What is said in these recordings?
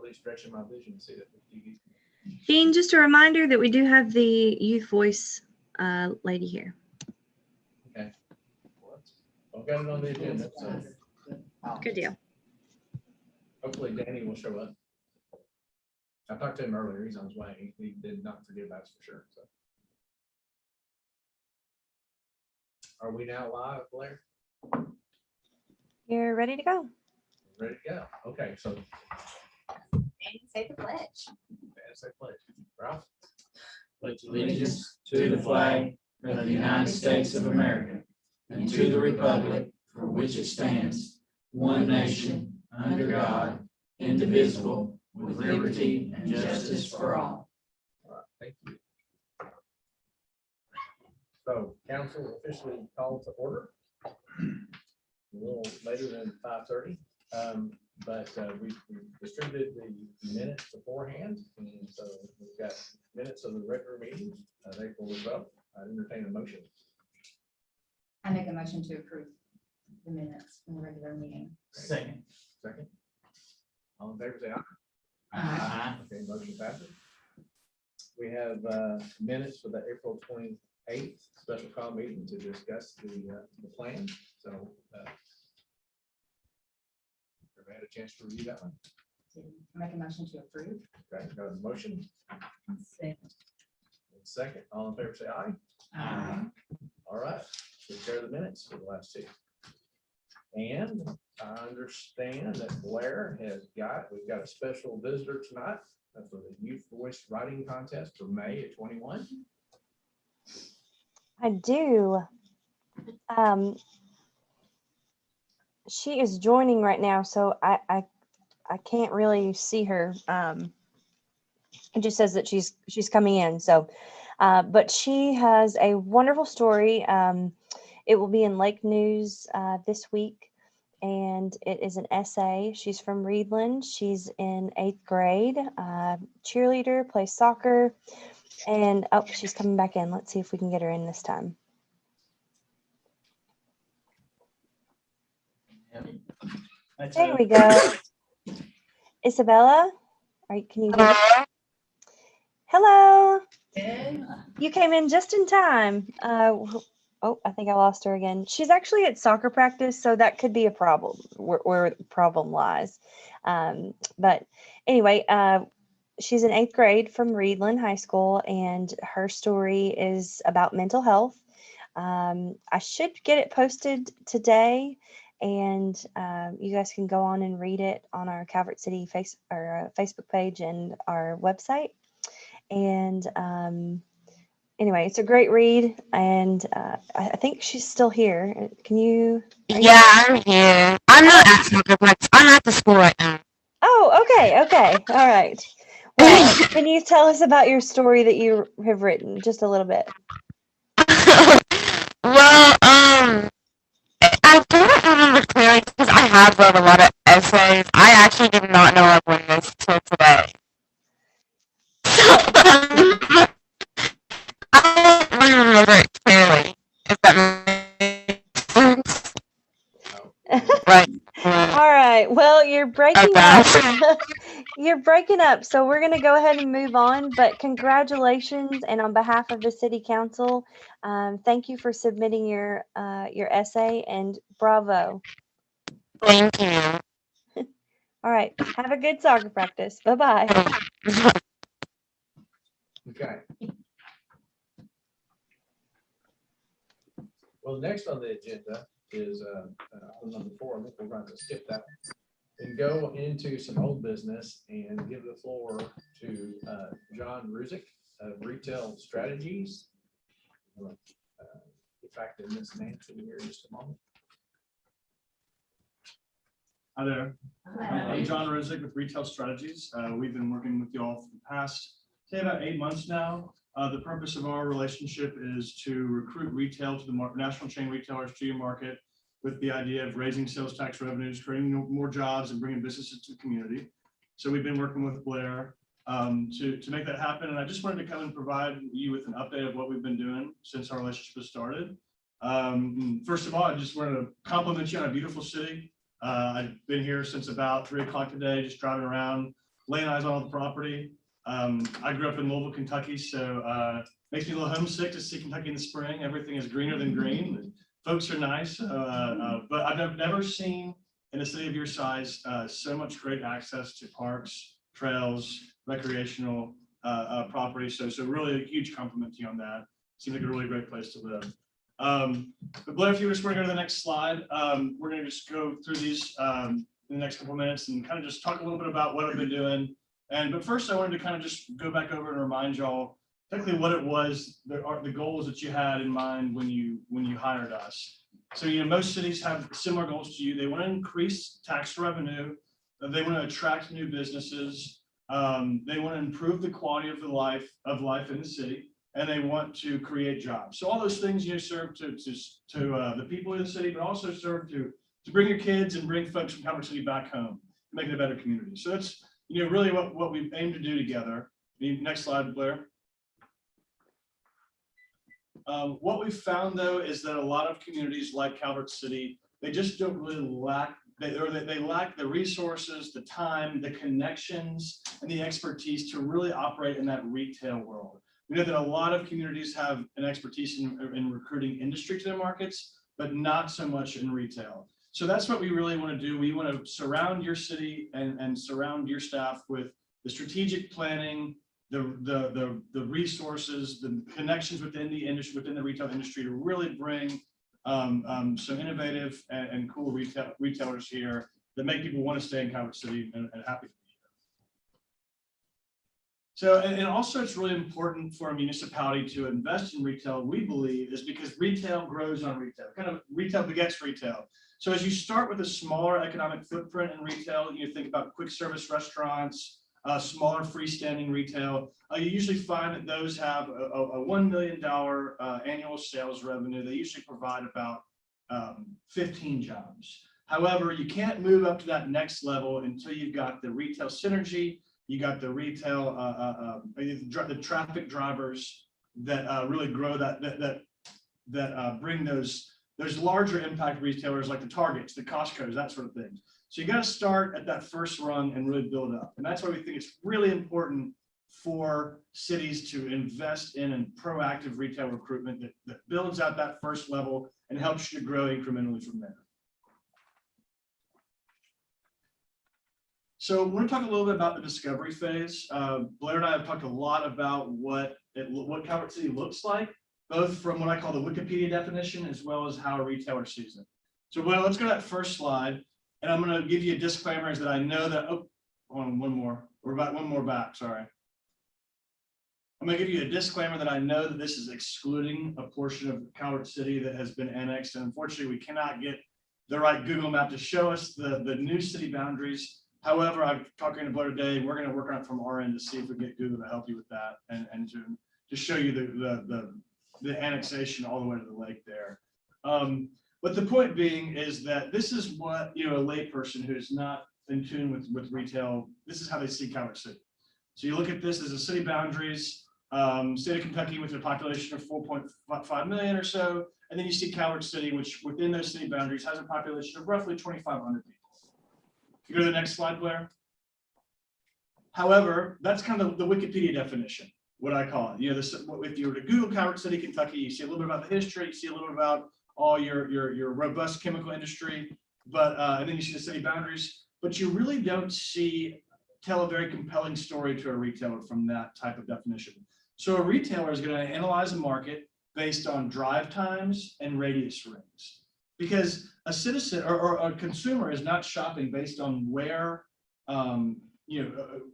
really stretching my vision to see that TV. Dean, just a reminder that we do have the youth voice lady here. Okay. I've got it on the agenda, so Good deal. hopefully Danny will show up. I talked to him earlier. He's on his way. He did not forget about us for sure. So, are we now live, Blair? You're ready to go. Ready to go. Okay, so And say the pledge. say pledge. Ralph? Pledge allegiance to the flag of the United States of America and to the republic for which it stands, one nation, under God, indivisible, with liberty and justice for all. All right, thank you. So council officially called to order. A little later than 5:30, but we distributed the minutes beforehand, and so we've got minutes of the regular meeting of April the 12th. I entertain a motion. I make a motion to approve the minutes from the regular meeting. Second. Second. All in favor, say aye. Aye. Okay, motion passes. We have minutes for the April 28th special call meeting to discuss the plan. So everybody had a chance to review that one. I make a motion to approve. Okay, got a motion. Second, all in favor, say aye. Aye. All right, take care of the minutes for the last two. And I understand that Blair we've got a special visitor tonight for the Youth Voice Writing Contest for May of 21. I do. She is joining right now, so I can't really see her. It just says that she's coming in. So, but she has a wonderful story. It will be in Lake News this week, and it is an essay. She's from Reedland. She's in 8th grade, cheerleader, plays soccer, and oh, she's coming back in. Let's see if we can get her in this time. There we go. Isabella, can you hear me? Hello. You came in just in time. Oh, I think I lost her again. She's actually at soccer practice, so that could be a problem where the problem lies. But anyway, she's in 8th grade from Reedland High School, and her story is about mental health. I should get it posted today, and you guys can go on and read it on our Calvert City Facebook page and our website. And anyway, it's a great read, and I think she's still here. Can you? Yeah, I'm here. I'm not at soccer practice. I'm at the school right now. Oh, okay. All right. Well, can you tell us about your story that you have written, just a little bit? Well, I don't remember clearly because I have wrote a lot of essays. I actually did not know I'd win this till today. I don't really remember it clearly, if that makes sense. Right. All right. Well, you're breaking up. You're breaking up. So we're going to go ahead and move on. But congratulations. And on behalf of the City Council, thank you for submitting your essay, and bravo. Thank you. All right. Have a good soccer practice. Bye-bye. Okay. Well, next on the agenda is item number 4. I think we're going to skip that and go into some old business and give the floor to John Ruzick of Retail Strategies. Get back to Ms. Nancy here in just a moment. Hi there. I'm John Ruzick with Retail Strategies. We've been working with you all for the past, say, about 8 months now. The purpose of our relationship is to recruit retail to the national chain retailers to your market with the idea of raising sales tax revenues, creating more jobs, and bringing businesses to the community. So we've been working with Blair to make that happen. And I just wanted to come and provide you with an update of what we've been doing since our relationship has started. First of all, I just wanted to compliment you on a beautiful city. I've been here since about 3 o'clock today, just driving around, laying eyes on all the property. I grew up in Louisville, Kentucky, so makes me a little homesick to see Kentucky in the spring. Everything is greener than green. The folks are nice, but I've never seen in a city of your size so much great access to parks, trails, recreational property. So really a huge compliment to you on that. Seems like a really great place to live. But Blair, if you just want to go to the next slide, we're going to just go through these in the next couple of minutes and kind of just talk a little bit about what I've been doing. But first, I wanted to kind of just go back over and remind y'all technically what it was, the goals that you had in mind when you hired us. So, most cities have similar goals to you. They want to increase tax revenue. They want to attract new businesses. They want to improve the quality of life in the city, and they want to create jobs. So all those things, serve to the people in the city, but also serve to bring your kids and bring folks from Calvert City back home, make it a better community. So that's really what we aim to do together. Next slide, Blair. What we've found, though, is that a lot of communities like Calvert City, they just don't really lack, they lack the resources, the time, the connections, and the expertise to really operate in that retail world. We know that a lot of communities have an expertise in recruiting industry to their markets, but not so much in retail. So that's what we really want to do. We want to surround your city and surround your staff with the strategic planning, the resources, the connections within the industry, within the retail industry, to really bring some innovative and cool retailers here that make people want to stay in Calvert City and happy to be here. So, and also it's really important for a municipality to invest in retail, we believe, is because retail grows on retail. Kind of retail begets retail. So as you start with a smaller economic footprint in retail, you think about quick service restaurants, smaller freestanding retail, you usually find that those have a $1 million annual sales revenue. They usually provide about 15 jobs. However, you can't move up to that next level until you've got the retail synergy, you got the retail, the traffic drivers that really grow that bring those larger impact retailers like the Targets, the Costco's, that sort of thing. So you got to start at that first rung and really build up. And that's why we think it's really important for cities to invest in proactive retail recruitment that builds out that first level and helps you to grow incrementally from there. So we're going to talk a little bit about the discovery phase. Blair and I have talked a lot about what Calvert City looks like, both from what I call the Wikipedia definition as well as how a retailer sees it. So Blair, let's go to that first slide. And I'm going to give you disclaimers that I know that, one more, we're about one more back, sorry. I'm going to give you a disclaimer that I know that this is excluding a portion of Calvert City that has been annexed. And unfortunately, we cannot get the right Google map to show us the new city boundaries. However, I'm talking to Blair today, and we're going to work on it from our end to see if we get Google to help you with that and to show you the annexation all the way to the lake there. But the point being is that this is what, a layperson who's not in tune with retail, this is how they see Calvert City. So you look at this as a city boundaries, state of Kentucky with a population of 4.5 million or so, and then you see Calvert City, which within those city boundaries has a population of roughly 2,500 people. If you go to the next slide, Blair. However, that's kind of the Wikipedia definition, what I call it. If you were to Google Calvert City, Kentucky, you see a little bit about the history, you see a little bit about all your robust chemical industry, but and then you see the city boundaries, but you really don't tell a very compelling story to a retailer from that type of definition. So a retailer is going to analyze a market based on drive times and radius rings, because a citizen or a consumer is not shopping based on where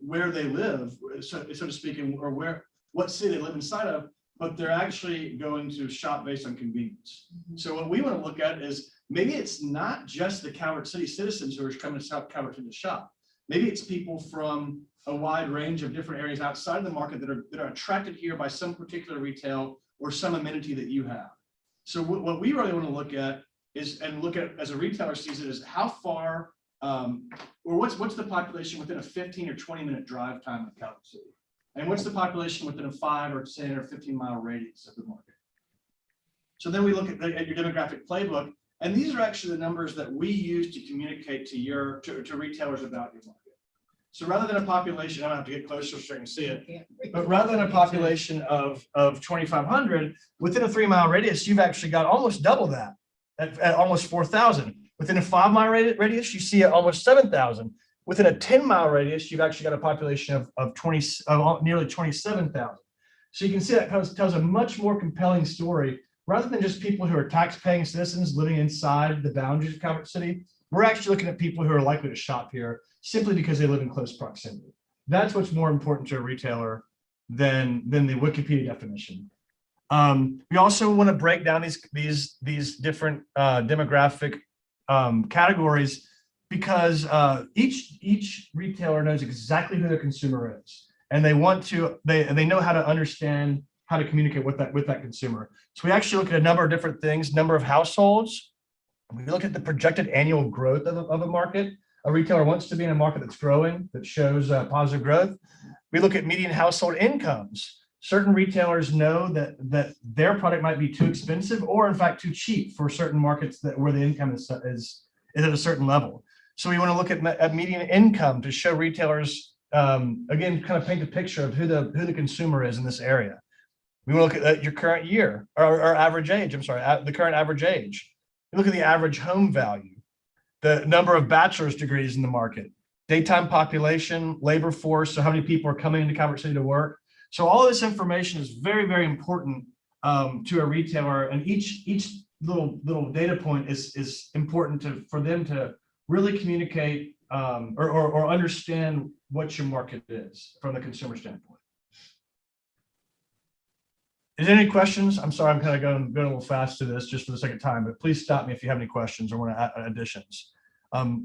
where they live, so to speak, or what city they live inside of, but they're actually going to shop based on convenience. So what we want to look at is maybe it's not just the Calvert City citizens who are coming to Calvert City to shop. Maybe it's people from a wide range of different areas outside the market that are attracted here by some particular retail or some amenity that you have. So what we really want to look at is, and look at as a retailer sees it, is how far or what's the population within a 15 or 20 minute drive time of Calvert City? And what's the population within a 5 or 10 or 15 mile radius of the market? So then we look at your demographic playbook, and these are actually the numbers that we use to communicate to retailers about your market. So rather than a population, I'm gonna have to get closer so I can see it. But rather than a population of 2,500, within a 3 mile radius, you've actually got almost double that at almost 4,000. Within a 5 mile radius, you see almost 7,000. Within a 10 mile radius, you've actually got a population of nearly 27,000. So you can see that tells a much more compelling story. Rather than just people who are tax-paying citizens living inside the boundaries of Calvert City, we're actually looking at people who are likely to shop here simply because they live in close proximity. That's what's more important to a retailer than the Wikipedia definition. We also want to break down these different demographic categories because each retailer knows exactly who their consumer is, and they know how to understand how to communicate with that consumer. So we actually look at a number of different things: number of households. We look at the projected annual growth of a market. A retailer wants to be in a market that's growing, that shows positive growth. We look at median household incomes. Certain retailers know that their product might be too expensive or in fact too cheap for certain markets where the income is at a certain level. So we want to look at median income to show retailers, again, kind of paint a picture of who the consumer is in this area. We want to look at your current year or average age. I'm sorry, the current average age. We look at the average home value, the number of bachelor's degrees in the market, daytime population, labor force, so how many people are coming into Calvert City to work. So all of this information is very, very important to a retailer, and each little data point is important for them to really communicate or understand what your market is from the consumer standpoint. Is there any questions? I'm sorry, I'm kind of going a little fast to this just for the second time, but please stop me if you have any questions or want to add additions.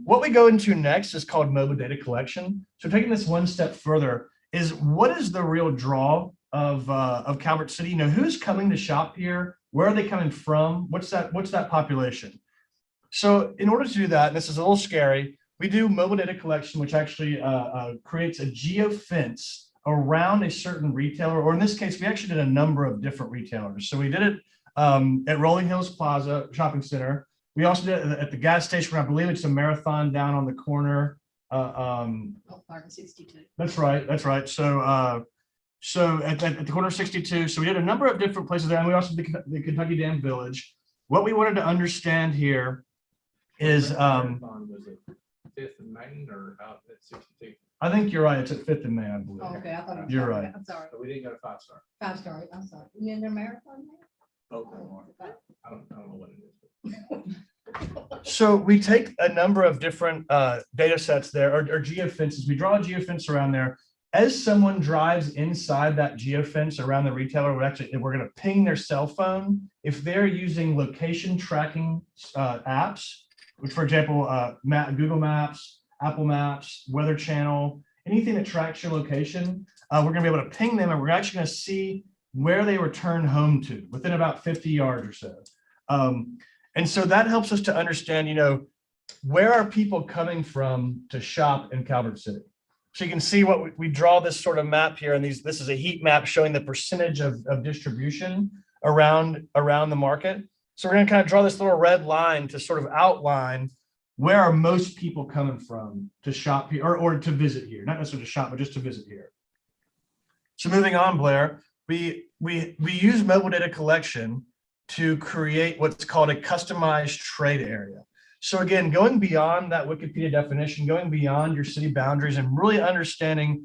What we go into next is called mobile data collection. So taking this one step further is what is the real draw of Calvert City? You know, who's coming to shop here? Where are they coming from? What's that population? So in order to do that, and this is a little scary, we do mobile data collection, which actually creates a geofence around a certain retailer, or in this case, we actually did a number of different retailers. So we did it at Rolling Hills Plaza Shopping Center. We also did it at the gas station, I believe it's a Marathon down on the corner. Park 62. That's right. So at the corner of 62. So we did a number of different places there, and we also did the Kentucky Dam Village. What we wanted to understand here is Marathon, was it 5th and Main or out at 62? I think you're right. It's at 5th and Main, I believe. Oh, okay, I thought. You're right. I'm sorry. So we didn't go to 5-star. 5-star, I'm sorry. You in their marathon Both of them are. I don't know what it is. So we take a number of different data sets there, or geofences. We draw a geofence around there. As someone drives inside that geofence around the retailer, we're going to ping their cell phone. If they're using location tracking apps, which, for example, Google Maps, Apple Maps, Weather Channel, anything that tracks your location, we're going to be able to ping them, and we're actually going to see where they return home to within about 50 yards or so. And so that helps us to understand, you know, where are people coming from to shop in Calvert City? So you can see what we draw this sort of map here, and this is a heat map showing the percentage of distribution around the market. So we're going to kind of draw this little red line to sort of outline where are most people coming from to shop here or to visit here, not necessarily to shop, but just to visit here. So moving on, Blair, we use mobile data collection to create what's called a customized trade area. So again, going beyond that Wikipedia definition, going beyond your city boundaries and really understanding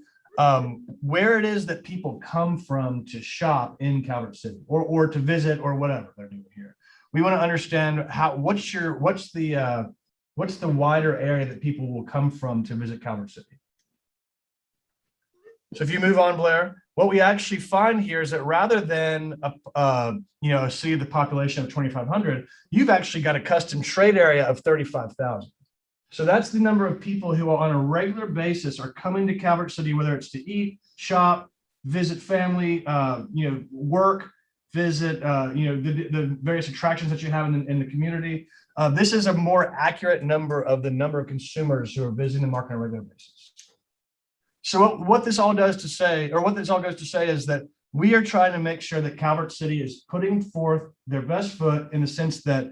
where it is that people come from to shop in Calvert City or to visit or whatever they're doing here. We want to understand what's the wider area that people will come from to visit Calvert City. So if you move on, Blair, what we actually find here is that rather than a city of the population of 2,500, you've actually got a custom trade area of 35,000. So that's the number of people who on a regular basis are coming to Calvert City, whether it's to eat, shop, visit family, work, visit, the various attractions that you have in the community. This is a more accurate number of the number of consumers who are visiting the market on a regular basis. So what this all does to say, or what this all goes to say, is that we are trying to make sure that Calvert City is putting forth their best foot in the sense that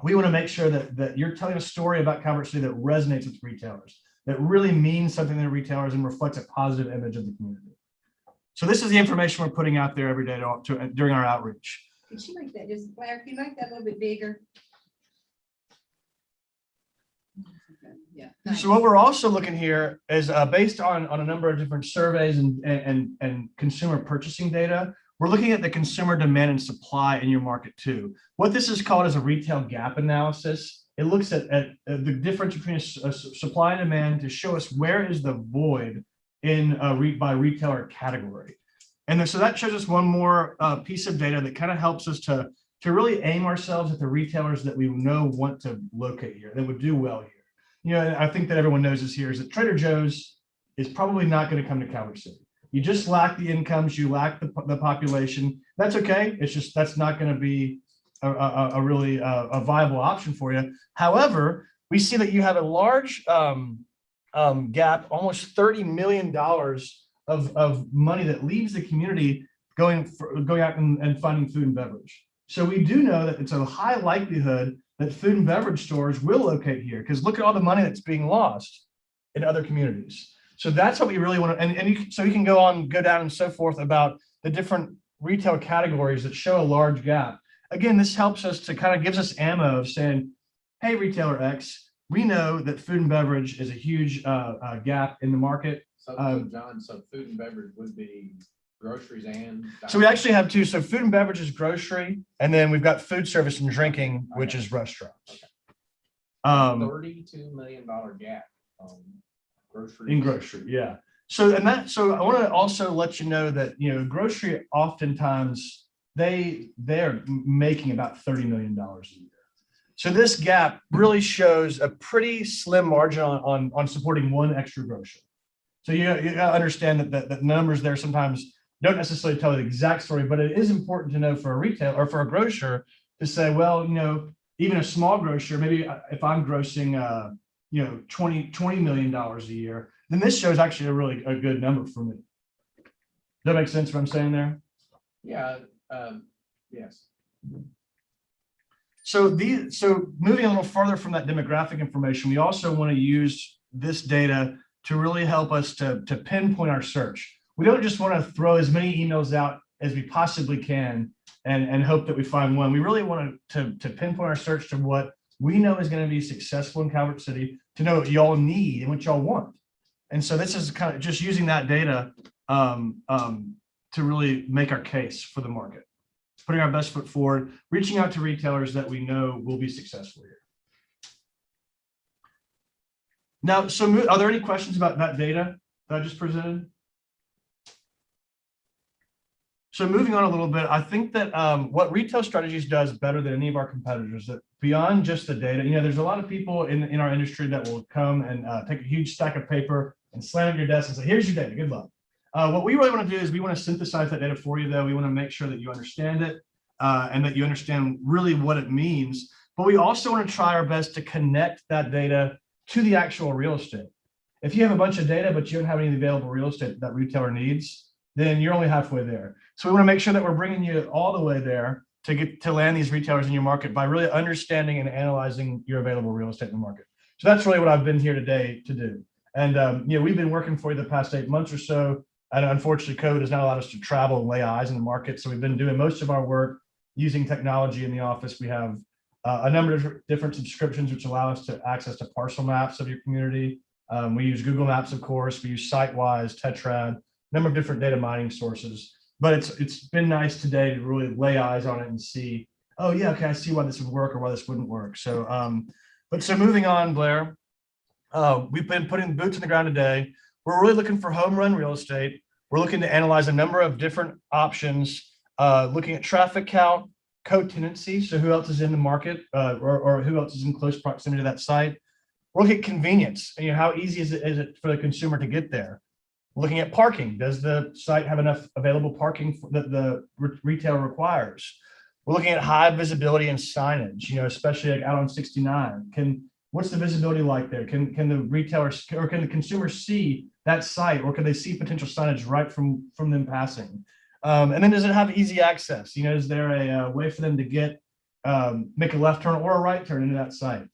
we want to make sure that you're telling a story about Calvert City that resonates with retailers. that really means something to retailers and reflects a positive image of the community. So this is the information we're putting out there every day during our outreach. Could you make that just, Blair, can you make that a little bit bigger? Yeah. So what we're also looking here is based on a number of different surveys and consumer purchasing data. We're looking at the consumer demand and supply in your market too. What this is called is a retail gap analysis. It looks at the difference between supply and demand to show us where is the void in by retailer category. And then, so that shows us one more piece of data that kind of helps us to really aim ourselves at the retailers that we know want to locate here, that would do well here. You know, and I think that everyone knows this here is that Trader Joe's is probably not going to come to Calvert City. You just lack the incomes, you lack the population. That's okay. It's just, that's not going to be a really viable option for you. However, we see that you have a large gap, almost $30 million of money that leaves the community going out and finding food and beverage. So we do know that it's a high likelihood that food and beverage stores will locate here, because look at all the money that's being lost in other communities. So that's what we really want to, so you can go down and so forth about the different retail categories that show a large gap. Again, this helps us to kind of gives us ammo of saying, hey, retailer X, we know that food and beverage is a huge gap in the market. So John, so food and beverage would be groceries and. So we actually have two. So food and beverage is grocery, and then we've got food service and drinking, which is restaurants. $32 million gap grocery. In grocery, yeah. So I want to also let you know that, you know, grocery oftentimes they're making about $30 million a year. So this gap really shows a pretty slim margin on supporting one extra grocer. So you gotta understand that the numbers there sometimes don't necessarily tell the exact story, but it is important to know for a retail or for a grocer to say, well, you know, even a small grocer, maybe if I'm grossing, you know, $20 million a year, then this shows actually a good number for me. Does that make sense what I'm saying there? Yeah. Yes. So moving a little further from that demographic information, we also want to use this data to really help us to pinpoint our search. We don't just want to throw as many emails out as we possibly can and hope that we find one. We really want to pinpoint our search to what we know is going to be successful in Calvert City, to know what y'all need and what y'all want. And so this is kind of just using that data to really make our case for the market, putting our best foot forward, reaching out to retailers that we know will be successful here. Now, so are there any questions about that data that I just presented? So moving on a little bit, I think that what Retail Strategies does better than any of our competitors, that beyond just the data, you know, there's a lot of people in our industry that will come and take a huge stack of paper and slam it on your desk and say, here's your data, good luck. What we really want to do is we want to synthesize that data for you, though. We want to make sure that you understand it and that you understand really what it means. But we also want to try our best to connect that data to the actual real estate. If you have a bunch of data, but you don't have any available real estate that retailer needs, then you're only halfway there. So we want to make sure that we're bringing you all the way there to get to land these retailers in your market by really understanding and analyzing your available real estate in the market. So that's really what I've been here today to do. And you know, we've been working for you the past 8 months or so. And unfortunately, COVID has not allowed us to travel and lay eyes in the market. So we've been doing most of our work using technology in the office. We have a number of different subscriptions which allow us to access to parcel maps of your community. We use Google Maps, of course. We use SiteWise, Tetrad, number of different data mining sources. But it's been nice today to really lay eyes on it and see, oh yeah, okay, I see why this would work or why this wouldn't work. So, so moving on, Blair, we've been putting boots on the ground today. We're really looking for home run real estate. We're looking to analyze a number of different options, looking at traffic count, co-tenancy, so who else is in the market or who else is in close proximity to that site. We're looking at convenience, you know, how easy is it for the consumer to get there? Looking at parking, does the site have enough available parking that the retailer requires? We're looking at high visibility and signage, you know, especially like out on 69. What's the visibility like there? Can the retailers or can the consumer see that site, or can they see potential signage right from them passing? And then does it have easy access? You know, is there a way for them to get make a left turn or a right turn into that site?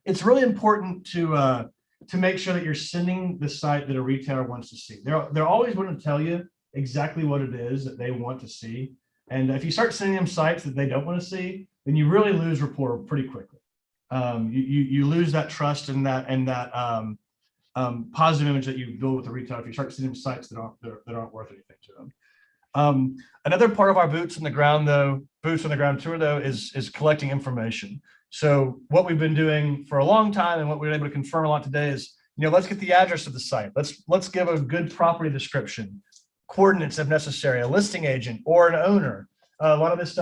It's really important to to make sure that you're sending the site that a retailer wants to see. They're always going to tell you exactly what it is that they want to see. And if you start sending them sites that they don't want to see, then you really lose rapport pretty quickly. You lose that trust and that positive image that you build with the retailer if you start sending them sites that aren't worth anything to them. Another part of our boots on the ground tour though is collecting information. So what we've been doing for a long time and what we were able to confirm a lot today is, let's get the address of the site. Let's give a good property description, coordinates if necessary, a listing agent or an owner. A lot of this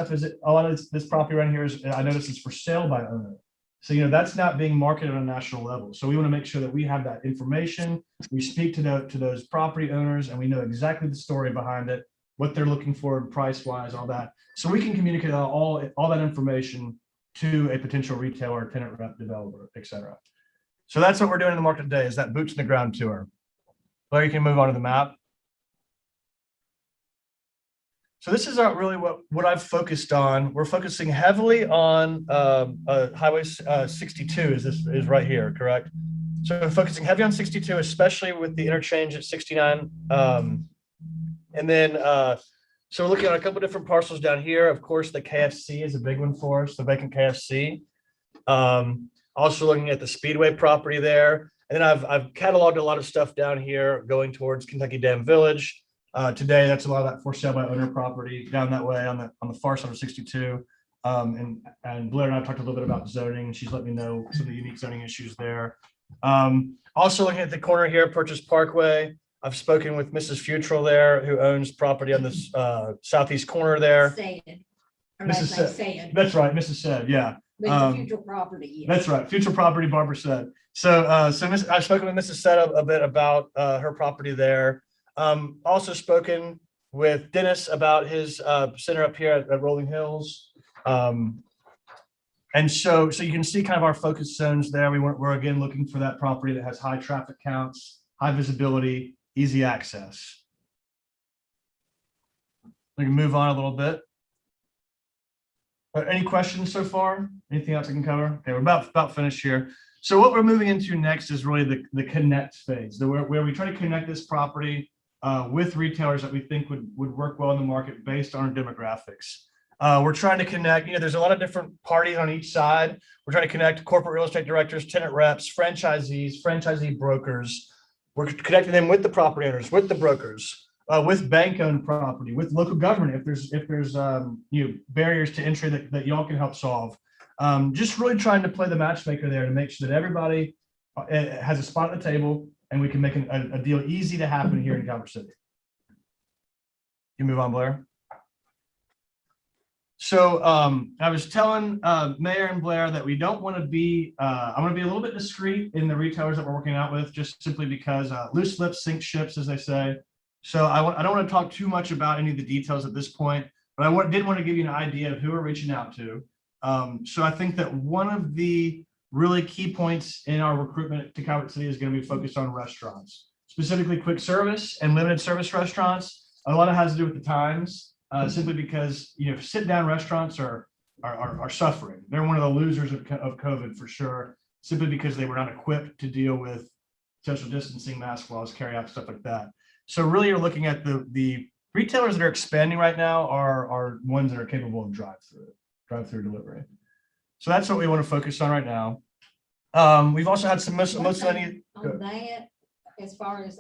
property around here is, I noticed, it's for sale by owner. So, that's not being marketed on a national level. So we want to make sure that we have that information. We speak to those property owners and we know exactly the story behind it, what they're looking for price wise, all that. So we can communicate all that information to a potential retailer, tenant rep, developer, et cetera. So that's what we're doing in the market today, is that boots on the ground tour. Blair, you can move on to the map. So this is really what I've focused on. We're focusing heavily on Highway 62 is right here, correct? So we're focusing heavy on 62, especially with the interchange at 69. And then, so we're looking at a couple different parcels down here. Of course, the KFC is a big one for us, the vacant KFC. Also looking at the Speedway property there. And then I've cataloged a lot of stuff down here going towards Kentucky Dam Village. Today, that's a lot of that for sale by owner property down that way on the far side of 62. And Blair and I talked a little bit about zoning. She's let me know some of the unique zoning issues there. Also looking at the corner here, Purchase Parkway. I've spoken with Mrs. Futrell there, who owns property on this southeast corner there. Mrs. Said. That's right, Mrs. Said, yeah. But it's a future property. Yes. That's right, future property, Barbara said. So I've spoken with Mrs. Said a bit about her property there. Also spoken with Dennis about his center up here at Rolling Hills. And so you can see kind of our focus zones there. We're again looking for that property that has high traffic counts, high visibility, easy access. We can move on a little bit. Any questions so far? Anything else I can cover? Okay, we're about finished here. So what we're moving into next is really the connect phase, where we try to connect this property with retailers that we think would work well in the market based on our demographics. We're trying to connect, there's a lot of different parties on each side. We're trying to connect corporate real estate directors, tenant reps, franchisees, franchisee brokers. We're connecting them with the property owners, with the brokers, with bank-owned property, with local government. If there's barriers to entry that y'all can help solve. Just really trying to play the matchmaker there to make sure that everybody has a spot at the table and we can make a deal easy to happen here in Calvert City. You move on, Blair. So I was telling Mayor and Blair that we don't want to be, I want to be a little bit discreet in the retailers that we're working out with, just simply because loose lips sink ships, as they say. So I don't want to talk too much about any of the details at this point, but I did want to give you an idea of who we're reaching out to. So I think that one of the really key points in our recruitment to Calvert City is going to be focused on restaurants, specifically quick service and limited service restaurants. A lot of it has to do with the times. Simply because sit down restaurants are suffering. They're one of the losers of COVID for sure, simply because they were not equipped to deal with social distancing, mask laws, carry out, stuff like that. So really you're looking at the retailers that are expanding right now are ones that are capable of drive-through delivery. So that's what we want to focus on right now. We've also had some most On that, as far as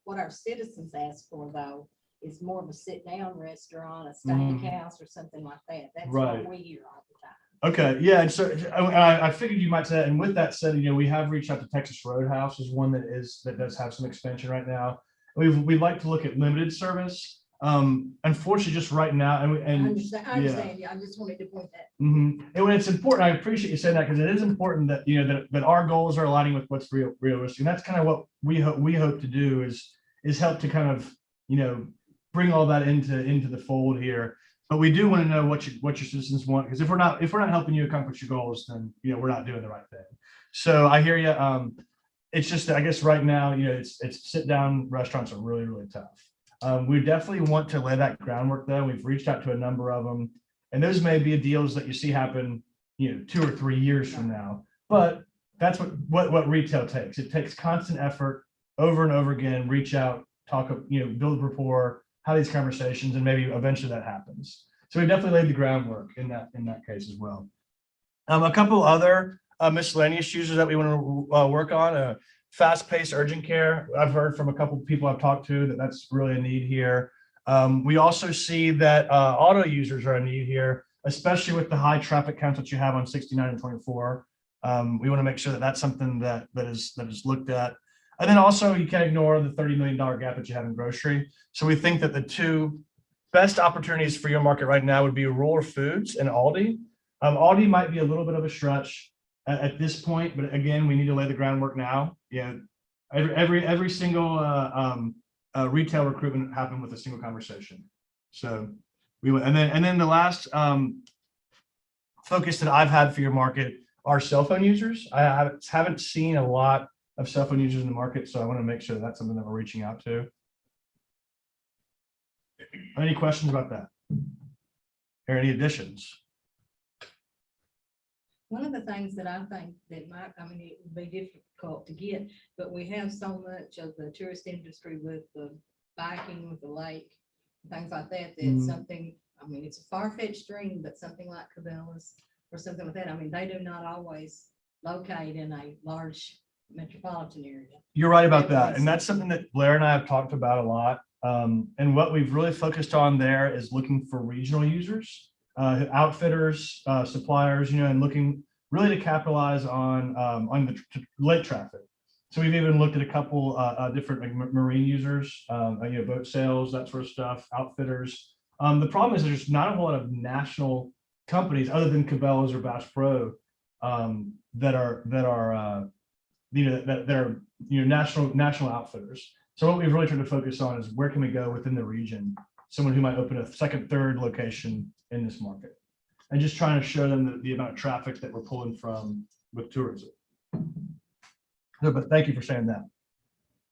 what our citizens ask for though, is more of a sit-down restaurant, a steakhouse or something like that. That's Right. what we hear all the time. Okay, yeah, and so I figured you might say that. And with that said, we have reached out to Texas Roadhouse is one that does have some expansion right now. We'd like to look at limited service. Unfortunately, just right now, I understand. Yeah, I just wanted to point that. And when it's important, I appreciate you saying that, because it is important that that our goals are aligning with what's realistic. And that's kind of what we hope to do is help to kind of bring all that into the fold here. But we do want to know what your citizens want, because if we're not helping you accomplish your goals, then we're not doing the right thing. So I hear you. It's just that I guess right now it's sit down restaurants are really, really tough. We definitely want to lay that groundwork though. We've reached out to a number of them, and those may be deals that you see happen 2 or 3 years from now. But that's what retail takes. It takes constant effort over and over again, reach out, talk, build rapport, have these conversations, and maybe eventually that happens. So we definitely laid the groundwork in that case as well. A couple other miscellaneous users that we want to work on, fast-paced urgent care. I've heard from a couple of people I've talked to that that's really a need here. We also see that auto users are a need here, especially with the high traffic counts that you have on 69 and 24. We want to make sure that that's something that is looked at. And then also you can't ignore the $30 million gap that you have in grocery. So we think that the two best opportunities for your market right now would be Roller Foods and Aldi. Aldi might be a little bit of a stretch at this point, but again, we need to lay the groundwork now. Yeah, every single retail recruitment happened with a single conversation. So we went, and then the last focus that I've had for your market are cell phone users. I haven't seen a lot of cell phone users in the market, so I want to make sure that's something that we're reaching out to. Any questions about that? Or any additions? One of the things that I think that might, it would be difficult to get, but we have so much of the tourist industry with the biking with the lake, things like that, that's something, it's a far-fetched dream, but something like Cabela's or something like that. They do not always locate in a large metropolitan area. You're right about that. And that's something that Blair and I have talked about a lot. And what we've really focused on there is looking for regional users, outfitters, suppliers, and looking really to capitalize on the lake traffic. So we've even looked at a couple different marine users, boat sales, that sort of stuff, outfitters. The problem is there's not a whole lot of national companies other than Cabela's or Bass Pro that are national outfitters. So what we've really tried to focus on is where can we go within the region, someone who might open a second, third location in this market, and just trying to show them the amount of traffic that we're pulling from with tourism. No, but thank you for saying that.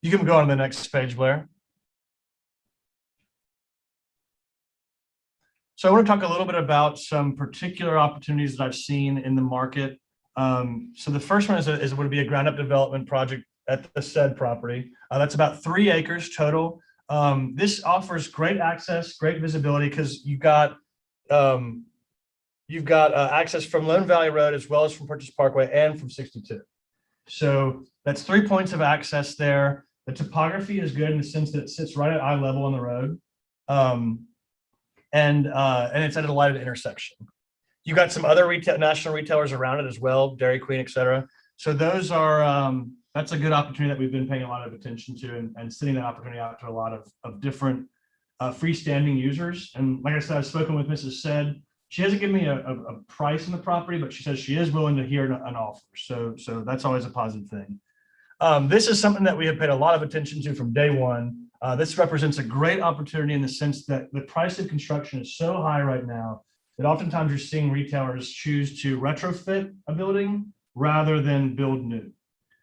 You can go on to the next page, Blair. So I want to talk a little bit about some particular opportunities that I've seen in the market. So the first one is would be a ground up development project at the said property. That's about 3 acres total. This offers great access, great visibility, because you've got access from Lone Valley Road as well as from Purchase Parkway and from 62. So that's 3 points of access there. The topography is good in the sense that it sits right at eye level on the road, and it's at a lighted intersection. You got some other national retailers around it as well, Dairy Queen, et cetera. So those are that's a good opportunity that we've been paying a lot of attention to, and sending that opportunity out to a lot of different freestanding users. And like I said, I've spoken with Mrs. Said. She hasn't given me a price on the property, but she says she is willing to hear an offer. So that's always a positive thing. This is something that we have paid a lot of attention to from day one. This represents a great opportunity in the sense that the price of construction is so high right now that oftentimes you're seeing retailers choose to retrofit a building rather than build new.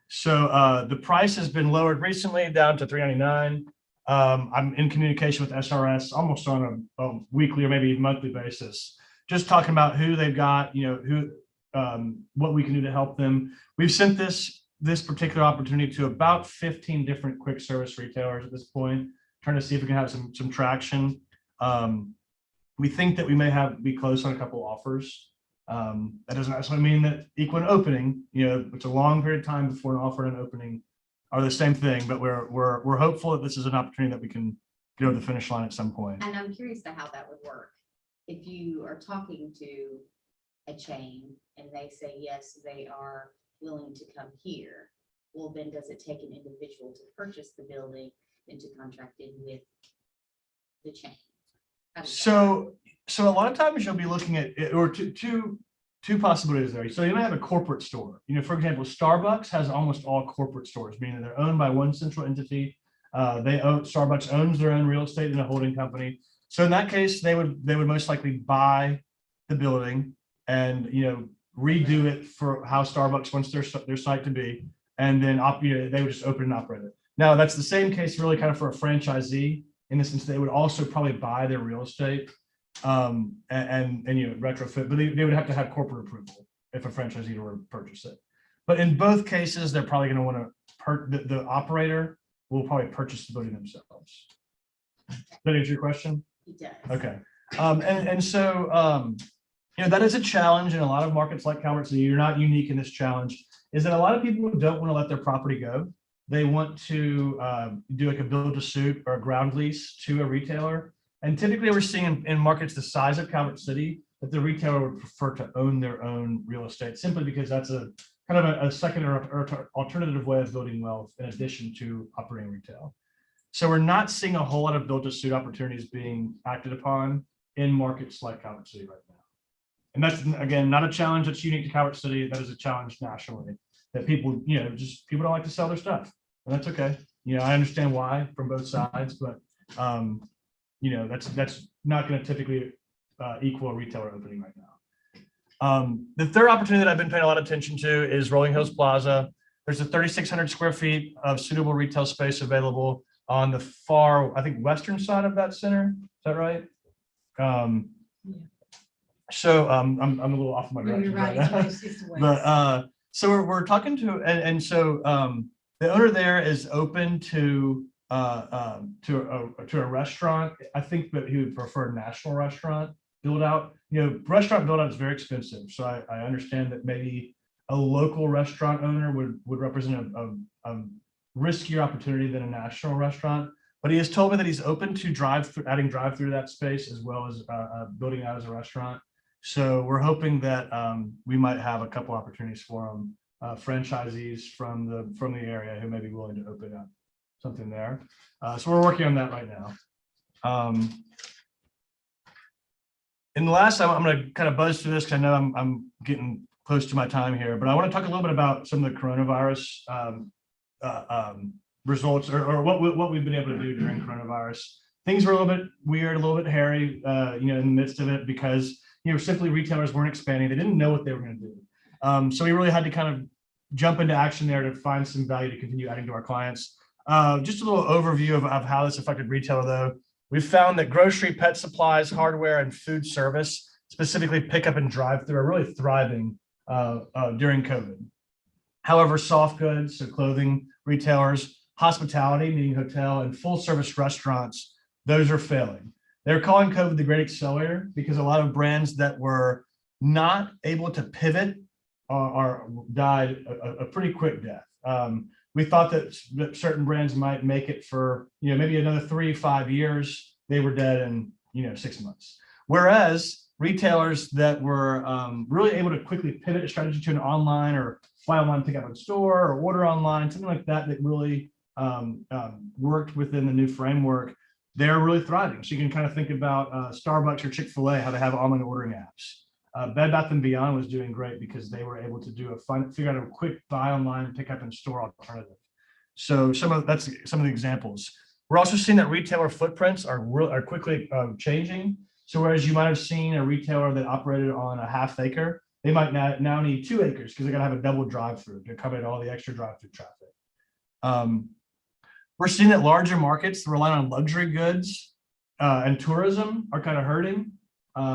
So the price has been lowered recently down to $399. I'm in communication with SRS almost on a weekly or maybe monthly basis, just talking about who they've got, what we can do to help them. We've sent this particular opportunity to about 15 different quick service retailers at this point, trying to see if we can have some traction. We think that we may be close on a couple offers. That doesn't necessarily mean that equal an opening. It's a long period of time before an offer and an opening are the same thing, but we're hopeful that this is an opportunity that we can get over the finish line at some point. And I'm curious to how that would work. If you are talking to a chain and they say, yes, they are willing to come here, well, then does it take an individual to purchase the building and to contract in with the chain? So a lot of times you'll be looking at or two possibilities there. So you might have a corporate store. For example, Starbucks has almost all corporate stores, meaning they're owned by one central entity. Starbucks owns their own real estate in a holding company. So in that case, they would most likely buy the building and redo it for how Starbucks wants their site to be, and then they would just open and operate it. Now that's the same case really kind of for a franchisee, in the sense they would also probably buy their real estate and retrofit, but they would have to have corporate approval if a franchisee were to purchase it. But in both cases, they're probably going to want to, the operator will probably purchase the building themselves. That answer your question? It does. Okay. And so, you know, that is a challenge in a lot of markets like Calvert City. You're not unique in this challenge, is that a lot of people don't want to let their property go. They want to do like a build to suit or a ground lease to a retailer. And typically we're seeing in markets the size of Calvert City that the retailer would prefer to own their own real estate, simply because that's a kind of a second or alternative way of building wealth in addition to operating retail. So we're not seeing a whole lot of build to suit opportunities being acted upon in markets like Calvert City right now. And that's, again, not a challenge that's unique to Calvert City. That is a challenge nationally, that people, you know, just people don't like to sell their stuff. And that's okay. You know, I understand why from both sides, but you know, that's not going to typically equal a retailer opening right now. The third opportunity that I've been paying a lot of attention to is Rolling Hills Plaza. There's a 3,600 square feet of suitable retail space available on the far, I think, western side of that center. Is that right? So I'm a little off my direction right now. But so we're talking to, and so the owner there is open to a restaurant. I think that he would prefer a national restaurant build out. You know, restaurant build out is very expensive. So I understand that maybe a local restaurant owner would represent a riskier opportunity than a national restaurant. But he has told me that he's open to adding drive-through to that space, as well as building out as a restaurant. So we're hoping that we might have a couple opportunities for them, franchisees from the area who may be willing to open up something there. So we're working on that right now. In the last time, I'm going to kind of buzz through this because I know I'm getting close to my time here, but I want to talk a little bit about some of the coronavirus results or what we've been able to do during coronavirus. Things were a little bit weird, a little bit hairy, you know, in the midst of it, because, you know, simply retailers weren't expanding. They didn't know what they were going to do. So we really had to kind of jump into action there to find some value to continue adding to our clients. Just a little overview of how this affected retailer, though. We've found that grocery, pet supplies, hardware, and food service, specifically pickup and drive-through, are really thriving during COVID. However, soft goods, so clothing retailers, hospitality, meaning hotel, and full service restaurants, those are failing. They're calling COVID the great accelerator because a lot of brands that were not able to pivot died a pretty quick death. We thought that certain brands might make it for, you know, maybe another 3-5 years. They were dead in, you know, 6 months. Whereas retailers that were really able to quickly pivot a strategy to an online or buy online, pick up in store, or order online, something like that, that really worked within the new framework, they're really thriving. So you can kind of think about Starbucks or Chick-fil-A, how they have online ordering apps. Bed Bath & Beyond was doing great because they were able to do figure out a quick buy online, pick up in store alternative. So that's some of the examples. We're also seeing that retailer footprints are quickly changing. So whereas you might have seen a retailer that operated on a half acre, they might now need 2 acres because they're gonna have a double drive-through to accommodate all the extra drive-through traffic. We're seeing that larger markets relying on luxury goods and tourism are kind of hurting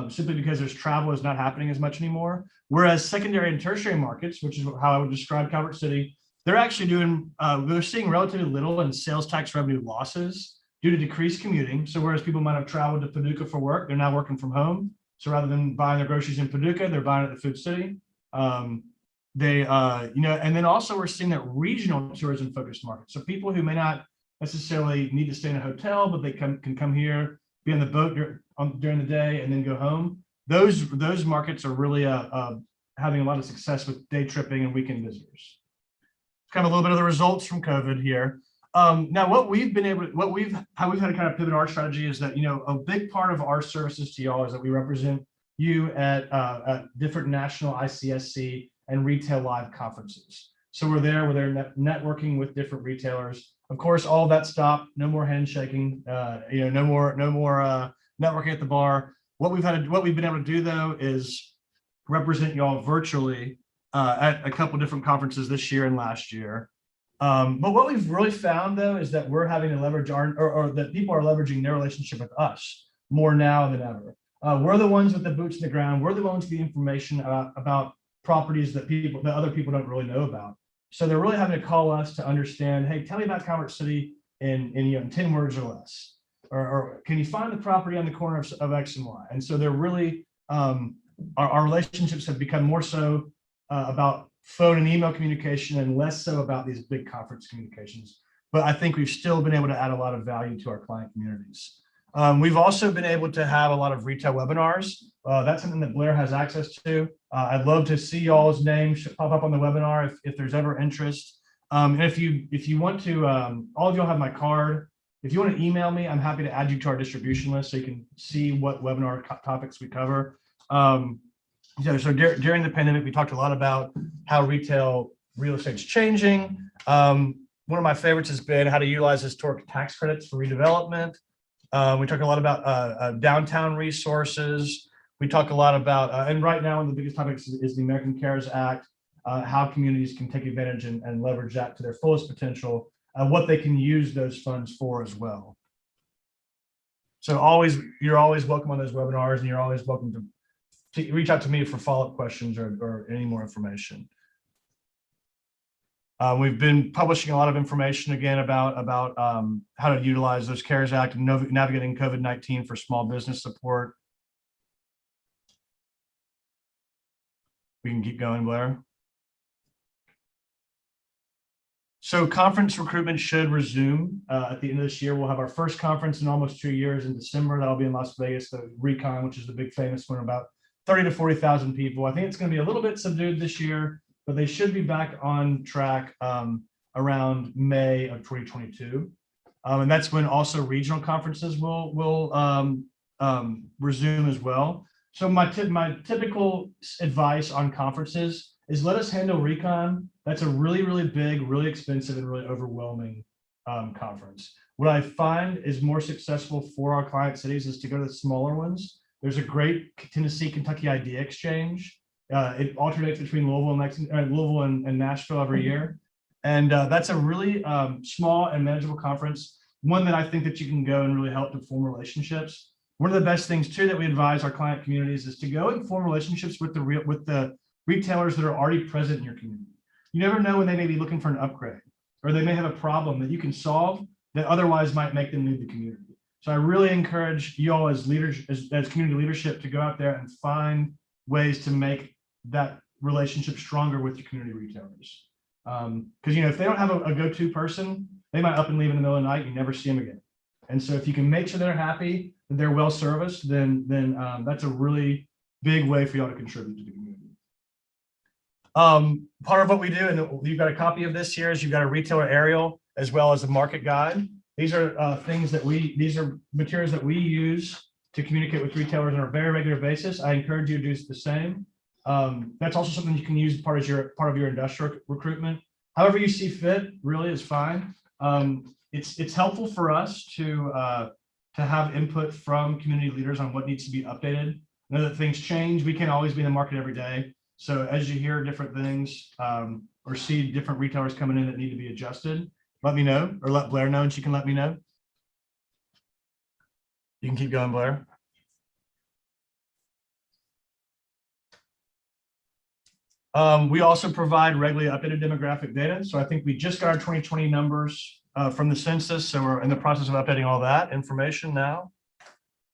simply because there's travel is not happening as much anymore. Whereas secondary and tertiary markets, which is how I would describe Calvert City, they're actually doing, they're seeing relatively little in sales tax revenue losses due to decreased commuting. So whereas people might have traveled to Paducah for work, they're now working from home. So rather than buying their groceries in Paducah, they're buying at the Food City. You know, and then also we're seeing that regional tourism focused markets. So people who may not necessarily need to stay in a hotel, but they can come here, be on the boat during the day, and then go home. Those markets are really having a lot of success with day tripping and weekend visitors. It's kind of a little bit of the results from COVID here. Now, how we've had to kind of pivot our strategy is that, you know, a big part of our services to y'all is that we represent you at different national ICSC and retail live conferences. So we're there networking with different retailers. Of course, all that stopped. No more handshaking. You know, no more networking at the bar. What we've been able to do though is represent y'all virtually at a couple different conferences this year and last year. But what we've really found though is that we're having to leverage or that people are leveraging their relationship with us more now than ever. We're the ones with the boots in the ground. We're the ones with the information about properties that other people don't really know about. So they're really having to call us to understand, hey, tell me about Calvert City in 10 words or less. Or can you find the property on the corner of X and Y? And so they're really, our relationships have become more so about phone and email communication and less so about these big conference communications. But I think we've still been able to add a lot of value to our client communities. We've also been able to have a lot of retail webinars. That's something that Blair has access to. I'd love to see y'all's names pop up on the webinar if there's ever interest. And if you want to, all of y'all have my card. If you want to email me, I'm happy to add you to our distribution list so you can see what webinar topics we cover. So during the pandemic, we talked a lot about how retail real estate's changing. One of my favorites has been how to utilize historic tax credits for redevelopment. We talk a lot about downtown resources. We talk a lot about, and right now one of the biggest topics is the American CARES Act, how communities can take advantage and leverage that to their fullest potential, what they can use those funds for as well. So you're always welcome on those webinars, and you're always welcome to reach out to me for follow-up questions or any more information. We've been publishing a lot of information again about how to utilize those CARES Act and navigating COVID-19 for small business support. We can keep going, Blair. So conference recruitment should resume at the end of this year. We'll have our first conference in almost 2 years in December. That'll be in Las Vegas, the Recon, which is the big famous one, about 30 to 40,000 people. I think it's going to be a little bit subdued this year, but they should be back on track around May of 2022. And that's when also regional conferences will resume as well. So my typical advice on conferences is let us handle Recon. That's a really, really big, really expensive, and really overwhelming conference. What I find is more successful for our client cities is to go to the smaller ones. There's a great Tennessee, Kentucky idea exchange. It alternates between Louisville and Nashville every year. And that's a really small and manageable conference, one that I think that you can go and really help to form relationships. One of the best things too that we advise our client communities is to go and form relationships with the retailers that are already present in your community. You never know when they may be looking for an upgrade, or they may have a problem that you can solve that otherwise might make them leave the community. So I really encourage you all as leaders, as community leadership, to go out there and find ways to make that relationship stronger with your community retailers. Because if they don't have a go-to person, they might up and leave in the middle of the night. You never see them again. And so if you can make sure they're happy, that they're well serviced, then that's a really big way for y'all to contribute to the community. Part of what we do, and you've got a copy of this here, is you've got a retailer aerial as well as a market guide. These are these are materials that we use to communicate with retailers on a very regular basis. I encourage you to do the same. That's also something you can use part of your industrial recruitment. However you see fit really is fine. It's helpful for us to have input from community leaders on what needs to be updated. I know that things change. We can't always be in the market every day. So as you hear different things or see different retailers coming in that need to be adjusted, let me know, or let Blair know, and she can let me know. You can keep going, Blair. We also provide regularly updated demographic data. So I think we just got our 2020 numbers from the census. So we're in the process of updating all that information now.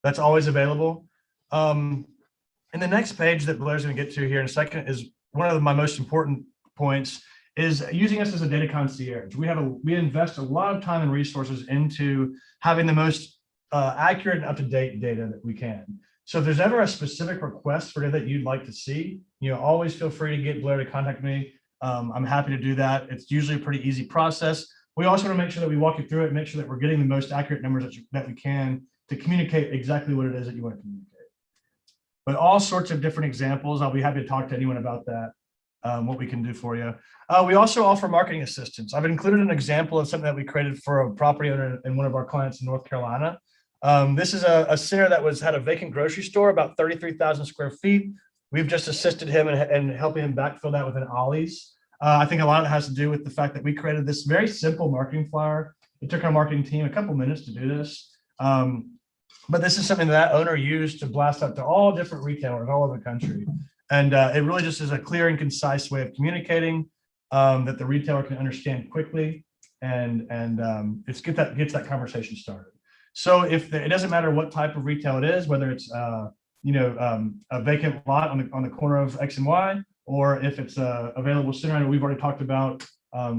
That's always available. And the next page that Blair's going to get to here in a second is one of my most important points, is using us as a data concierge. We invest a lot of time and resources into having the most accurate and up-to-date data that we can. So if there's ever a specific request for data that you'd like to see, always feel free to get Blair to contact me. I'm happy to do that. It's usually a pretty easy process. We also want to make sure that we walk you through it and make sure that we're getting the most accurate numbers that we can to communicate exactly what it is that you want to communicate. But all sorts of different examples. I'll be happy to talk to anyone about that, what we can do for you. We also offer marketing assistance. I've included an example of something that we created for a property owner and one of our clients in North Carolina. This is a center that had a vacant grocery store, about 33,000 square feet. We've just assisted him and helping him backfill that with an Ollie's. I think a lot of it has to do with the fact that we created this very simple marketing flyer. It took our marketing team a couple minutes to do this. But this is something that owner used to blast out to all different retailers all over the country. And it really just is a clear and concise way of communicating that the retailer can understand quickly, and it's gets that conversation started. So if it doesn't matter what type of retail it is, whether it's a vacant lot on the corner of X and Y, or if it's a available center. I know we've already talked about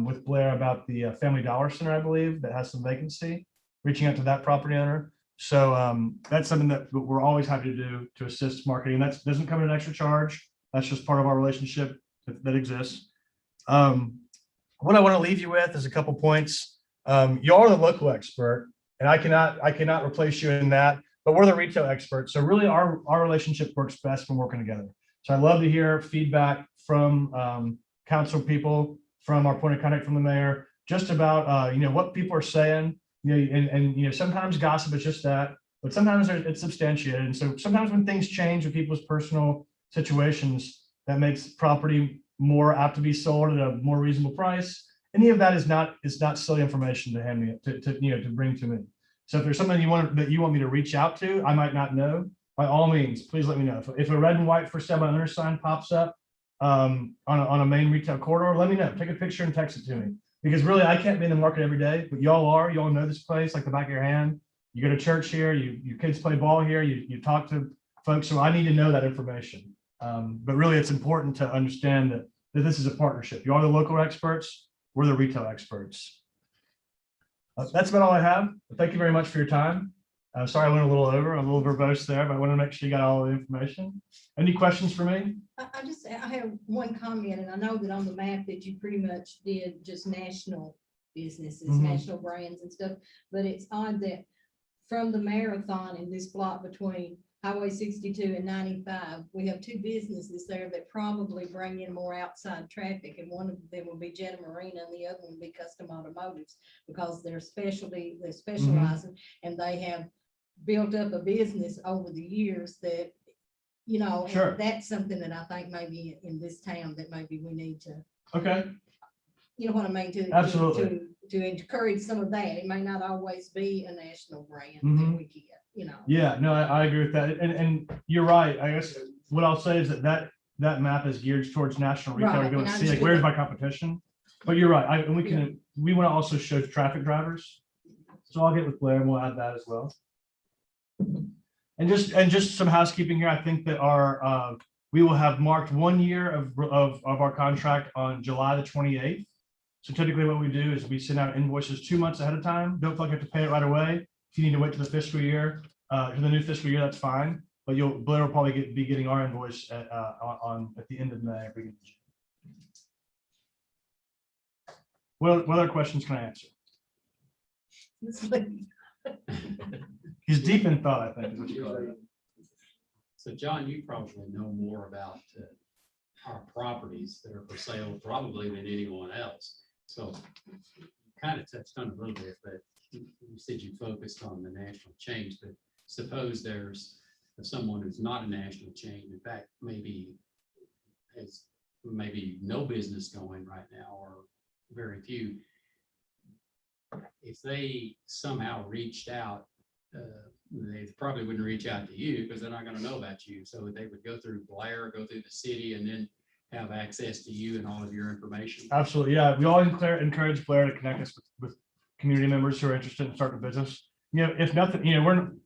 with Blair about the Family Dollar Center, I believe, that has some vacancy, reaching out to that property owner. So that's something that we're always happy to do to assist marketing. That doesn't come at an extra charge. That's just part of our relationship that exists. What I want to leave you with is a couple points. You are the local expert, and I cannot replace you in that, but we're the retail experts. So really our relationship works best when working together. So I'd love to hear feedback from council people, from our point of contact from the mayor, just about what people are saying. And sometimes gossip is just that, but sometimes it's substantiated. And so sometimes when things change with people's personal situations, that makes property more apt to be sold at a more reasonable price. Any of that is not silly information to hand me to bring to me. So if there's something you want me to reach out to, I might not know. By all means, please let me know. If a red and white for sale by owner sign pops up on a main retail corridor, let me know. Take a picture and text it to me. Because really, I can't be in the market every day, but y'all are. Y'all know this place like the back of your hand. You go to church here. Your kids play ball here. You talk to folks. So I need to know that information. But really, it's important to understand that this is a partnership. You are the local experts. We're the retail experts. That's about all I have. Thank you very much for your time. I'm sorry I went a little over. I'm a little verbose there, but I want to make sure you got all the information. Any questions for me? I have one comment, and I know that on the map that you pretty much did just national businesses, national brands and stuff, but it's odd that from the marathon in this block between Highway 62 and 95, we have two businesses there that probably bring in more outside traffic, and one of them will be Jetta Marina and the other one will be Custom Automotives, because they're specializing, and they have built up a business over the years that, Sure. and that's something that I think maybe in this town that maybe we need to, Okay. you know what I mean? Absolutely. To encourage some of that. It may not always be a national brand that we get, Yeah, no, I agree with that. And you're right. I guess what I'll say is that map is geared towards national retail. Right, You're going and to I see like, understand where's that. my competition? But you're right. We want to also show traffic drivers. So I'll get with Blair and we'll add that as well. And just some housekeeping here. I think that we will have marked 1 year of our contract on July the 28th. So typically what we do is we send out invoices 2 months ahead of time. Don't feel like you have to pay it right away. If you need to wait to the fiscal year, to the new fiscal year, that's fine. But Blair will probably be getting our invoice at the end of May. What other questions can I answer? He's deep in thought, I think, is what you call it. So John, you probably know more about our properties that are for sale probably than anyone else. So you kind of touched on it a little bit, but you said you focused on the national chains, but suppose there's someone who's not a national chain, in fact, maybe has maybe no business going right now or very few. If they somehow reached out, they probably wouldn't reach out to you because they're not going to know about you. So they would go through Blair, go through the city, and then have access to you and all of your information. Absolutely, yeah. We all encourage Blair to connect us with community members who are interested in starting a business. If nothing,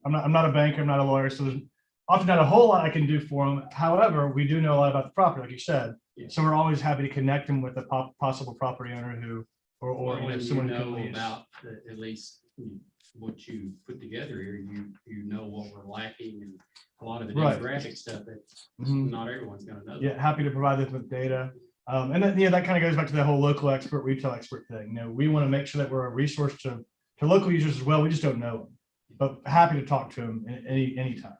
I'm not a banker, I'm not a lawyer, so there's often not a whole lot I can do for them. However, we do know a lot about the property, like you said. Yeah. So we're always happy to connect them with a possible property owner who, or someone who can lease. About at least what you put together here, you know what we're lacking and a lot of the demographic stuff that not everyone's going to know. Yeah, happy to provide them with data. And then, that kind of goes back to the whole local expert, retail expert thing. We want to make sure that we're a resource to local users as well. We just don't know them, but happy to talk to them anytime.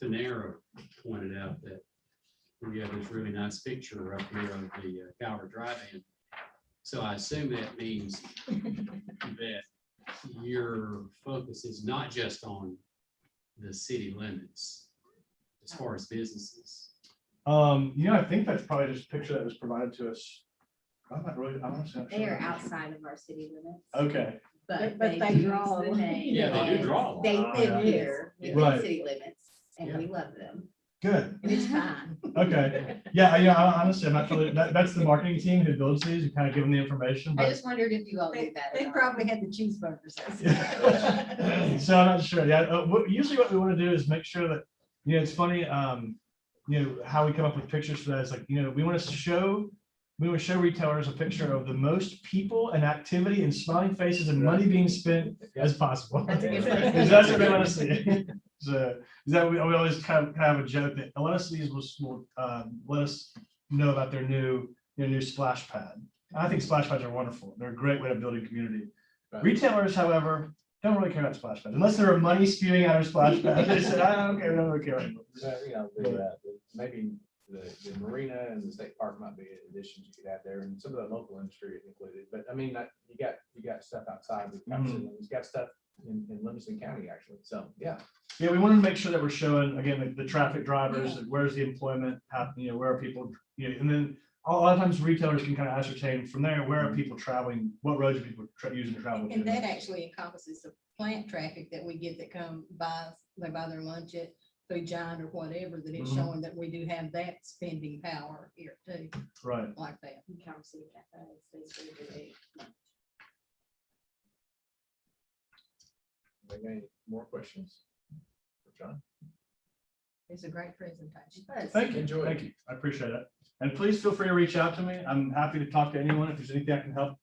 Tanera pointed out that we have this really nice picture up here of the Calvert Drive-In. So I assume that means that your focus is not just on the city limits as far as businesses. I think that's probably just a picture that was provided to us. I'm not sure. They are outside of our city limits. Okay. But they use draw. the name. Yeah, they do draw. They live here within Right. city limits. and we love them. Good. And it's fine. Okay. Yeah, honestly, I'm not really, that's the marketing team who builds these, you kind of give them the information, I but. just wondered if you all do They that. they or not. probably had the cheeseburgers. So I'm not sure. Yeah, usually what we want to do is make sure that, it's funny, how we come up with pictures for that. It's like, we want to show retailers a picture of the most people and activity and smiling faces and money being spent as possible. That's a good thing. Because that's what they want to see. So is that we always kind of have a joke that a lot of cities will let us know about their new splash pad. I think splash pads are wonderful. They're a great way of building community. Right. Retailers, however, don't really care about splash pads unless there are money spewing out of splash pads. They said, I don't care, we don't really care anymore. Maybe the marina and the state park might be additions you could add there, and some of the local industry is included. But I mean, you got stuff outside. It's got stuff in Livingston County actually. So yeah. Yeah, we wanted to make sure that we're showing, again, the traffic drivers, where's the employment happening, where are people, and then a lot of times retailers can kind of ascertain from there, where are people traveling, what roads are people using to travel. And that actually encompasses the plant traffic that we get that come by, they buy their lunch at Food Giant or whatever, that it's Mhm. showing that we do have that spending power here too, Right. like that. Calvert City Cafe, basically the day. Any more questions for John? It's a great presentation. Thank you. Enjoy. Thank you. I appreciate it. And please feel free to reach out to me. I'm happy to talk to anyone if there's anything I can help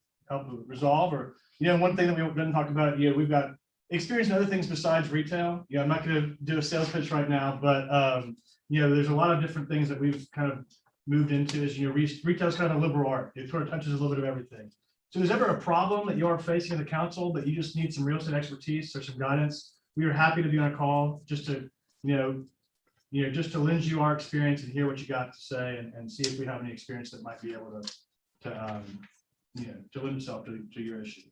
resolve, or, one thing that we didn't talk about, we've got experience in other things besides retail. I'm not going to do a sales pitch right now, but, there's a lot of different things that we've kind of moved into. As retail is kind of a liberal art. It sort of touches a little bit of everything. So is there ever a problem that you are facing in the council that you just need some real estate expertise or some guidance? We are happy to be on a call just to, just to lend you our experience and hear what you got to say, and see if we have any experience that might be able to lend itself to your issue.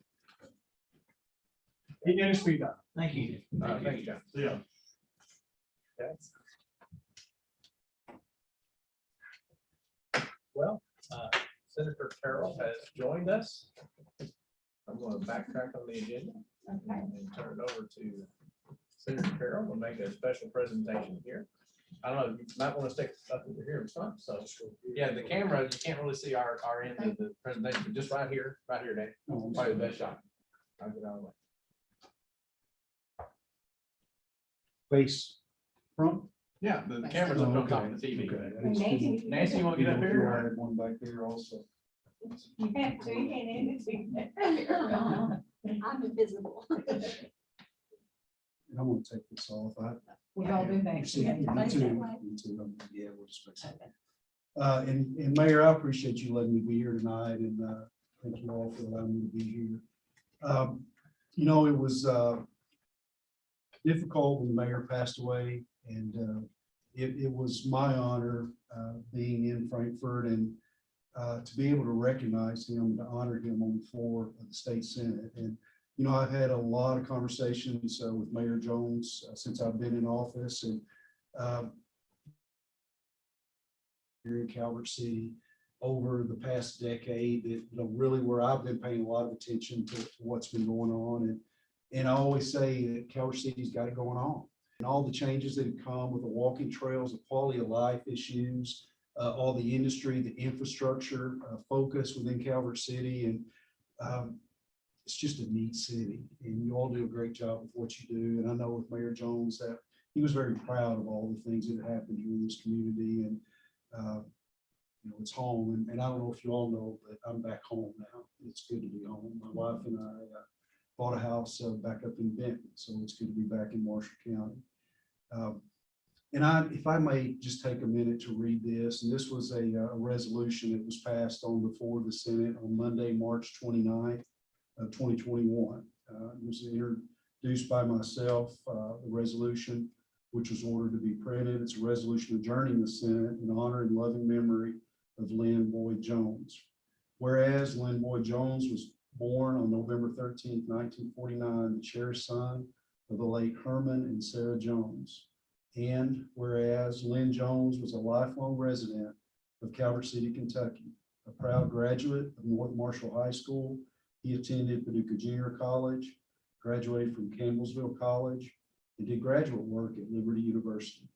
And speak up. Thank you. Thank you, John. Yeah. Okay. Well, Senator Carroll has joined us. I'm going to backtrack on the agenda and turn it over to Senator Carroll. We'll make a special presentation here. I don't know, you might want to stick up over here in front. So yeah, the camera, you can't really see our end of the presentation, but just right here, Dave. Probably the best shot. I'll get out of the way. Face front. Yeah, the camera's up on top of the TV. Okay. Nancy, you want to get up I here? had one back there also. You have to, you can't end it. I'm invisible. And I'm gonna take this off. We've all been back. Me too. Yeah, we'll just fix it. And Mayor, I appreciate you letting me be here tonight, and thank you all for allowing me to be here. It was difficult when the mayor passed away, and it was my honor being in Frankfurt and to be able to recognize him, to honor him on the floor of the state senate. And I've had a lot of conversations with Mayor Jones since I've been in office, and here in Calvert City over the past decade, that really where I've been paying a lot of attention to what's been going on. And I always say that Calvert City's got it going on. And all the changes that have come with the walking trails, the quality of life issues, all the industry, the infrastructure focus within Calvert City. And it's just a neat city. And you all do a great job with what you do. And I know with Mayor Jones that he was very proud of all the things that happened here in this community. And it's home. And I don't know if you all know, but I'm back home now. It's good to be home. My wife and I bought a house back up in Benton, so it's good to be back in Marshall County. And if I may just take a minute to read this, and this was a resolution that was passed on the floor of the Senate on Monday, March 29th of 2021. It was introduced by myself, the resolution, which was ordered to be printed. It's a resolution adjourning the Senate in honor and loving memory of Lynn Boyd Jones. Whereas Lynn Boyd Jones was born on November 13th, 1949, the cherished son of the late Herman and Sarah Jones. And whereas Lynn Jones was a lifelong resident of Calvert City, Kentucky, a proud graduate of North Marshall High School, he attended Paducah Junior College, graduated from Campbellsville College, and did graduate work at Liberty University.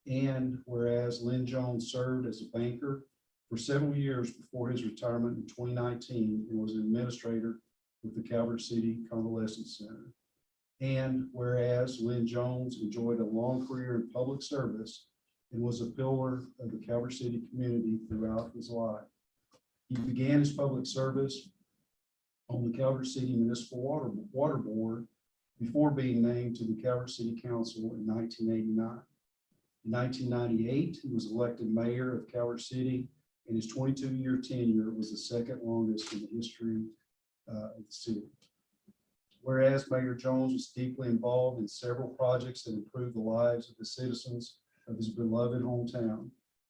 And whereas Lynn Jones served as a banker for several years before his retirement in 2019 and was an administrator with the Calvert City Convalescent Center. And whereas Lynn Jones enjoyed a long career in public service and was a pillar of the Calvert City community throughout his life. He began his public service on the Calvert City Municipal Water Board before being named to the Calvert City Council in 1989. In 1998, he was elected mayor of Calvert City, and his 22-year tenure was the second longest in the history of the city. Whereas Mayor Jones was deeply involved in several projects that improved the lives of the citizens of his beloved hometown.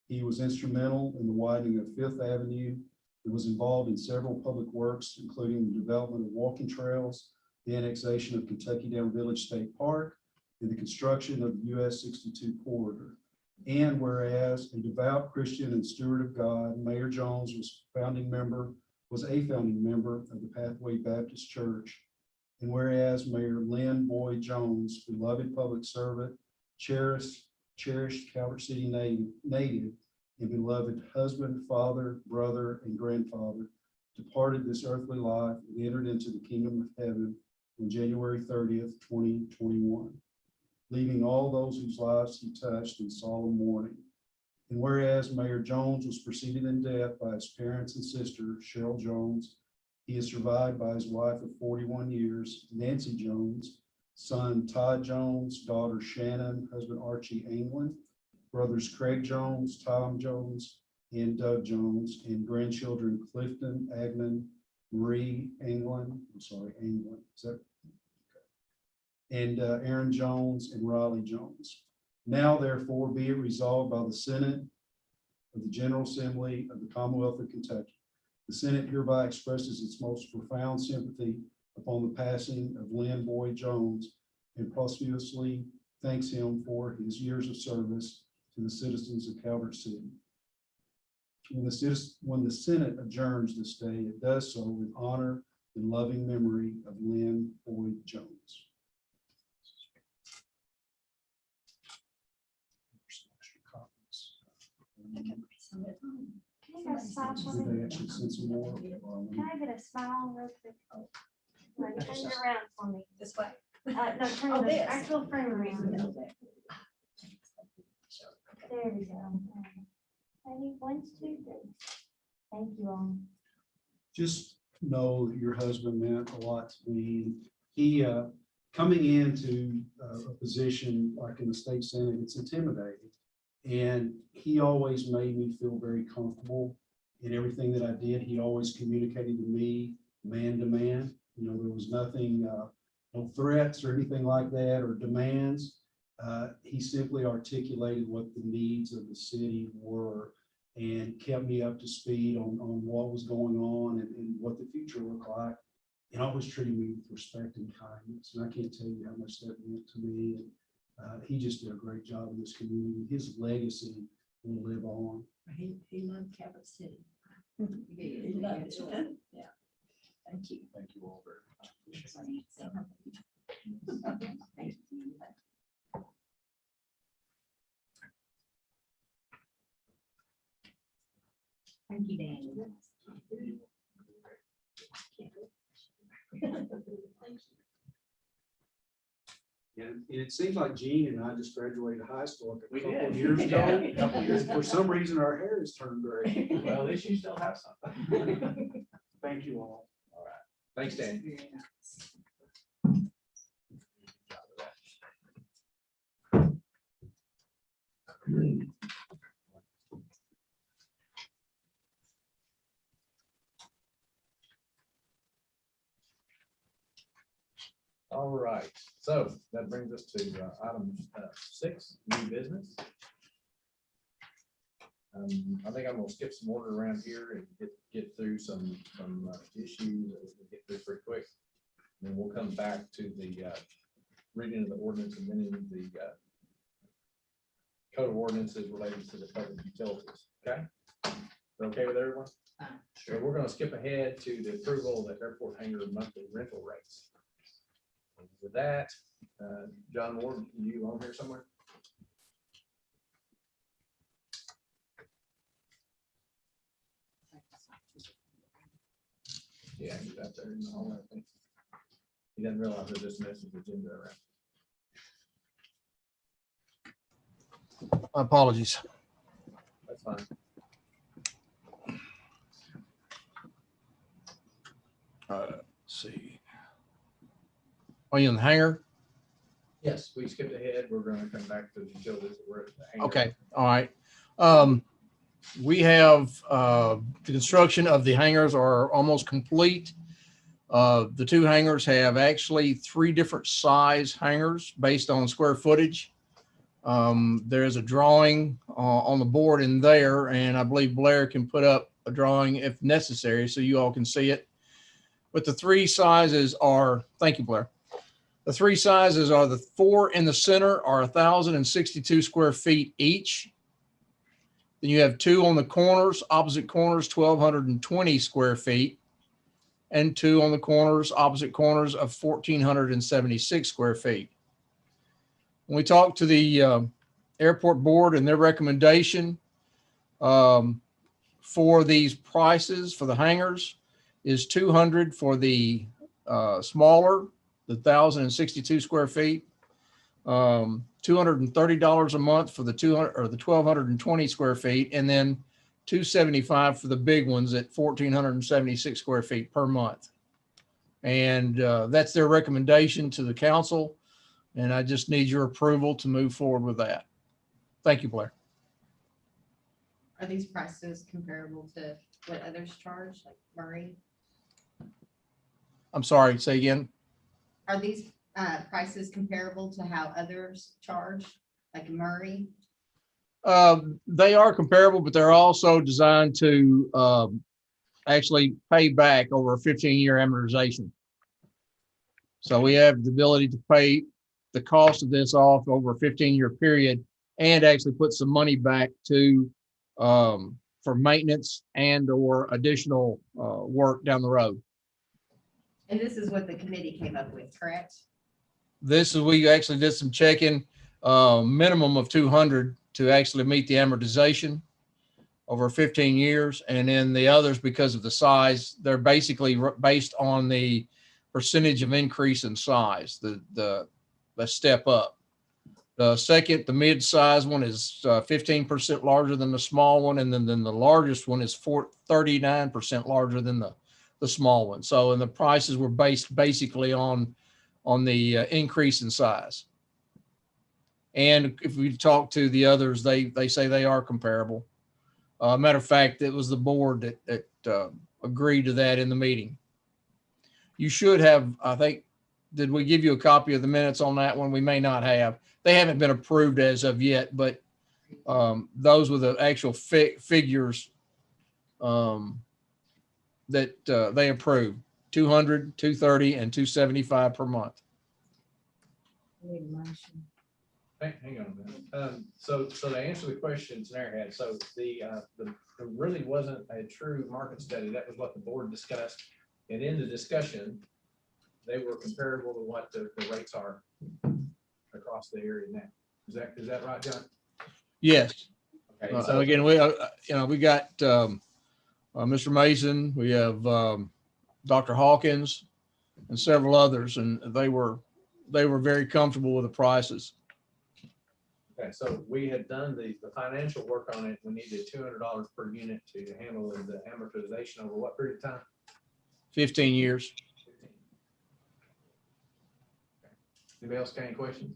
He was instrumental in the widening of Fifth Avenue and was involved in several public works, including the development of walking trails, the annexation of Kentucky Down Village State Park, and the construction of the US 62 corridor. And whereas a devout Christian and steward of God, Mayor Jones was a founding member of the Pathway Baptist Church. And whereas Mayor Lynn Boyd Jones, beloved public servant, cherished Calvert City native, and beloved husband, father, brother, and grandfather, departed this earthly life and entered into the kingdom of heaven on January 30th, 2021, leaving all those whose lives he touched in solemn mourning. And whereas Mayor Jones was preceded in death by his parents and sister, Cheryl Jones, he is survived by his wife of 41 years, Nancy Jones, son Todd Jones, daughter Shannon, husband Archie Anglin, brothers Craig Jones, Tom Jones, and Doug Jones, and grandchildren Clifton, Agnon, Marie Anglin, is that? And Aaron Jones and Riley Jones. Now therefore be it resolved by the Senate of the General Assembly of the Commonwealth of Kentucky. The Senate hereby expresses its most profound sympathy upon the passing of Lynn Boyd Jones and posthumously thanks him for his years of service to the citizens of Calvert City. When the Senate adjourns this day, it does so in honor and loving memory of Lynn Boyd Jones. Can I get a smile for Did me? they actually send some more? Can I get a smile real quick? Like, turn it around for me. This way. No, turn Oh, the this. actual frame around. There we go. Ready, 1, 2, 3. Thank you all. Just know that your husband meant a lot to me. He, coming into a position like in the state senate, it's intimidating. And he always made me feel very comfortable in everything that I did. He always communicated to me man to man. You know, there was nothing, no threats or anything like that or demands. He simply articulated what the needs of the city were and kept me up to speed on what was going on and what the future looked like. And always treated me with respect and kindness. And I can't tell you how much that meant to me. And he just did a great job in this community. His legacy will live on. He loved Calvert City. He loved it. Yeah. Thank you. Thank you all very much. Appreciate it. Thank you, Dan. And it seems like Gene and I just graduated high school a We couple did. of years Yeah, ago. a couple years ago. For some reason, our hair has turned gray. Well, at least you still have something. Thank you all. Thanks, Dan. All right, so that brings us to item 6, new business. I think I'm gonna skip some order around here and get through some issues that we can get through pretty quick. And then we'll come back to the reading of the ordinance and then the code of ordinances related to the public utilities. Okay? Is that okay with everyone? So we're gonna skip ahead to the approval of the airport hangar monthly rental rates. With that, John Ward, you on here somewhere? Yeah, he's out there in the hallway, I think. He doesn't realize they're just messing the agenda around. My apologies. That's fine. Let's see. Are you in the hangar? Yes, we skipped ahead. We're gonna come back to the utilities. We're at the hangar. Okay, all right. We have, the construction of the hangars are almost complete. The two hangars have actually 3 different size hangars based on square footage. There's a drawing on the board in there, and I believe Blair can put up a drawing if necessary, so you all can see it. But the 3 sizes are, thank you, Blair. The 3 sizes are the 4 in the center are 1,062 square feet each. Then you have 2 on the corners, opposite corners, 1,220 square feet, and 2 on the corners, opposite corners of 1,476 square feet. When we talked to the airport board and their recommendation for these prices for the hangars is $200 for the smaller, the 1,062 square feet, $230 a month for the 200 or the 1,220 square feet, and then $275 for the big ones at 1,476 square feet per month. And that's their recommendation to the council. And I just need your approval to move forward with that. Thank you, Blair. Are these prices comparable to what others charge, like Murray? I'm sorry, say again. Are these prices comparable to how others charge, like Murray? They are comparable, but they're also designed to actually pay back over a 15-year amortization. So we have the ability to pay the cost of this off over a 15-year period and actually put some money back to for maintenance and or additional work down the road. And this is what the committee came up with, correct? This is, we actually did some checking, minimum of 200 to actually meet the amortization over 15 years. And then the others, because of the size, they're basically based on the percentage of increase in size, the step up. The second, the mid-size one is 15% larger than the small one. And then the largest one is 39% larger than the small one. So, and the prices were based basically on the increase in size. And if we talk to the others, they say they are comparable. Matter of fact, it was the board that agreed to that in the meeting. You should have, I think, did we give you a copy of the minutes on that one? We may not have. They haven't been approved as of yet, but those were the actual figures that they approved: 200, 230, and 275 per month. Need a motion. Hang on a minute. So to answer the question Tanner had, so there really wasn't a true market study. That was what the board discussed. And in the discussion, they were comparable to what the rates are across the area now. Is that right, John? Yes. Okay. And So again, we got Mr. Mason, we have Dr. Hawkins and several others, and they were very comfortable with the prices. okay, so we had done the financial work on it. We needed $200 per unit to handle the amortization over what period of time? 15 years. 15. Okay. Anybody else got any questions?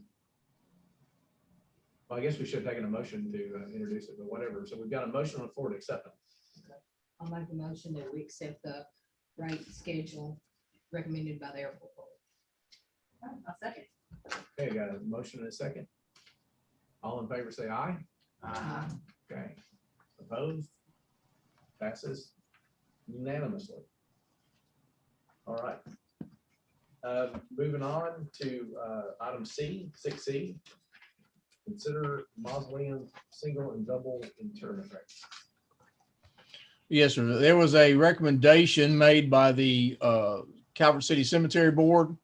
Well, I guess we should have taken a motion to introduce it, but whatever. So we've got a motion on the floor to accept them. I'll make a motion that we accept the rate schedule recommended by the airport board. I'll second. Okay, got a motion and a second. All in favor, say aye. Aye. Okay. Opposed? Passes unanimously. All right. Moving on to item C, 6C. Consider mausoleum single and double interment rates. Yes, sir. There was a recommendation made by the Calvert City Cemetery Board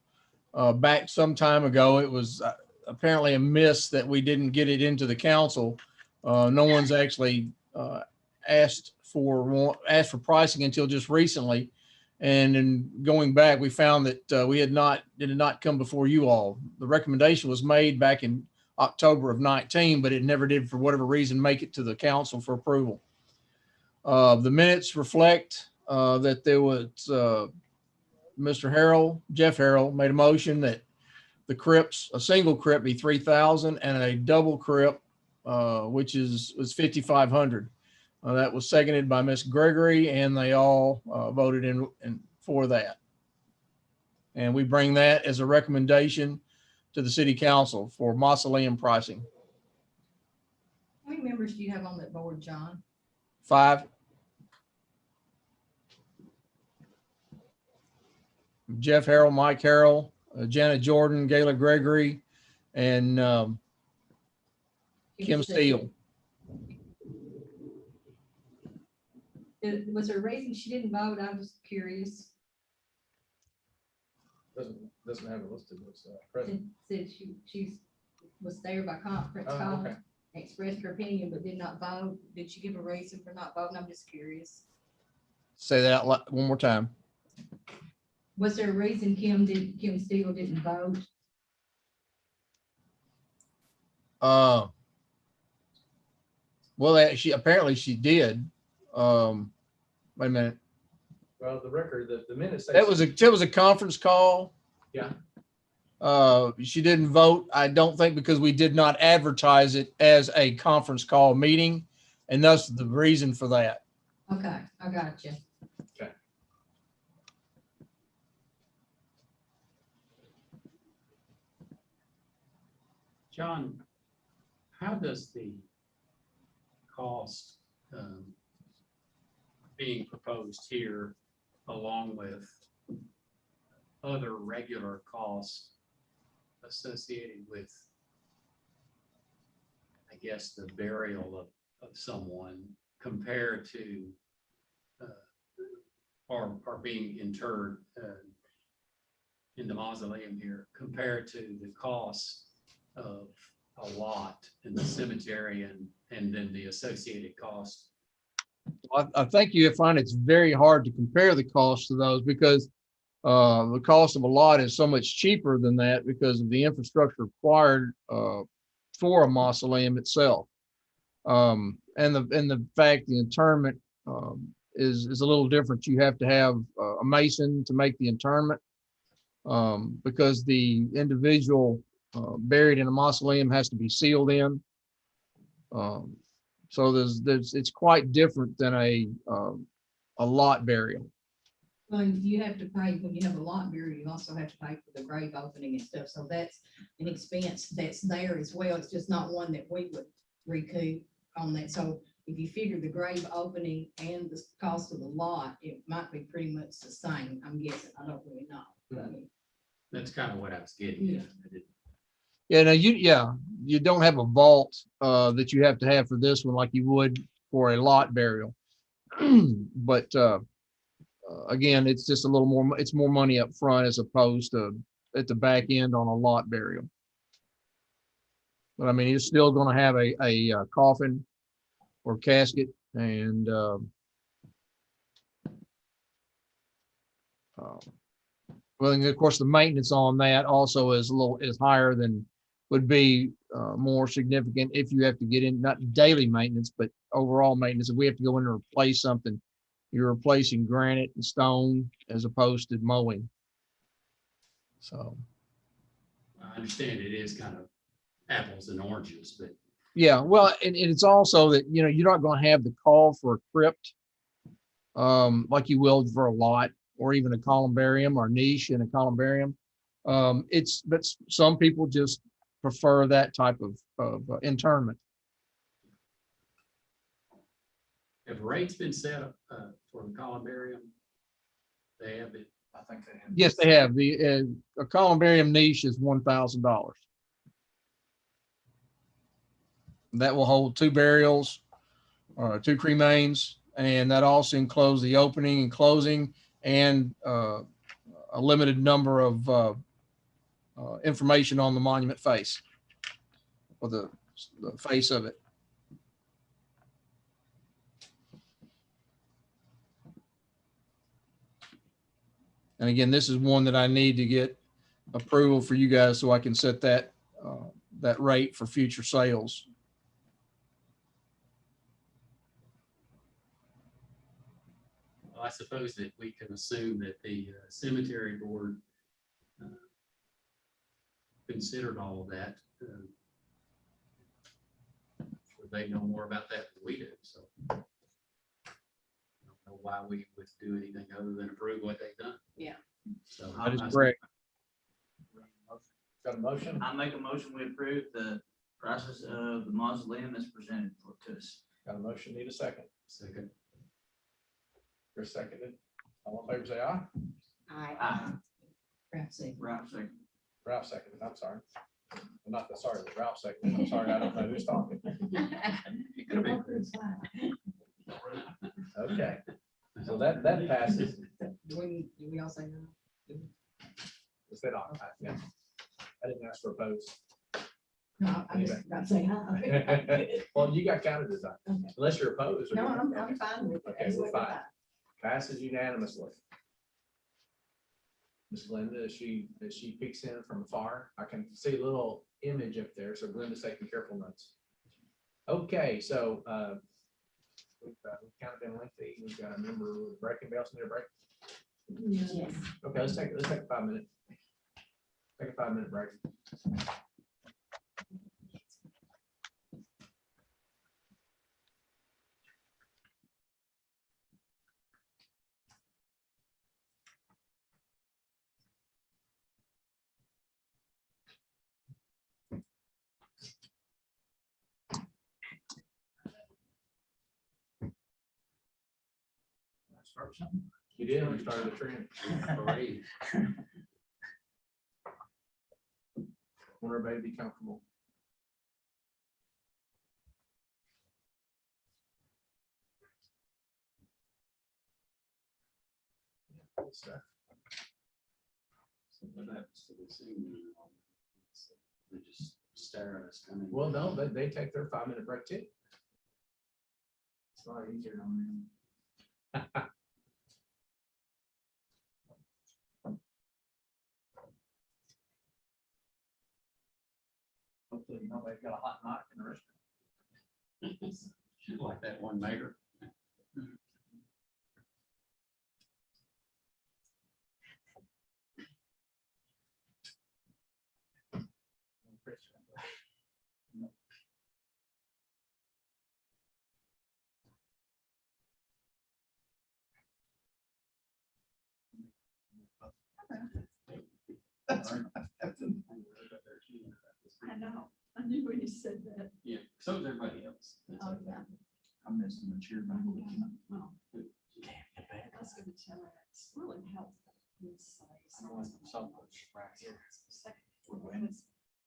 back some time ago. It was apparently a miss that we didn't get it into the council. No one's actually asked for pricing until just recently. And in going back, we found that it had not come before you all. The recommendation was made back in October of 19, but it never did, for whatever reason, make it to the council for approval. The minutes reflect that there was Mr. Harrell, Jeff Harrell, made a motion that the crypts, a single crypt be 3,000 and a double crypt, which was 5,500. That was seconded by Ms. Gregory, and they all voted in for that. And we bring that as a recommendation to the city council for mausoleum pricing. How many members do you have on that board, John? 5. Jeff Harrell, Mike Harrell, Janet Jordan, Gayla Gregory, and Kim Steele. Was there a reason she didn't vote? I was curious. Doesn't have it listed as present. Said she was there by conference Oh, call, okay. expressed her opinion, but did not vote. Did she give a reason for not voting? I'm just curious. Say that out loud one more time. Was there a reason Kim Steele didn't vote? Well, apparently she did. Wait a minute. Well, the record, the minutes. say- That was a conference call. Yeah. She didn't vote, I don't think, because we did not advertise it as a conference call meeting, and that's the reason for that. Okay, I got you. Okay. John, how does the cost being proposed here, along with other regular costs associated with, I guess, the burial of someone, compare to or being interred in the mausoleum here, compared to the cost of a lot in the cemetery and then the associated cost? I think you find it's very hard to compare the cost of those, because the cost of a lot is so much cheaper than that because of the infrastructure required for a mausoleum itself. And the fact the interment is a little different. You have to have a mason to make the interment because the individual buried in a mausoleum has to be sealed in. So it's quite different than a lot burial. Well, you have to pay, when you have a lot burial, you also have to pay for the grave opening and stuff. So that's an expense that's there as well. It's just not one that we would recoup on that. So if you figure the grave opening and the cost of the lot, it might be pretty much the same. I'm guessing. I don't really know. But That's kind of what I was getting at. Yeah, no, you don't have a vault that you have to have for this one like you would for a lot burial. But again, it's just a little more, it's more money up front as opposed to at the back end on a lot burial. But I mean, you're still going to have a coffin or casket, and well, and of course the maintenance on that also is higher than would be more significant if you have to get in, not daily maintenance, but overall maintenance. If we have to go in and replace something, you're replacing granite and stone as opposed to mowing. So I understand it is kind of apples and oranges, but yeah, well, and it's also that, you know, you're not going to have the call for a crypt like you will for a lot, or even a columbarium or niche in a columbarium. But some people just prefer that type of interment. have rates been set for the columbarium? They have it. I think they have. Yes, they have. The a columbarium niche is $1,000. That will hold 2 burials or 2 cremains, and that also includes the opening and closing and a limited number of information on the monument face, or the face of it. And again, this is one that I need to get approval for you guys so I can set that, that rate for future sales. Well, I suppose that we can assume that the cemetery board considered all of that. They know more about that than we do, so I don't know why we would do anything other than approve what they've done. Yeah. So That is correct. Got a motion? I make a motion, we approve the prices of the mausoleum as presented to us. Got a motion, need a second. Second. You're seconded. All in favor, say aye. I, Right, second. Ralph seconded, I'm sorry. I'm not that sorry that Ralph seconded. I'm sorry, I don't know who's talking. It could have been Chris. Okay, so that passes. Do we all say no? Is that all? Yeah. I didn't ask for a vote. No, I'm just not saying hi. Well, you got counted as that, Okay. unless you're opposed. or No, you're- I'm fine with it. Okay, we're Absolutely fine. Passes unanimously. Ms. Glenda, as she peeks in from afar, I can see a little image up there, so Glenda's taking careful notes. Okay, so we've kind of been lengthy. We've got a member with breaking bells, need a break. yes. Okay, let's take a 5 minute. Take a 5 minute break. You did, we started a trend. Parade. Want everybody to be comfortable. So what happens to the scene? They just stare at us coming. Well, no, they take their 5 minute break too. It's a lot easier on them. Hopefully nobody's got a hot mic in the restaurant. She's like that one mayor. I know. I knew when you said that. Yeah, so is everybody else. Oh, yeah. I'm missing the chair back. Oh. I was gonna tell her, it's really helpful.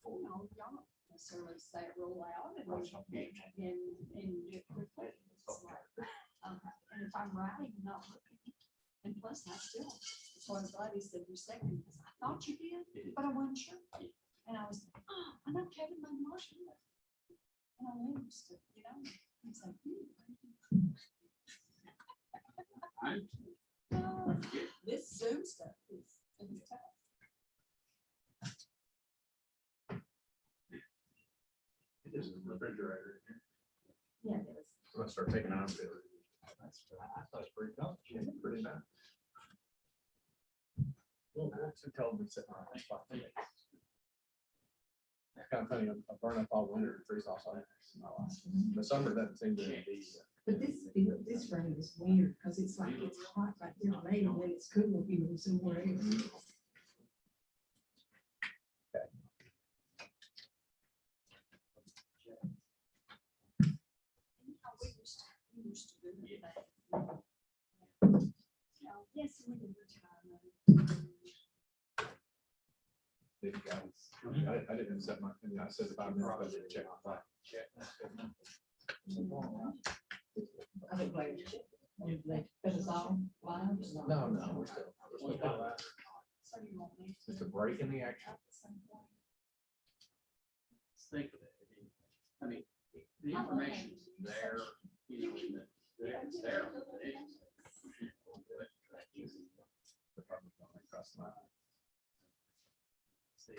No, y'all necessarily say it real loud and do it quickly. It's like, and if I'm writing, not looking, and plus I still, that's why I'm glad he said your second, because I thought you did, but I wasn't sure. And I was, oh, I know Kevin made a motion. And I used to, you know, it's like, oh, this Zoom stuff is tough. It is a refrigerator in here. Yeah, it is. I'm gonna start taking out of it. That's pretty complicated, pretty nice. Well, who told me to sit on it? It's kind of funny, I burn up all winter, freeze off all the summer doesn't seem to be. But this room is weird, because it's like, it's hot right here, late, and when it's cool, here somewhere else. Yes, we can retire. I didn't set my, I said 5 minutes, but I didn't check my clock. I think like, they put us all live. No, we're still live. It's a break in the action. Think of it. I mean, the information's there, you know, it's there. across my eye. See.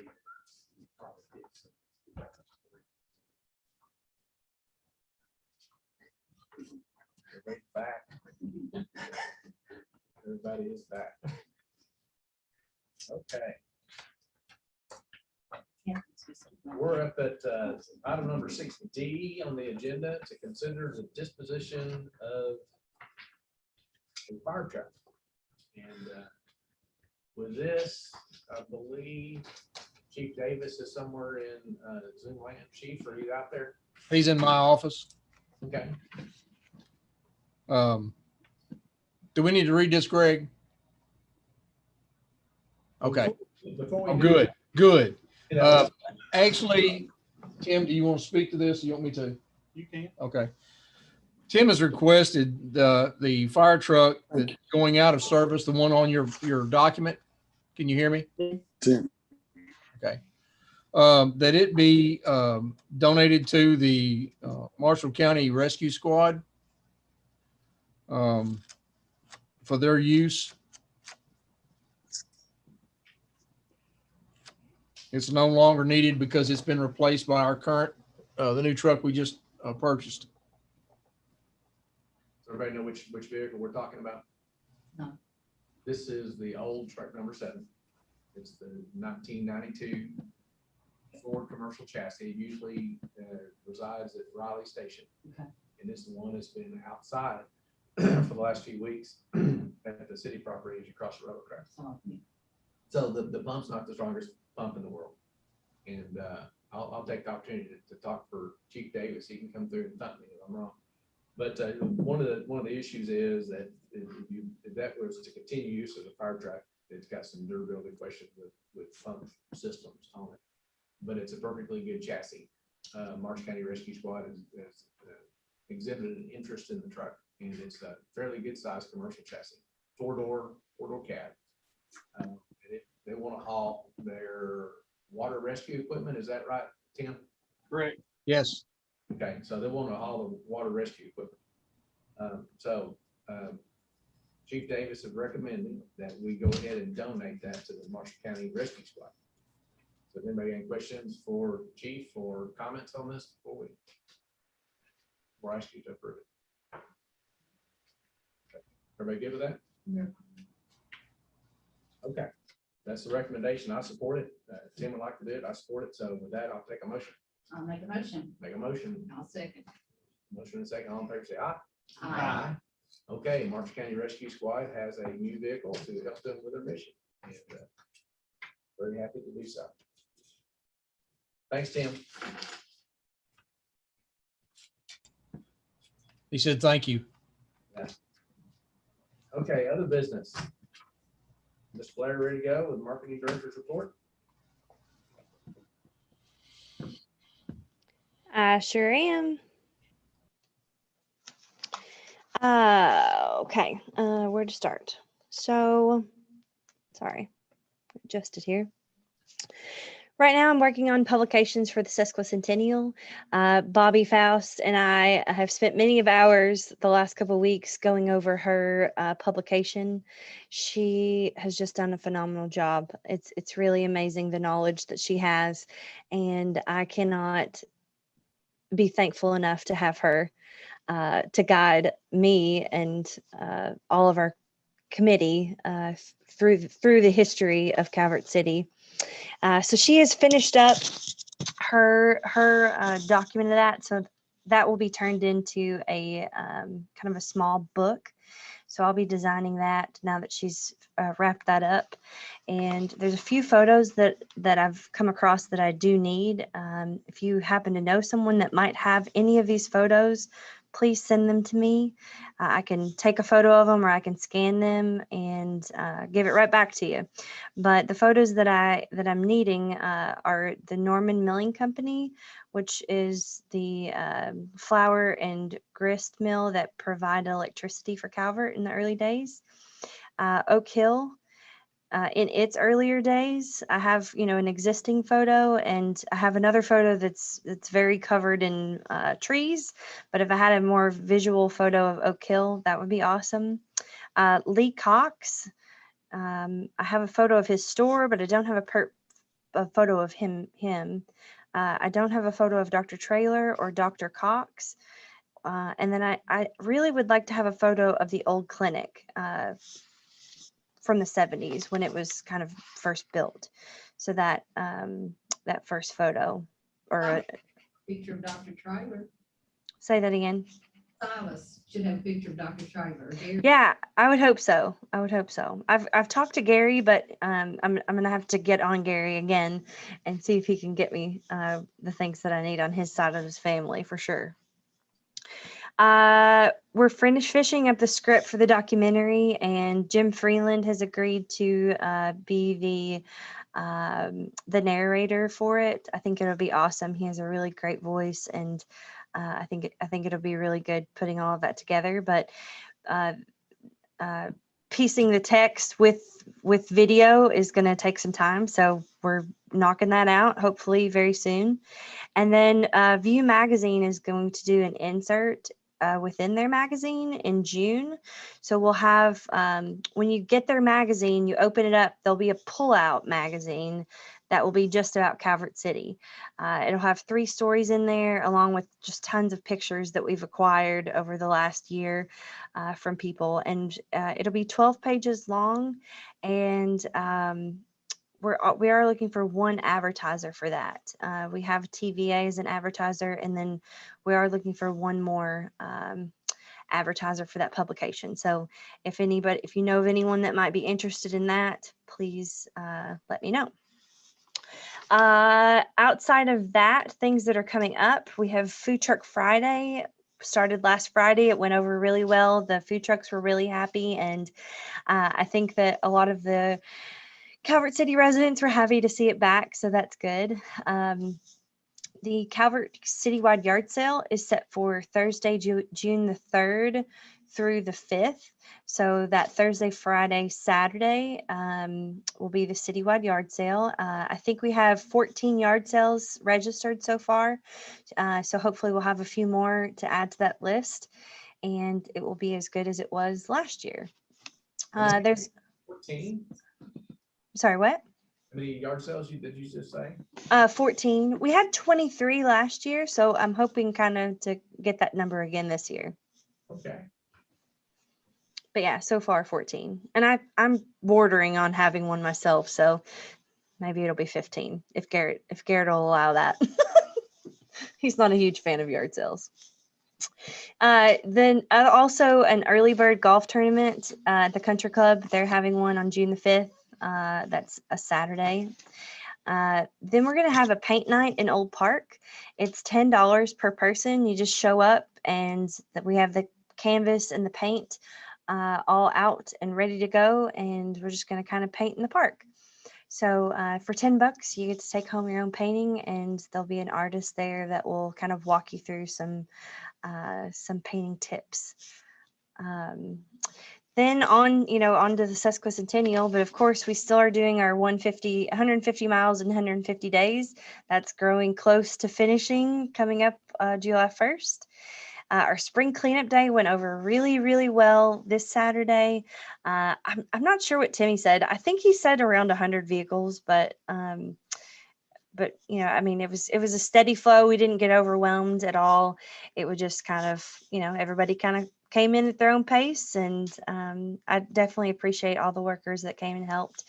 Everybody's back. Everybody is back. Okay. We're up at item number 6D on the agenda to consider the disposition of a fire truck. And with this, I believe Chief Davis is somewhere in Zoom land. Chief, are you out there? He's in my office. Okay. Do we need to read this, Greg? Okay. Before we Oh, do good, that, good. you know, Actually, Tim, do you want to speak to this? You want me to? You can. Okay. Tim has requested the fire truck that's going out of service, the one on your document. Can you hear me? Tim. Okay. That it be donated to the Marshall County Rescue Squad for their use. It's no longer needed because it's been replaced by our current, the new truck we just purchased. does everybody know which vehicle we're talking about? No. This is the old truck number 7. It's the 1992 Ford commercial chassis. It usually resides at Raleigh Station. Okay. And this one has been outside for the last few weeks at the city property as you cross the railroad tracks. So the pump's not the strongest pump in the world. And I'll take the opportunity to talk for Chief Davis. He can come through and thump me if I'm wrong. But one of the issues is that if that was to continue use of the fire truck, it's got some durability questions with pump systems on it. But it's a perfectly good chassis. Marshall County Rescue Squad has exhibited an interest in the truck, and it's a fairly good sized commercial chassis, four-door cab. They want to haul their water rescue equipment. Is that right, Tim? Great. Yes. Okay, so they want to haul the water rescue equipment. Chief Davis is recommending that we go ahead and donate that to the Marshall County Rescue Squad. So if anybody got any questions for Chief or comments on this before I ask you to approve it? Okay. Everybody good with that? Yeah. Okay, that's the recommendation. I support it. Tim would like to do it. I support it. So with that, I'll take a motion. I'll make a motion. Make a motion. I'll second. Motion and second. All in favor, say aye. Aye. Okay, Marshall County Rescue Squad has a new vehicle to help them with their mission. And very happy to do so. Thanks, Tim. He said, thank you. Okay, other business. Ms. Blair, ready to go with Marketing Director's report? I sure am. Okay, where to start? So, sorry, adjusted here. Right now, I'm working on publications for the sesquicentennial. Bobby Faust and I have spent many of hours the last couple of weeks going over her publication. She has just done a phenomenal job. It's really amazing the knowledge that she has, and I cannot be thankful enough to have her to guide me and all of our committee through the history of Calvert City. So she has finished up her document of that, so that will be turned into a kind of a small book. So I'll be designing that now that she's wrapped that up. And there's a few photos that I've come across that I do need. If you happen to know someone that might have any of these photos, please send them to me. I can take a photo of them, or I can scan them and give it right back to you. But the photos that I'm needing are the Norman Milling Company, which is the flour and grist mill that provided electricity for Calvert in the early days. Oak Hill. In its earlier days, I have, an existing photo, and I have another photo that's very covered in trees. But if I had a more visual photo of Oak Hill, that would be awesome. Lee Cox I have a photo of his store, but I don't have a photo of him. I don't have a photo of Dr. Trailer or Dr. Cox. And then I really would like to have a photo of the old clinic from the 70s when it was kind of first built. So that that first photo, or Picture of Dr. Trailer. say that again. Silas should have a picture of Dr. Trailer. Yeah, I would hope so. I would hope so. I've talked to Gary, but I'm gonna have to get on Gary again and see if he can get me the things that I need on his side of his family for sure. We're finishing up the script for the documentary, and Jim Freeland has agreed to be the narrator for it. I think it'll be awesome. He has a really great voice, and I think it'll be really good putting all of that together. But piecing the text with video is going to take some time, so we're knocking that out hopefully very soon. And then View Magazine is going to do an insert within their magazine in June. So we'll have, when you get their magazine, you open it up, there'll be a pull-out magazine that will be just about Calvert City. It'll have 3 stories in there, along with just tons of pictures that we've acquired over the last year from people. And it'll be 12 pages long, and we are looking for one advertiser for that. We have TVA as an advertiser, and then we are looking for one more advertiser for that publication. So if you know of anyone that might be interested in that, please let me know. Outside of that, things that are coming up, we have Food Truck Friday. Started last Friday. It went over really well. The food trucks were really happy, and I think that a lot of the Calvert City residents were happy to see it back, so that's good. The Calvert Citywide Yard Sale is set for Thursday, June the 3rd through the 5th. So that Thursday, Friday, Saturday will be the Citywide Yard Sale. I think we have 14 yard sales registered so far. So hopefully we'll have a few more to add to that list, and it will be as good as it was last year. There's 14. Sorry, what? How many yard sales did you just say? 14. We had 23 last year, so I'm hoping kind of to get that number again this year. Okay. But yeah, so far 14. And I'm bordering on having one myself, so maybe it'll be 15 if Garrett will allow that. He's not a huge fan of yard sales. Then also an early bird golf tournament at the Country Club. They're having one on June the 5th. That's a Saturday. Then we're going to have a paint night in Old Park. It's $10 per person. You just show up, and we have the canvas and the paint all out and ready to go, and we're just going to kind of paint in the park. So for $10, you get to take home your own painting, and there'll be an artist there that will kind of walk you through some painting tips. Then on to the sesquicentennial, but of course we still are doing our 150 miles in 150 days. That's growing close to finishing, coming up July 1st. Our spring cleanup day went over really, really well this Saturday. I'm not sure what Timmy said. I think he said around 100 vehicles, but I mean, it was a steady flow. We didn't get overwhelmed at all. It was just kind of, everybody kind of came in at their own pace, and I definitely appreciate all the workers that came and helped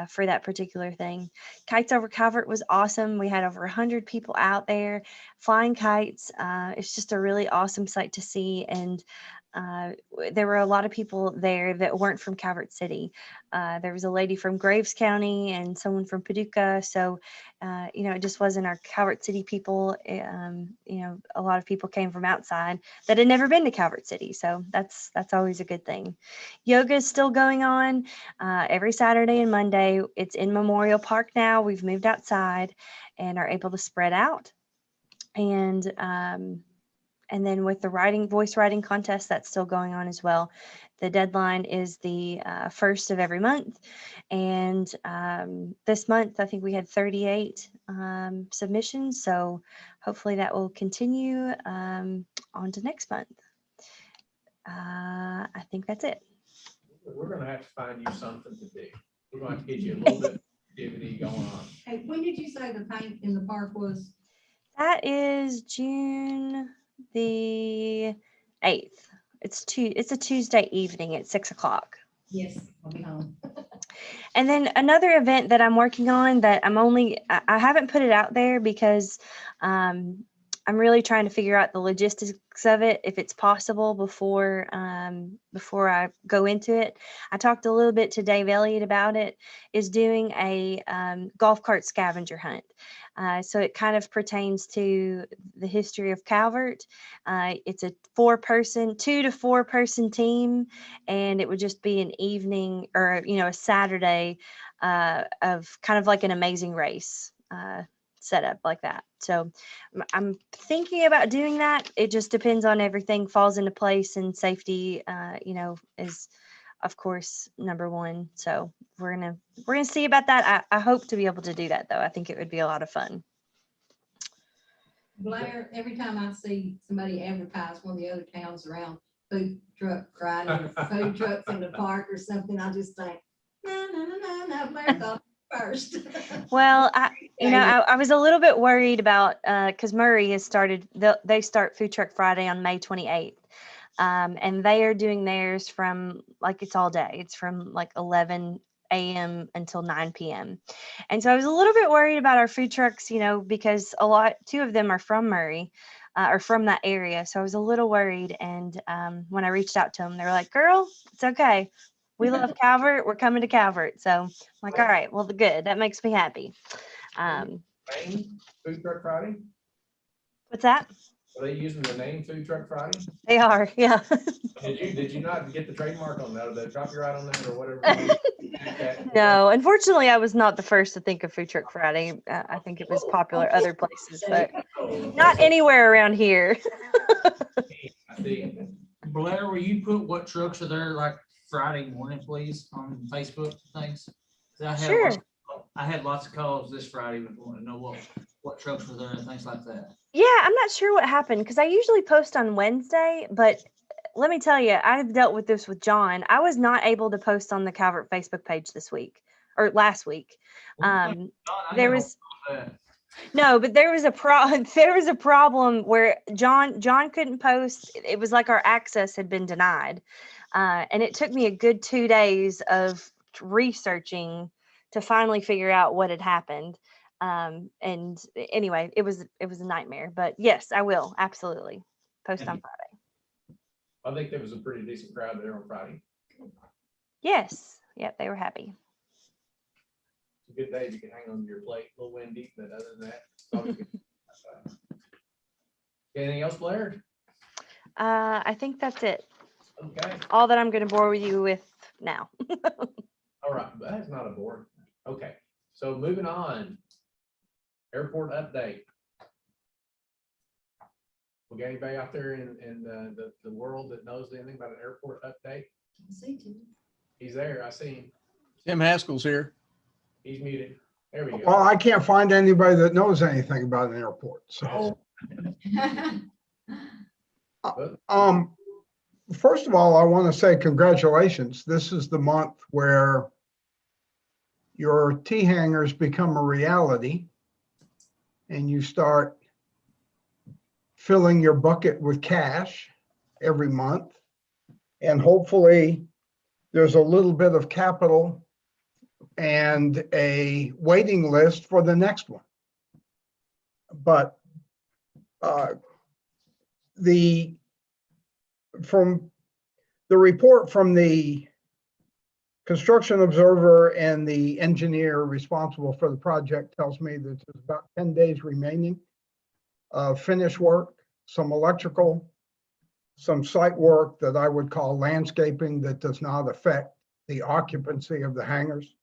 for that particular thing. Kites Over Calvert was awesome. We had over 100 people out there flying kites. It's just a really awesome sight to see, and there were a lot of people there that weren't from Calvert City. There was a lady from Graves County and someone from Paducah. So, it just wasn't our Calvert City people. A lot of people came from outside that had never been to Calvert City. So that's always a good thing. Yoga is still going on every Saturday and Monday. It's in Memorial Park now. We've moved outside and are able to spread out. And then with the voice writing contest, that's still going on as well. The deadline is the 1st of every month. And this month, I think we had 38 submissions. So hopefully that will continue on to next month. I think that's it. we're gonna have to find you something to do. We're gonna have to get you a little bit of activity going on. Hey, when did you say the paint in the park was? That is June the 8th. It's a Tuesday evening at 6 o'clock. Yes, I'll be home. And then another event that I'm working on that I haven't put it out there because I'm really trying to figure out the logistics of it, if it's possible before I go into it. I talked a little bit to Dave Elliott about it, is doing a golf cart scavenger hunt. So it kind of pertains to the history of Calvert. It's a 2 to 4 person team, and it would just be an evening or, a Saturday of kind of like an amazing race setup like that. So I'm thinking about doing that. It just depends on everything falls into place, and safety, is of course number one. So we're gonna see about that. I hope to be able to do that though. I think it would be a lot of fun. Blair, every time I see somebody advertise one of the other towns around food truck Friday or food trucks in the park or something, I just think, no, Blair thought first. Well, I was a little bit worried about because Murray has started. They start Food Truck Friday on May 28th, and they are doing theirs from it's all day. It's from 11 a.m. until 9 p.m. And so I was a little bit worried about our food trucks, because 2 of them are from Murray. Or from that area. So I was a little worried. And when I reached out to them, they were like, girl, it's okay. We love Calvert. We're coming to Calvert. So I'm like, all right, well, good. That makes me happy. Name Food Truck Friday? What's that? Are they using the name Food Truck Friday? They are, yeah. Did you not get the trademark on that, or the copyright on that, or whatever? No, unfortunately, I was not the first to think of Food Truck Friday. I think it was popular other places, but not anywhere around here. I see. Blair, will you put what trucks are there like Friday morning, please, on Facebook things? 'Cause Sure. I had lots of calls this Friday wanting to know what trucks were there and things like that. Yeah, I'm not sure what happened because I usually post on Wednesday, but let me tell you, I've dealt with this with John. I was not able to post on the Calvert Facebook page this week or last week. There was no, but there was a there was a problem where John couldn't post. It was like our access had been denied, and it took me a good 2 days of researching to finally figure out what had happened. And anyway, it was a nightmare. But yes, I will absolutely post on Friday. I think there was a pretty decent crowd there on Friday. Yes, yep, they were happy. It's a good day. You can hang on to your plate. A little windy, but other than that, it's always good. Anything else, Blair? I think that's it. Okay. All that I'm going to bore you with now. All right, but that's not a board. Okay, so moving on. Airport update. We got anybody out there in the world that knows anything about an airport update? He's there. I see him. Tim Haskell's here. He's muted. There we go. Well, I can't find anybody that knows anything about an airport, so. First of all, I want to say congratulations. This is the month where your T-hangers become a reality and you start filling your bucket with cash every month. And hopefully there's a little bit of capital and a waiting list for the next one. But from the report from the construction observer and the engineer responsible for the project tells me that there's about 10 days remaining of finish work, some electrical, some site work that I would call landscaping that does not affect the occupancy of the hangars.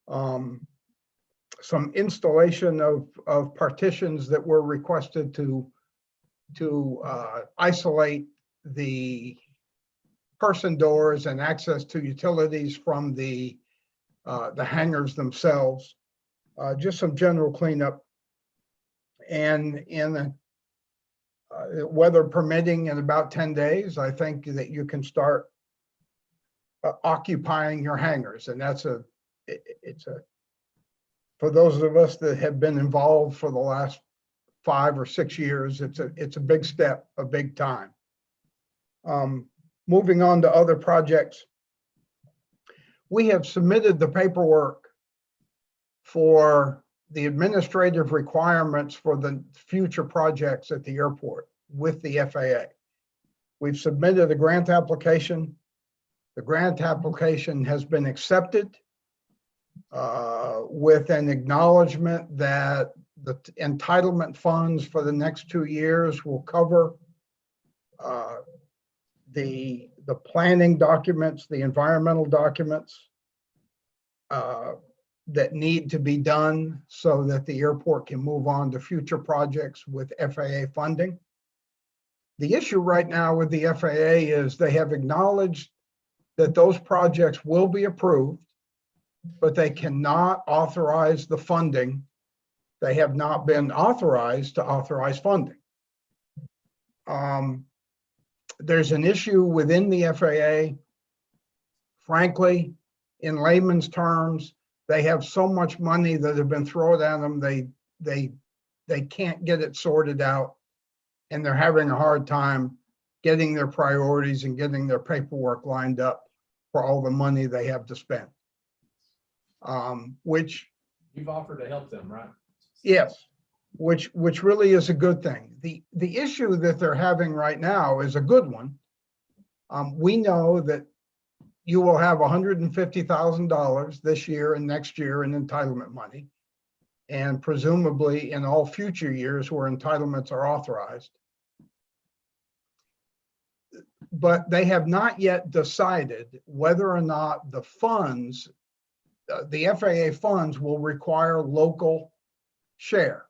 Some installation of partitions that were requested to isolate the person doors and access to utilities from the hangars themselves. Just some general cleanup. And in weather permitting, in about 10 days, I think that you can start occupying your hangars. And that's for those of us that have been involved for the last 5 or 6 years, it's a big step, a big time. Moving on to other projects. We have submitted the paperwork for the administrative requirements for the future projects at the airport with the FAA. We've submitted a grant application. The grant application has been accepted with an acknowledgement that the entitlement funds for the next 2 years will cover the planning documents, the environmental documents that need to be done so that the airport can move on to future projects with FAA funding. The issue right now with the FAA is they have acknowledged that those projects will be approved, but they cannot authorize the funding. They have not been authorized to authorize funding. There's an issue within the FAA. Frankly, in layman's terms, they have so much money that have been thrown at them, they can't get it sorted out, and they're having a hard time getting their priorities and getting their paperwork lined up for all the money they have to spend. Which You've offered to help them, right? yes, which really is a good thing. The issue that they're having right now is a good one. We know that you will have $150,000 this year and next year in entitlement money, and presumably in all future years where entitlements are authorized. But they have not yet decided whether or not the funds, the FAA funds, will require local share.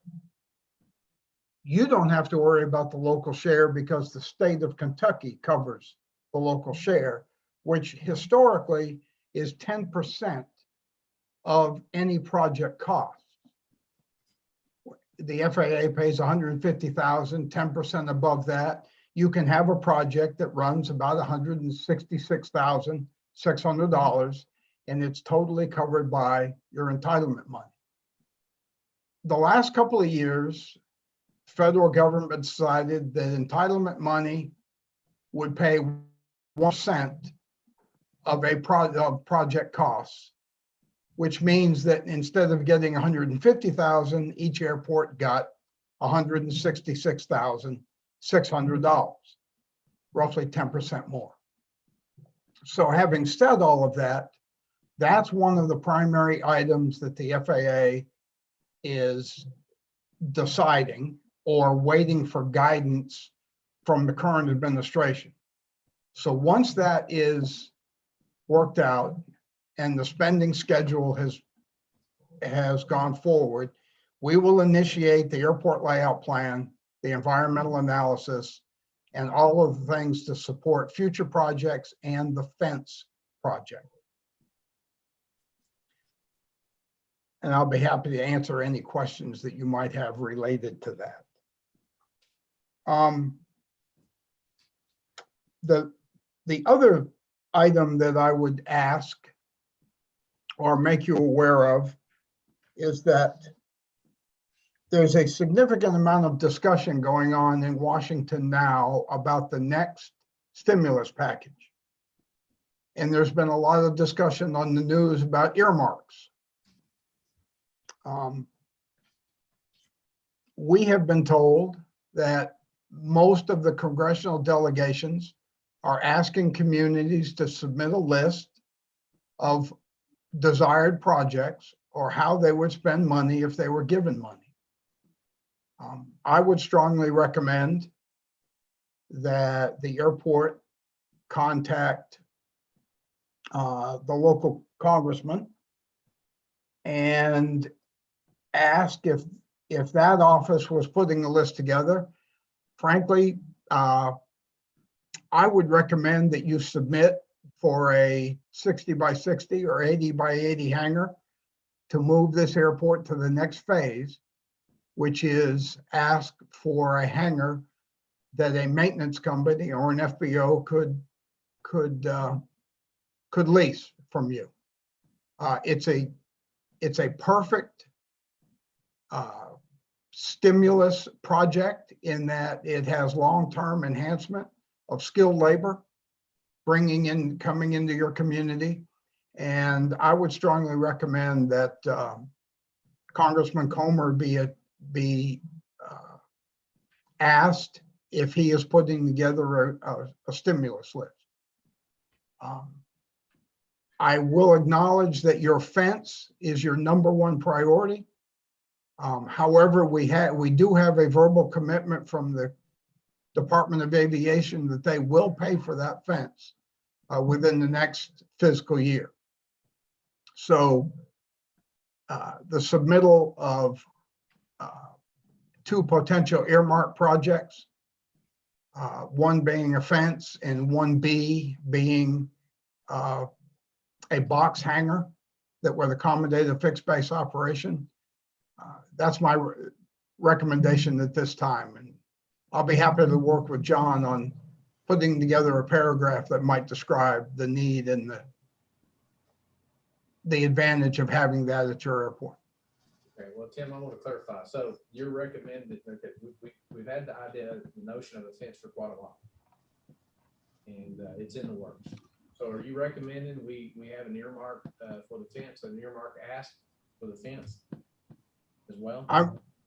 You don't have to worry about the local share because the state of Kentucky covers the local share, which historically is 10% of any project cost. The FAA pays $150,000, 10% above that. You can have a project that runs about $166,600, and it's totally covered by your entitlement money. The last couple of years, federal government decided that entitlement money would pay 1% of project costs, which means that instead of getting $150,000, each airport got $166,600, roughly 10% more. So having said all of that, that's one of the primary items that the FAA is deciding or waiting for guidance from the current administration. So once that is worked out and the spending schedule has gone forward, we will initiate the airport layout plan, the environmental analysis, and all of the things to support future projects and the fence project. And I'll be happy to answer any questions that you might have related to that. The other item that I would ask or make you aware of is that there's a significant amount of discussion going on in Washington now about the next stimulus package. And there's been a lot of discussion on the news about earmarks. We have been told that most of the congressional delegations are asking communities to submit a list of desired projects or how they would spend money if they were given money. I would strongly recommend that the airport contact the local congressman and ask if that office was putting the list together. Frankly, I would recommend that you submit for a 60 by 60 or 80 by 80 hangar to move this airport to the next phase, which is ask for a hangar that a maintenance company or an FBO could could lease from you. It's a perfect stimulus project in that it has long-term enhancement of skilled labor, coming into your community. And I would strongly recommend that Congressman Comer be asked if he is putting together a stimulus list. I will acknowledge that your fence is your #1 priority. However, we do have a verbal commitment from the Department of Aviation that they will pay for that fence within the next fiscal year. So the submittal of 2 potential earmark projects, one being a fence and 1B being a box hangar that would accommodate a fixed base operation. That's my recommendation at this time. And I'll be happy to work with John on putting together a paragraph that might describe the need and the advantage of having that at your airport. Okay, well, Tim, I want to clarify. So you're recommending, okay, we've had the idea, the notion of a fence for quite a while. And it's in the works. So are you recommending we have an earmark for the fence, an earmark ask for the fence as well?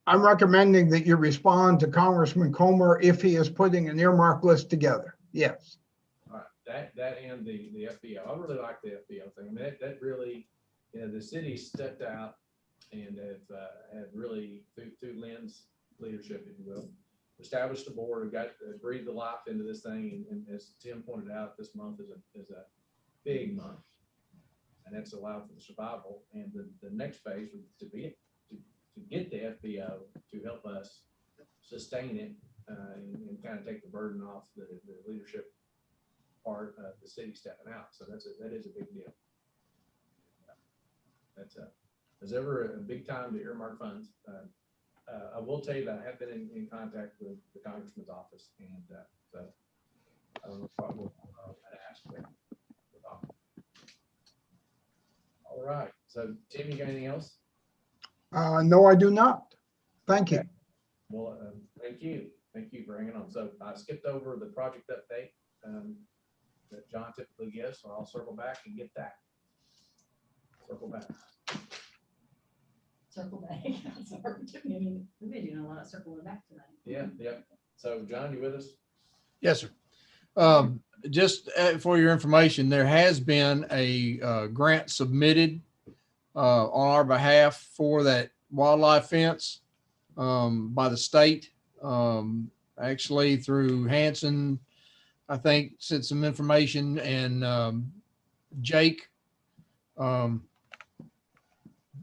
I'm recommending that you respond to Congressman Comer if he is putting an earmark list together. Yes. All right, that and the FBO. I really like the FBO thing. I mean, that really, the city stepped out and have really, through Lynn's leadership, if you will, established the board, breathed the life into this thing. And as Tim pointed out, this month is a big month. And that's allowed for the survival. And the next phase would to get the FBO to help us sustain it and kind of take the burden off the leadership part of the city stepping out. So that is a big deal. There's ever a big time to earmark funds. I will tell you that I have been in contact with the congressman's office, and so I don't know if I will ask them. All right. So Tim, you got anything else? No, I do not. Thank you. Okay. Well, thank you. Thank you for hanging on. So I skipped over the project update that John typically gives, so I'll circle back and get that. Circle back. Circle back. We've been doing a lot of circling back tonight. Yeah. So John, you with us? Yes, sir. Just for your information, there has been a grant submitted on our behalf for that wildlife fence by the state. Actually through Hanson, I think sent some information, and Jake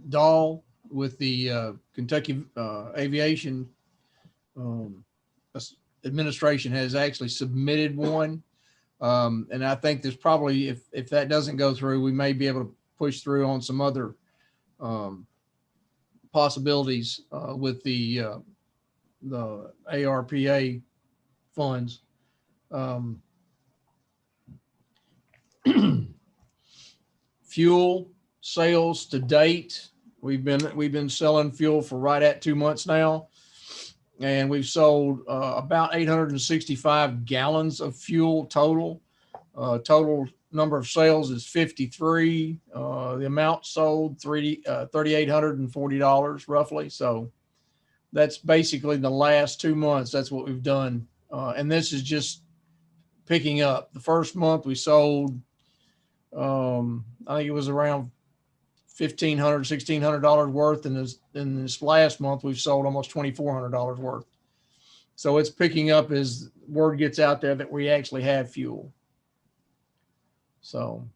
Dahl with the Kentucky Aviation Administration has actually submitted one. And I think there's probably, if that doesn't go through, we may be able to push through on some other possibilities with the ARPA funds. Fuel sales to date, we've been selling fuel for right at 2 months now, and we've sold about 865 gallons of fuel total. Total number of sales is 53. The amount sold $3,840 roughly. So that's basically the last 2 months. That's what we've done. And this is just picking up. The first month we sold, I think it was around $1,500, $1,600 worth. And in this last month, we've sold almost $2,400 worth. So it's picking up as word gets out there that we actually have fuel. So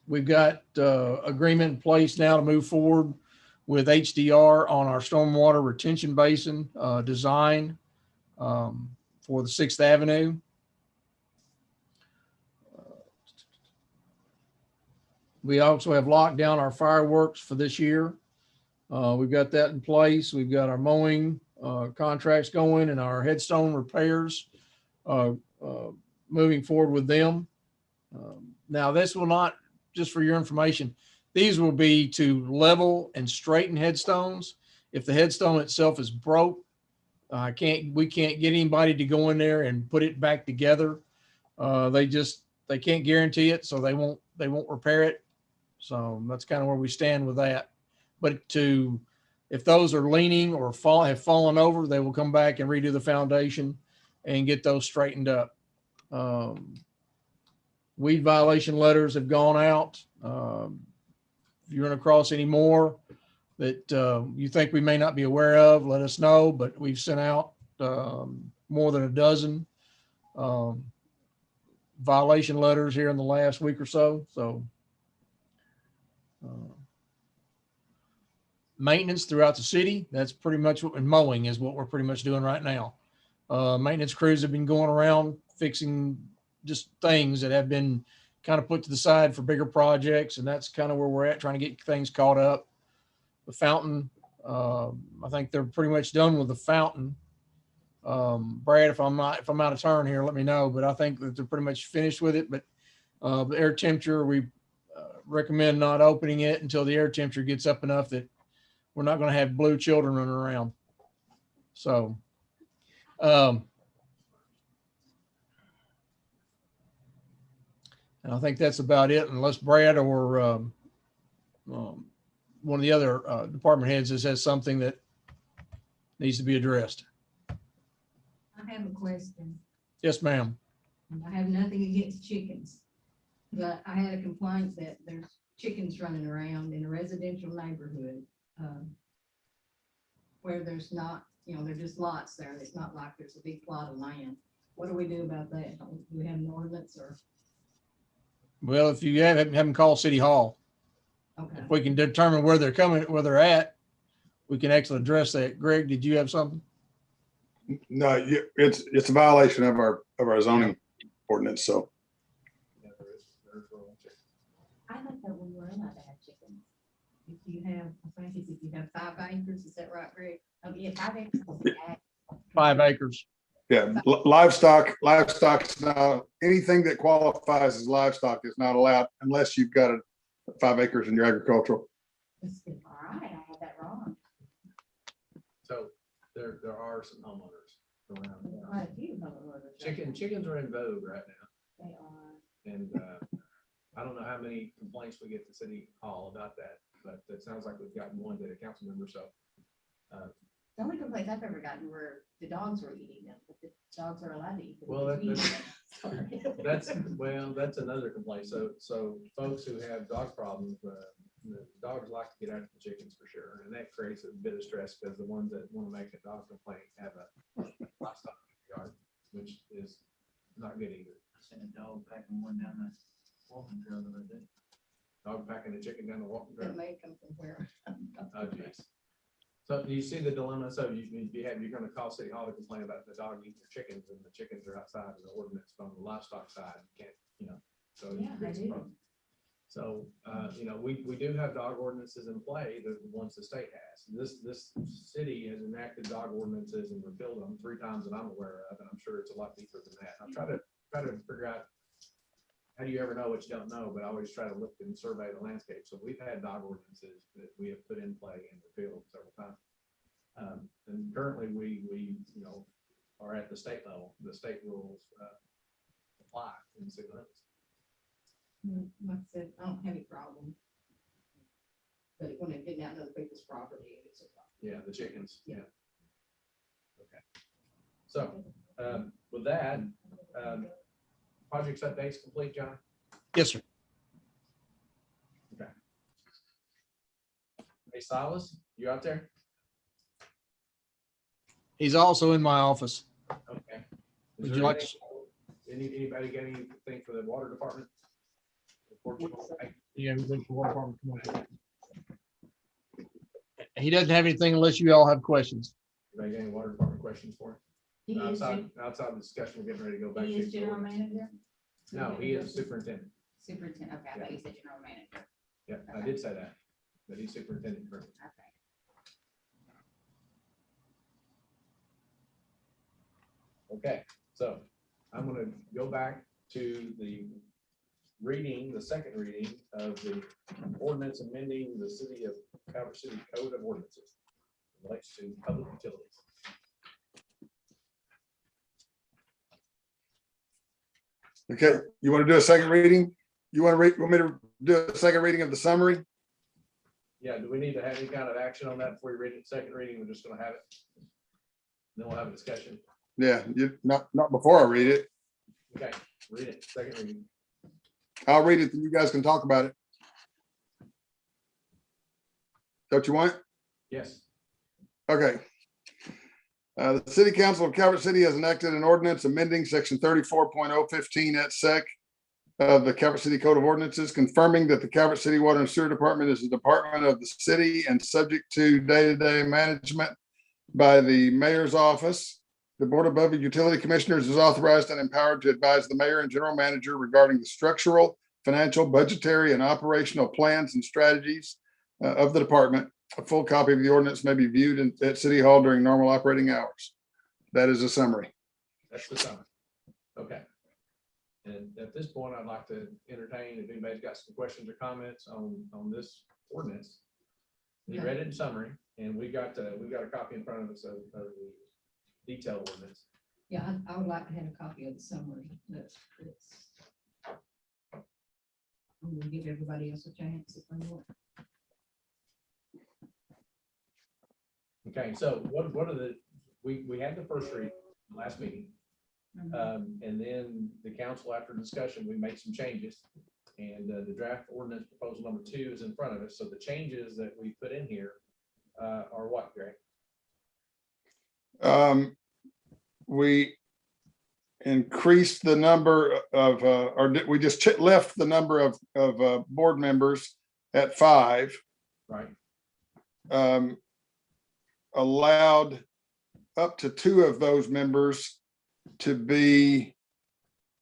we've got agreement in place now to move forward with HDR on our stormwater retention basin design for the 6th Avenue. We also have locked down our fireworks for this year. We've got that in place. We've got our mowing contracts going and our headstone repairs moving forward with them. Now, this will not, just for your information, these will be to level and straighten headstones. If the headstone itself is broke, we can't get anybody to go in there and put it back together. They can't guarantee it, so they won't repair it. So that's kind of where we stand with that. But if those are leaning or have fallen over, they will come back and redo the foundation and get those straightened up. Weed violation letters have gone out. If you run across any more that you think we may not be aware of, let us know. But we've sent out more than a dozen violation letters here in the last week or so. So maintenance throughout the city, that's pretty much what, and mowing is what we're pretty much doing right now. Maintenance crews have been going around fixing just things that have been kind of put to the side for bigger projects. And that's kind of where we're at, trying to get things caught up. The fountain, I think they're pretty much done with the fountain. Brad, if I'm out of turn here, let me know, but I think that they're pretty much finished with it. But the air temperature, we recommend not opening it until the air temperature gets up enough that we're not going to have blue children running around. So, and I think that's about it, unless Brad or one of the other department heads has something that needs to be addressed. I have a question. Yes, ma'am. And I have nothing against chickens, but I had a complaint that there's chickens running around in a residential neighborhood where there's not, they're just lots there. It's not like there's a big plot of land. What do we do about that? Do we have an ordinance or? Well, if you have them call City Hall. Okay. If we can determine where they're at, we can actually address that. Greg, did you have something? No, it's a violation of our zoning ordinance, so. I thought that we were allowed to have chickens. If you have, I think if you have 5 acres, is that right, Greg? Oh, yeah, 5 acres. is an ag. 5 acres. Yeah, livestock, now, anything that qualifies as livestock is not allowed unless you've got 5 acres in your agricultural. All right, I had that wrong. So there are some homeowners around. Quite a few homeowners. Chickens are in vogue right now. They are. And I don't know how many complaints we get to City Hall about that, but it sounds like we've gotten one to a council member, so. The only complaints I've ever gotten were the dogs were eating them, but the dogs are allowed to eat them. Well, Sorry. that's another complaint. So folks who have dog problems, the dogs like to get after the chickens for sure. And that creates a bit of stress because the ones that want to make a dog complaint have a livestock in the yard, which is not good either. I sent a dog packing one down the walking trail the other day. Dog packing a chicken down the walking trail. That may come from where? Oh, geez. So do you see the dilemma? So you're going to call City Hall to complain about the dog eating your chickens, and the chickens are outside of the ordinance from the livestock side. You can't, so. Yeah, I do. So, we do have dog ordinances in play, the ones the state has. This city has enacted dog ordinances and repealed them 3 times that I'm aware of, and I'm sure it's a lot deeper than that. I'm trying to figure out, how do you ever know what you don't know? But I always try to look and survey the landscape. So we've had dog ordinances that we have put in play and repealed several times. And currently we are at the state level. The state rules apply in city limits. Like I said, I don't have any problem. But when they get down to other people's property, it's a problem. Yeah, the chickens, yeah. Okay. So, with that, projects updates complete, John? Yes, sir. Okay. Hey, Silas, you out there? He's also in my office. Okay. Would you like to? Anybody got anything for the water department? Yeah, anything for water department? Come on. He doesn't have anything unless you all have questions. Anybody got any water department questions for him? He is Outside the discussion, we're getting ready to go back. He is general manager? No, he is superintendent. Superintendent, okay, I thought you said general manager. Yeah, I did say that, but he's superintendent currently. Okay. Okay, so I'm gonna go back to the reading, the second reading of the ordinance amending the city of Calvert City Code of Ordinances. Relates to public utilities. Okay, you want to do a second reading? You want me to do a second reading of the summary? Yeah, do we need to have any kind of action on that before you read it? Second reading, we're just gonna have it. Then we'll have a discussion. Yeah, not before I read it. Okay, read it, second reading. I'll read it, then you guys can talk about it. Don't you want? Yes. Okay. The City Council of Calvert City has enacted an ordinance amending section 34.015 at sec of the Calvert City Code of Ordinances, confirming that the Calvert City Water and Sewer Department is a department of the city and subject to day-to-day management by the mayor's office. The Board of Public Utility Commissioners is authorized and empowered to advise the mayor and general manager regarding the structural, financial, budgetary, and operational plans and strategies of the department. A full copy of the ordinance may be viewed at City Hall during normal operating hours. That is a summary. That's the summary. Okay. And at this point, I'd like to entertain if anybody's got some questions or comments on this ordinance. You read it in summary, and we got a copy in front of us of the detailed ordinance. Yeah, I would like to have a copy of the summary. I'm gonna give everybody else a chance if they want. Okay, so what are we had the first read last meeting. And then the council, after discussion, we made some changes. And the draft ordinance proposal number 2 is in front of us. So the changes that we put in here are what, Greg? We increased the number of, we just left the number of board members at 5. Right. Allowed up to 2 of those members to be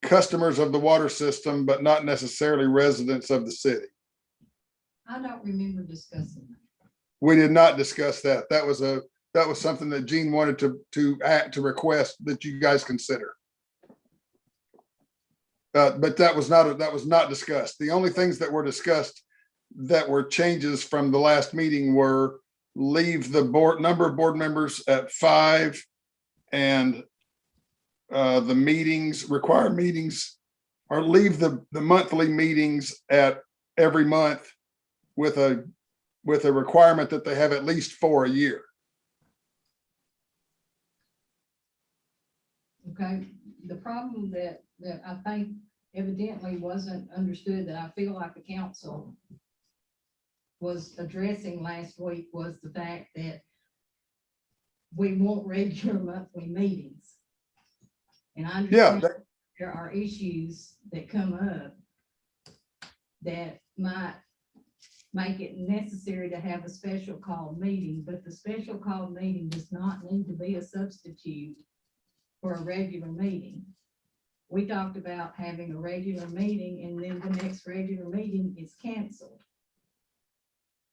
customers of the water system, but not necessarily residents of the city. I don't remember discussing that. We did not discuss that. That was something that Gene wanted to request that you guys consider. But that was not discussed. The only things that were discussed that were changes from the last meeting were leave the number of board members at 5 and the meetings, required meetings, or leave the monthly meetings at every month with a requirement that they have at least 4 a year. Okay, the problem that I think evidently wasn't understood, that I feel like the council was addressing last week, was the fact that we want regular monthly meetings. And I understand there are issues that come up that might make it necessary to have a special call meeting, but the special call meeting does not need to be a substitute for a regular meeting. We talked about having a regular meeting and then the next regular meeting is canceled.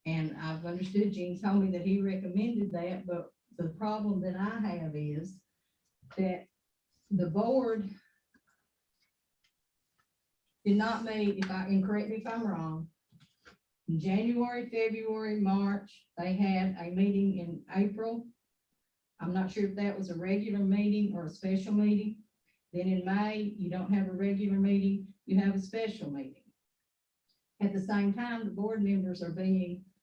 And I've understood Gene told me that he recommended that, but the problem that I have is that the board did not meet, and correct me if I'm wrong, in January, February, March, they had a meeting in April. I'm not sure if that was a regular meeting or a special meeting. Then in May, you don't have a regular meeting, you have a special meeting. At the same time, the board members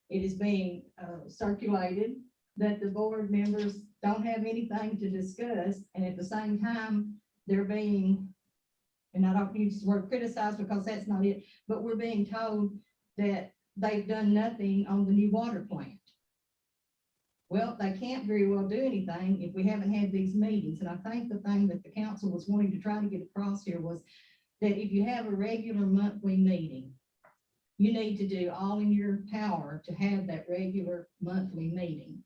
it is being circulated that the board members don't have anything to discuss, and at the same time, they're being, and I don't use the word criticized because that's not it, but we're being told that they've done nothing on the new water plant. Well, they can't very well do anything if we haven't had these meetings. And I think the thing that the council was wanting to try to get across here was that if you have a regular monthly meeting, you need to do all in your power to have that regular monthly meeting.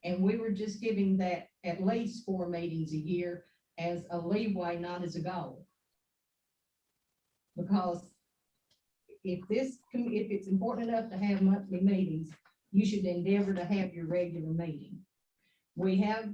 And we were just giving that at least 4 meetings a year as a leeway, not as a goal. Because if it's important enough to have monthly meetings, you should endeavor to have your regular meeting. We have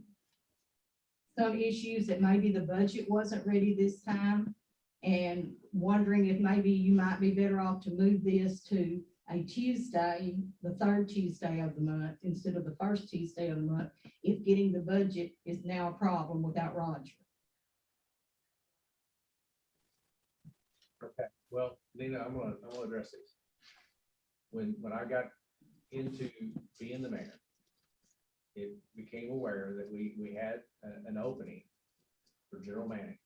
some issues that maybe the budget wasn't ready this time, and wondering if maybe you might be better off to move this to a Tuesday, the third Tuesday of the month, instead of the first Tuesday of the month, if getting the budget is now a problem without Roger. Okay, well, Nina, I'm gonna address this. When I got into being the mayor, it became aware that we had an opening for general manager.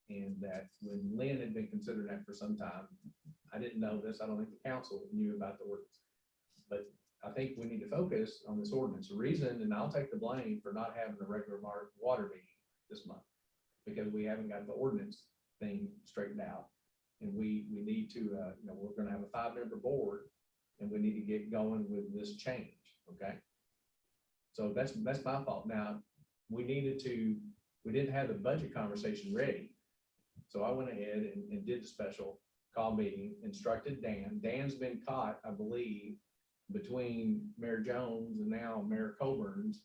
And that when Lynn had been considering that for some time, I didn't know this, I don't think the council knew about the ordinance. But I think we need to focus on this ordinance. The reason, and I'll take the blame for not having a regular water meeting this month, because we haven't got the ordinance thing straightened out. And we need to, we're gonna have a 5-member board, and we need to get going with this change, okay? So that's my fault. Now, we didn't have the budget conversation ready. So I went ahead and did the special call meeting, instructed Dan. Dan's been caught, I believe, between Mayor Jones and now Mayor Colburn's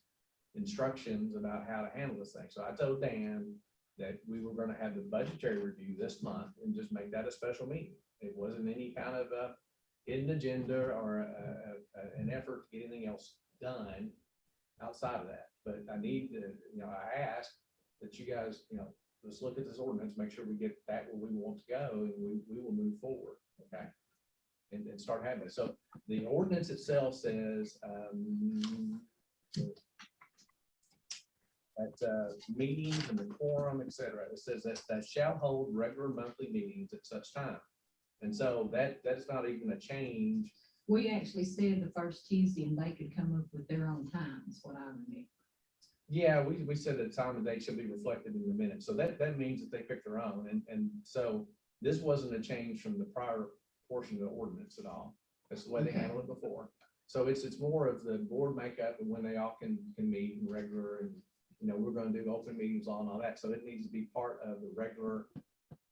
instructions about how to handle this thing. So I told Dan that we were going to have the budgetary review this month and just make that a special meeting. It wasn't any kind of a hidden agenda or an effort to get anything else done outside of that. But I need to, I ask that you guys, let's look at this ordinance, make sure we get that where we want to go, and we will move forward, okay? And start having it. So the ordinance itself says that meetings and the quorum, et cetera, it says that shall hold regular monthly meetings at such time. And so that's not even a change. We actually said the first Tuesday, and they could come up with their own times, what I remember. Yeah, we said that time and date should be reflected in the minutes. So that means that they pick their own. And so this wasn't a change from the prior portion of the ordinance at all. That's the way they handled it before. So it's more of the board makeup and when they all can meet and regular, and we're going to do open meetings law and all that. So it needs to be part of the regular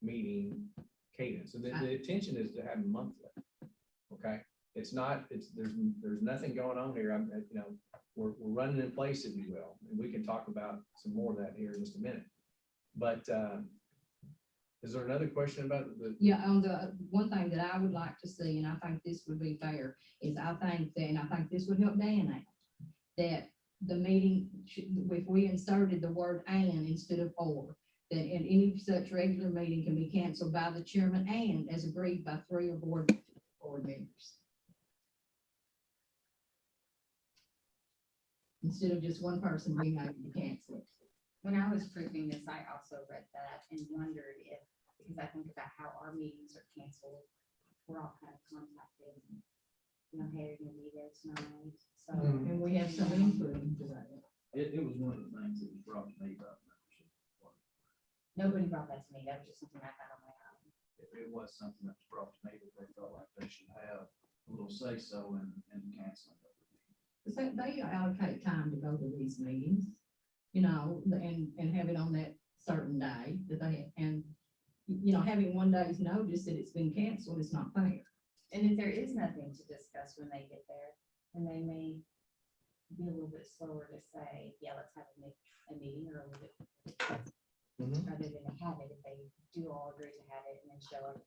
meeting cadence. And the intention is to have them monthly. Okay. There's nothing going on here. We're running in place, if you will, and we can talk about some more of that here in just a minute. But is there another question about the? Yeah, on the one thing that I would like to see, and I think this would be fair, is I think this would help Dan out, that the meeting, if we inserted the word "and" instead of "or," that in any such regular meeting can be canceled by the chairman and as agreed by 3 or board members. Instead of just one person being able to cancel it. When I was proofing this, I also read that and wondered if, because I think about how our meetings are canceled, we're all kind of contacted. Hey, you're gonna be there tonight, so. And we have some input into that. It was one of the things that was brought to me about membership. Nobody brought that to me. That was just something I found on my own. It was something that was brought to me that they felt like they should have a little say so in canceling. So they allocate time to go to these meetings, and have it on that certain day that they, and, having one day's notice that it's been canceled is not fair. And if there is nothing to discuss when they get there, then they may be a little bit slower to say, yeah, let's have a meeting or a little bit. Rather than to have it, if they do all agree to have it and then show up.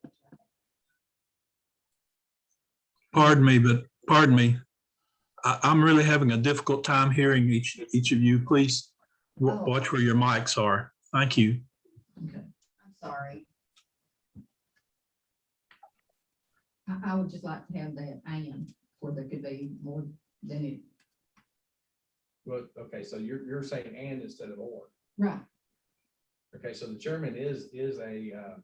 Pardon me. I'm really having a difficult time hearing each of you. Please watch where your mics are. Thank you. Okay. I'm sorry. I would just like to have that "and" where there could be more than it. Well, okay, so you're saying "and" instead of "or." Right. Okay, so the chairman is a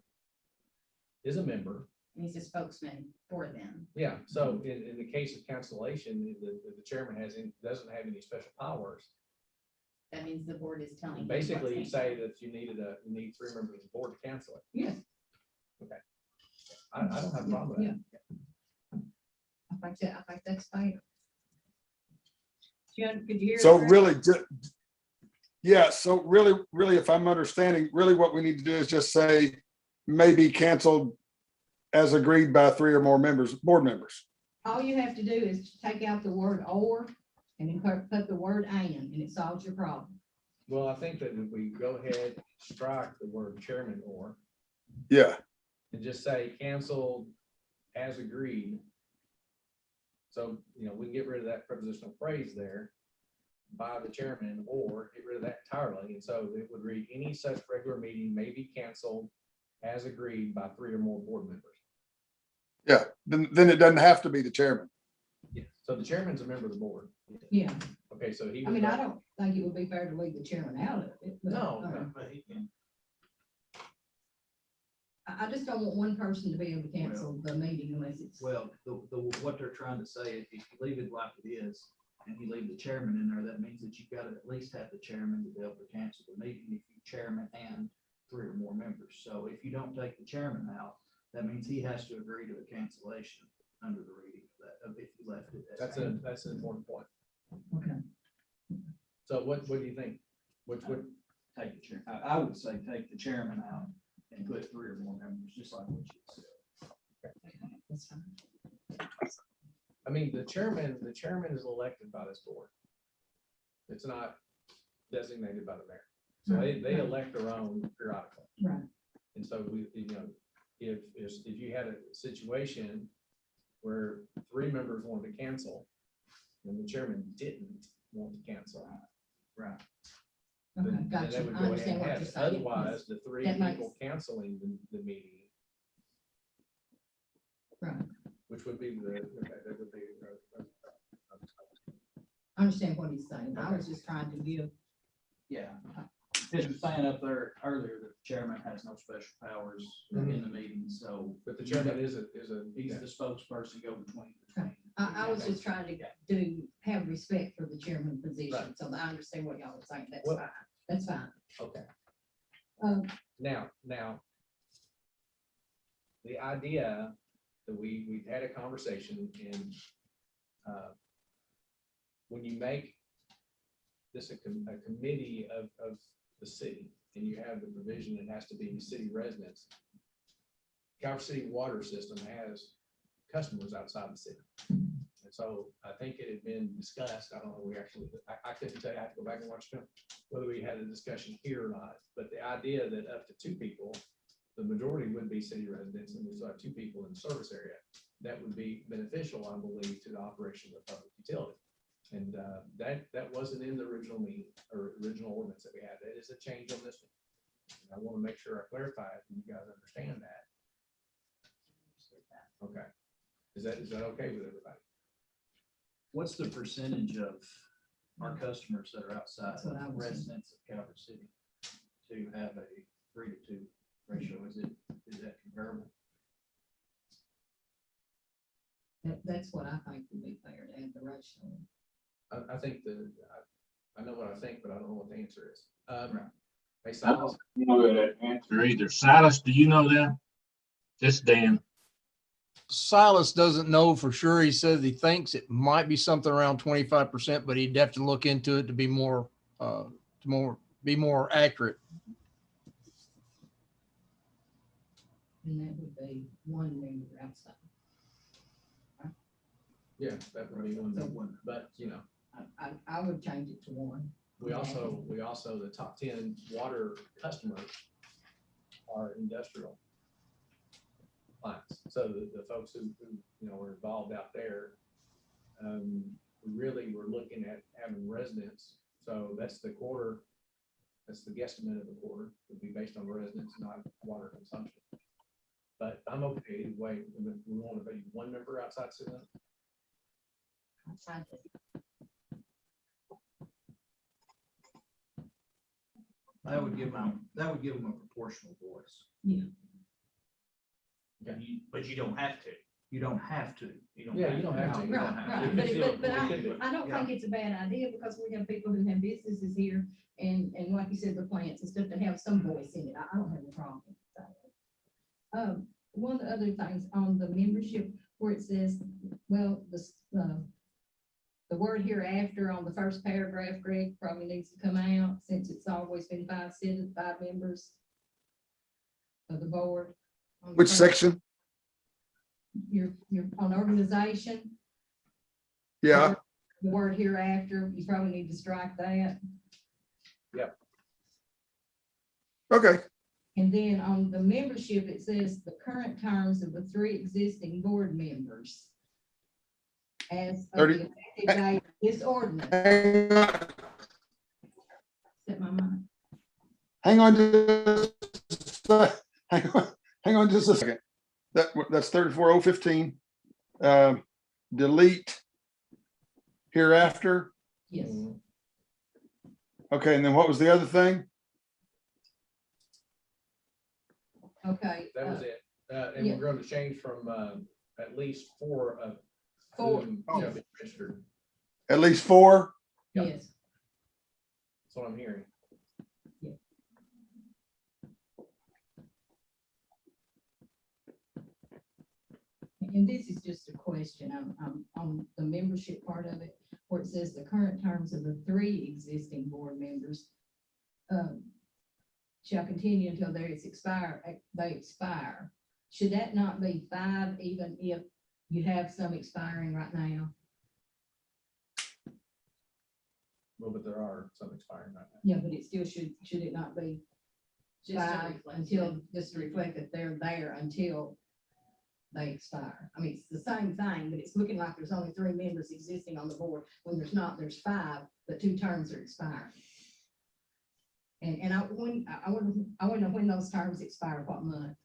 member. And he's a spokesman for them. Yeah, so in the case of cancellation, the chairman doesn't have any special powers. That means the board is telling. Basically, you say that you need 3 members of the board to cancel it. Yes. Okay. I don't have a problem with that. I think that's fair. Could you hear? So really, yeah, so really, if I'm understanding, really what we need to do is just say, may be canceled as agreed by 3 or more board members. All you have to do is take out the word "or" and then put the word "and," and it solves your problem. Well, I think that if we go ahead, strike the word chairman or, Yeah, and just say canceled as agreed. So, we can get rid of that prepositional phrase there by the chairman or get rid of that entirely. And so it would read, any such regular meeting may be canceled as agreed by 3 or more board members. yeah. Then it doesn't have to be the chairman. Yeah. So the chairman's a member of the board. Yeah, Okay, so he. I mean, I don't think it would be fair to leave the chairman out of it. but, No, But he can. I just don't want one person to be able to cancel the meeting unless it's. Well, what they're trying to say, if you leave it like it is, and you leave the chairman in there, that means that you've got to at least have the chairman to be able to cancel the meeting if you chairman and 3 or more members. So if you don't take the chairman out, that means he has to agree to a cancellation under the reading of that, if you left it. as That's an important point. Okay. So what do you think? Which would, Take the chair, I would say take the chairman out and put 3 or more members, just like what you said. That's fine. I mean, the chairman is elected by this board. It's not designated by the mayor. So they elect their own periodically. Right. And so if you had a situation where 3 members wanted to cancel and the chairman didn't want to cancel. Right. Okay, then gotcha. they would I go ahead understand and what have you're it. saying. Otherwise, the 3 That makes- people canceling the meeting, Right. which would be that would be. I understand what he's saying. I was just trying to give. Yeah. It was saying up there earlier that the chairman has no special powers in the meeting, so. But the chairman is a. He's the spokesperson go between. I was just trying to have respect for the chairman position, Right. so I understand what y'all are saying. That's Well- fine. That's fine. Okay. Um, Now, the idea that we've had a conversation and when you make this a committee of the city and you have the provision, it has to be city residents. Calvert City water system has customers outside the city. And so I think it had been discussed, I don't know, I couldn't tell you, I have to go back and watch them, whether we had a discussion here or not, but the idea that up to 2 people, the majority would be city residents, and we still have 2 people in the service area, that would be beneficial, I believe, to the operation of the public utility. And that wasn't in the original meeting or original ordinance that we had. That is a change on this one. And I want to make sure I clarify it and you guys understand that. Okay. Is that okay with everybody? What's the percentage of our customers that are outside That's what I was saying. residents of Calvert City to have a 3-to-2 ratio? Is that comparable? That's what I think would be fair to add the ratio. I think I know what I think, but I don't know what the answer is. Right. Hey, I Silas, don't know that answer either. Silas, do you know that? This Dan. Silas doesn't know for sure. He says he thinks it might be something around 25%, but he'd have to look into it to be more accurate. And that would be 1 member outside. yeah, that would be one, but I would change it to 1. we also, the top 10 water customers are industrial clients. So the folks who are involved out there, we really were looking at having residents. So that's the guesstimate of the quarter, would be based on residents, not water consumption. But I'm okay either way. We want to be 1 member outside city limits. Outside. That would give them a proportional voice. Yeah. But you don't have to. You don't have to. Yeah, you don't have to. Right, right. But I don't think it's a bad idea because we have people who have businesses here and like you said, the plants and stuff that have some voice in it. I don't have a problem with that. One of the other things on the membership where it says, well, the word hereafter on the first paragraph, Greg, probably needs to come out since it's always been 5 members of the board. On the Which first- section? You're on organization. Yeah, The word hereafter, you probably need to strike that. Okay, And then on the membership, it says the current terms of the 3 existing board members. As of 30 the effective date of this ordinance. hang on, Set my mind. hang on just a sec. Hang on just a second. That's 34,015. Delete hereafter. Yes. Okay, and then what was the other thing? Okay. That was it. And yeah. we're going to change from at least 4 of 4, whom shall be registered. At least 4? Yep. Yes. That's what I'm hearing. And this is just a question. I'm on the membership part of it, where it says the current terms of the 3 existing board members shall continue until they expire. Should that not be 5, even if you have some expiring right now? Well, but there are some expiring right now. Yeah, but it still should it not be Just to 5 reflect until, just to reflect that they're there until they expire? I mean, it's the same thing, but it's looking like there's only 3 members existing on the board, when there's not, there's 5, but 2 terms are expiring. And I want to know when those terms expire, what month?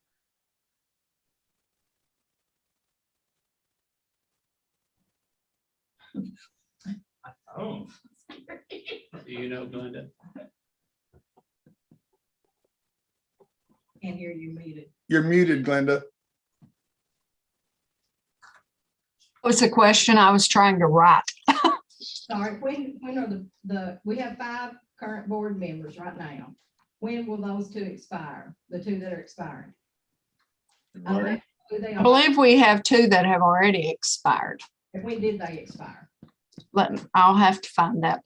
Oh. Do you know, Glenda? Can't hear you muted. You're muted, Glenda. What's the question I was trying to write? Sorry, when are we have 5 current board members right now. When will those 2 expire? The 2 that are expiring? I don't know who they I are. believe we have 2 that have already expired. And when did they expire? I'll have to find that.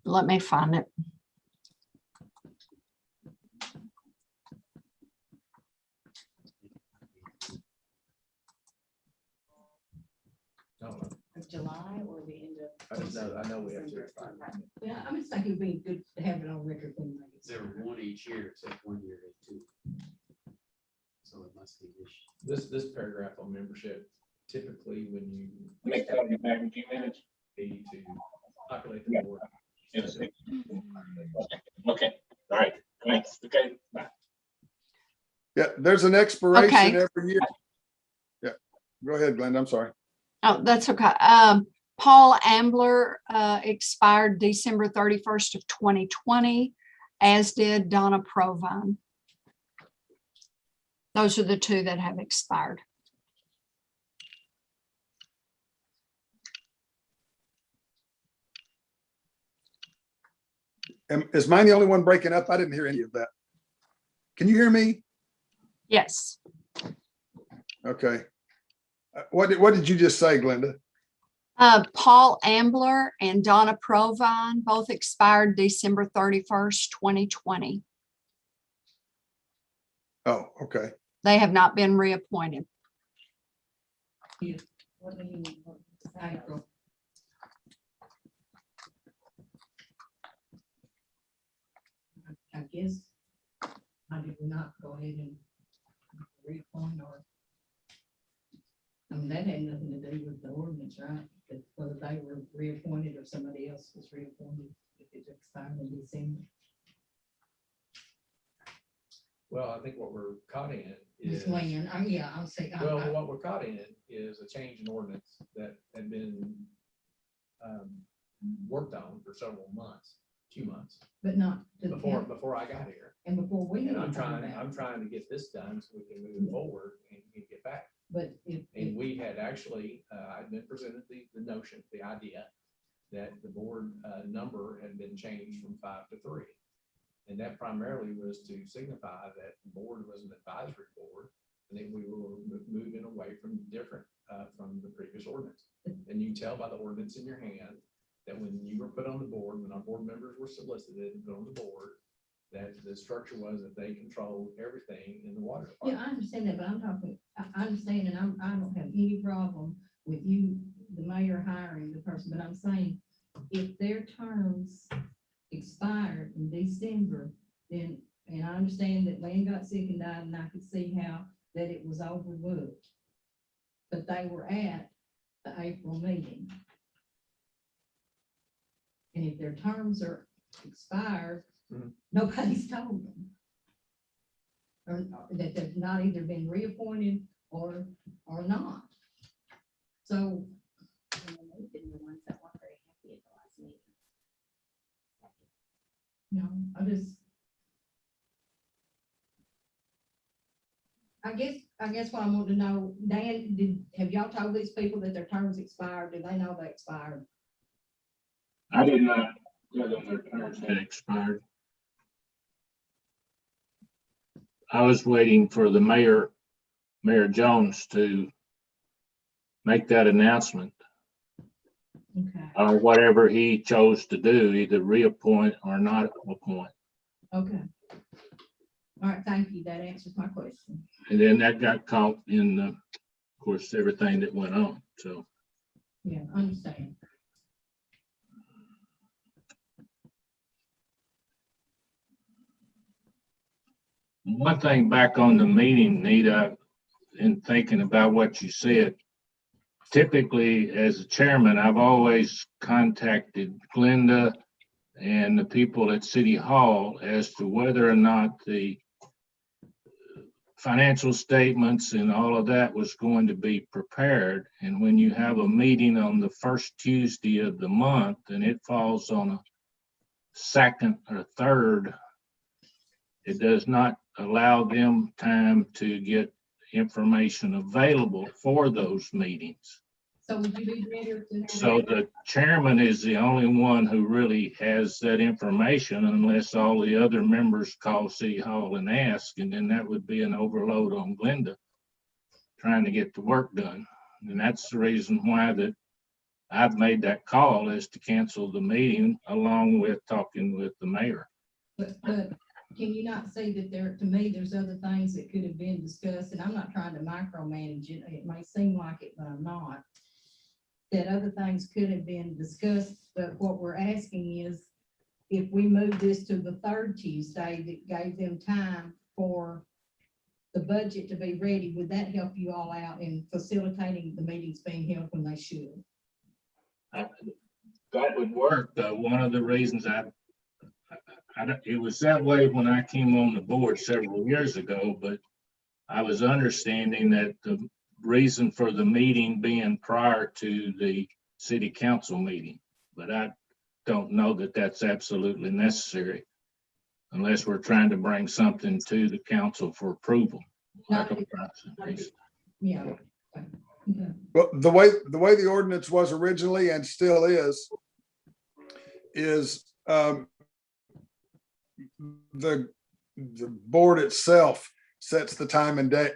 Let me find it. Of July or the end of? I know we have to expire. Yeah, I'm just thinking it'd be good to have it on record when they There expire. were 1 each year, except 1 year they 2. So it must be this. This paragraph on membership, typically when you Next time you back in a few minutes. be to populate the board. Yes. Okay, all right, thanks. Okay, bye. Yeah, there's an expiration Okay. every year. Yeah, go ahead, Glenda, I'm sorry. Oh, that's okay. Paul Ambler expired December 31st of 2020, as did Donna Provine. Those are the 2 that have expired. Is mine the only one breaking up? I didn't hear any of that. Can you hear me? Yes. Okay. What did you just say, Glenda? Paul Ambler and Donna Provine both expired December 31st, 2020. Oh, okay. They have not been reappointed. What do you mean? April. I guess I did not go ahead and reappoint or. I mean, that had nothing to do with the ordinance, right? That whether they were reappointed or somebody else was reappointed, if it expired in December. Well, I think what we're caught in Ms. is, Lynn, yeah, I'll say. well, what we're caught in is a change in ordinance that had been worked on for several months, 2 months, But not to the point, before I got here. and before we. And knew I'm anything about it. trying to get this done so we can move forward and get back. But if, And we had actually, I'd been presented the notion, the idea that the board number had been changed from 5 to 3. And that primarily was to signify that the board was an advisory board and that we were moving away from from the previous ordinance. And you tell by the ordinance in your hand that when you were put on the board, when our board members were solicited and put on the board, that the structure was that they controlled everything in the water yeah, department. I understand that, but I'm talking, I understand, and I don't have any problem with you, the mayor hiring the person, but I'm saying if their terms expired in December, then, and I understand that Lynn got sick and died, and I could see how that it was overlooked. But they were at the April meeting. And if their terms are expired, nobody's told them. Or that they've not either been reappointed or not. So, They've been the ones that weren't very happy at the last meeting. you know, I guess what I want to know, Dan, have y'all told these people that their terms expired? Do they know they expired? I did not know that their terms had expired. I was waiting for the Mayor Jones to make that announcement, Okay, or whatever he chose to do, either reappoint or not appoint. okay. All right, thank you. That answers my question. And then that got caught in, of course, everything that went on, so. Yeah, I understand. One thing back on the meeting, Nita, in thinking about what you said, typically as a chairman, I've always contacted Glenda and the people at City Hall as to whether or not the financial statements and all of that was going to be prepared. And when you have a meeting on the first Tuesday of the month and it falls on a second or third, it does not allow them time to get information available for those meetings. So would you be better to know So that? the chairman is the only one who really has that information unless all the other members call City Hall and ask, and then that would be an overload on Glenda trying to get the work done. And that's the reason why that I've made that call, is to cancel the meeting along with talking with the mayor. But can you not see that there, to me, there's other things that could have been discussed, and I'm not trying to micromanage it. It may seem like it, but I'm not. That other things could have been discussed, but what we're asking is if we move this to the third Tuesday, that gave them time for the budget to be ready, would that help you all out in facilitating the meetings being held when they should? That would work. One of the reasons it was that way when I came on the board several years ago, but I was understanding that the reason for the meeting being prior to the city council meeting, but I don't know that that's absolutely necessary unless we're trying to bring something to the council for approval. Like a price increase. Yeah. Okay. Well, the way the ordinance was originally and still is the board itself sets the time and date.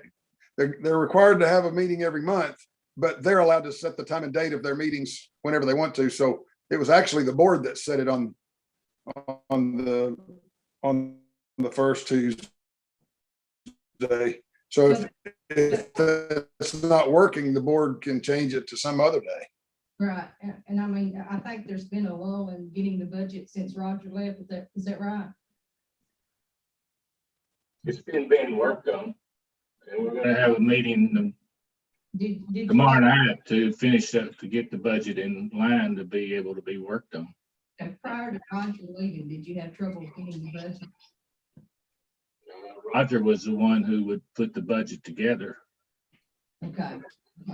They're required to have a meeting every month, but they're allowed to set the time and date of their meetings whenever they want to. So it was actually the board that set it on the first Tuesday. So if it's not working, the board can change it to some other day. Right, and I mean, I think there's been a lull in getting the budget since Roger left. Is that right? It's been being worked on. And we're gonna have a meeting Did you- tomorrow night to finish up, to get the budget in line to be able to be worked on. And prior to Roger leaving, did you have trouble getting the budget? Roger was the one who would put the budget together Okay.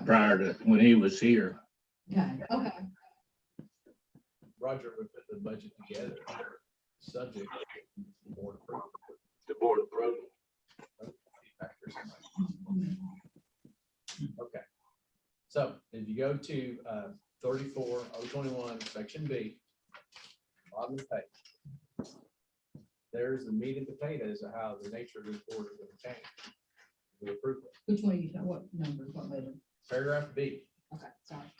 prior to when he was here. Okay, okay. Roger would put the budget together, subject to board approval. The board approval. Okay. So if you go to 34021, section B, bottom of the page, there's the meat and potatoes of how the nature of this board is going to change. We approve it. Which one are you, what number, what letter? Paragraph B. Okay, sorry.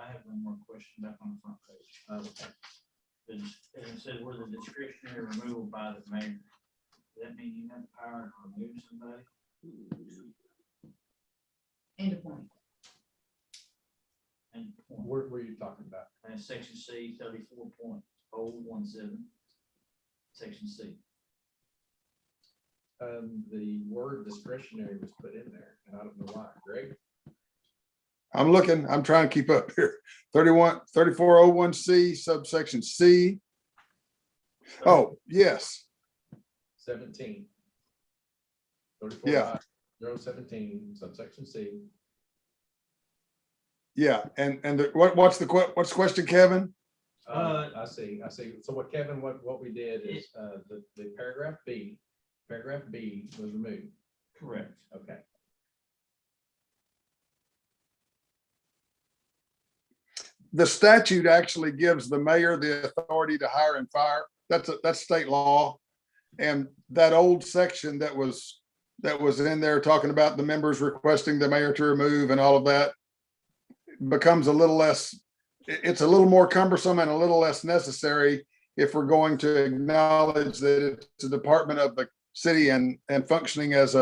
I have one more question back on the front page. Okay. It says where the discretionary removal by the mayor. Does that mean you have the power to remove somebody? End of point. And What were you talking about? section C 34 point 304017, section C. The word discretionary was put in there, and I don't know why. Greg? I'm looking, I'm trying to keep up here. 3401C subsection C. Oh, yes. 17. Yeah. 017, subsection C. Yeah, and what's the question, Kevin? I see. So what Kevin, what we did is, the paragraph B was removed. Correct. Okay. The statute actually gives the mayor the authority to hire and fire. That's state law. And that old section that was in there talking about the members requesting the mayor to remove and all of that becomes a little less, it's a little more cumbersome and a little less necessary if we're going to acknowledge that it's a department of the city and functioning as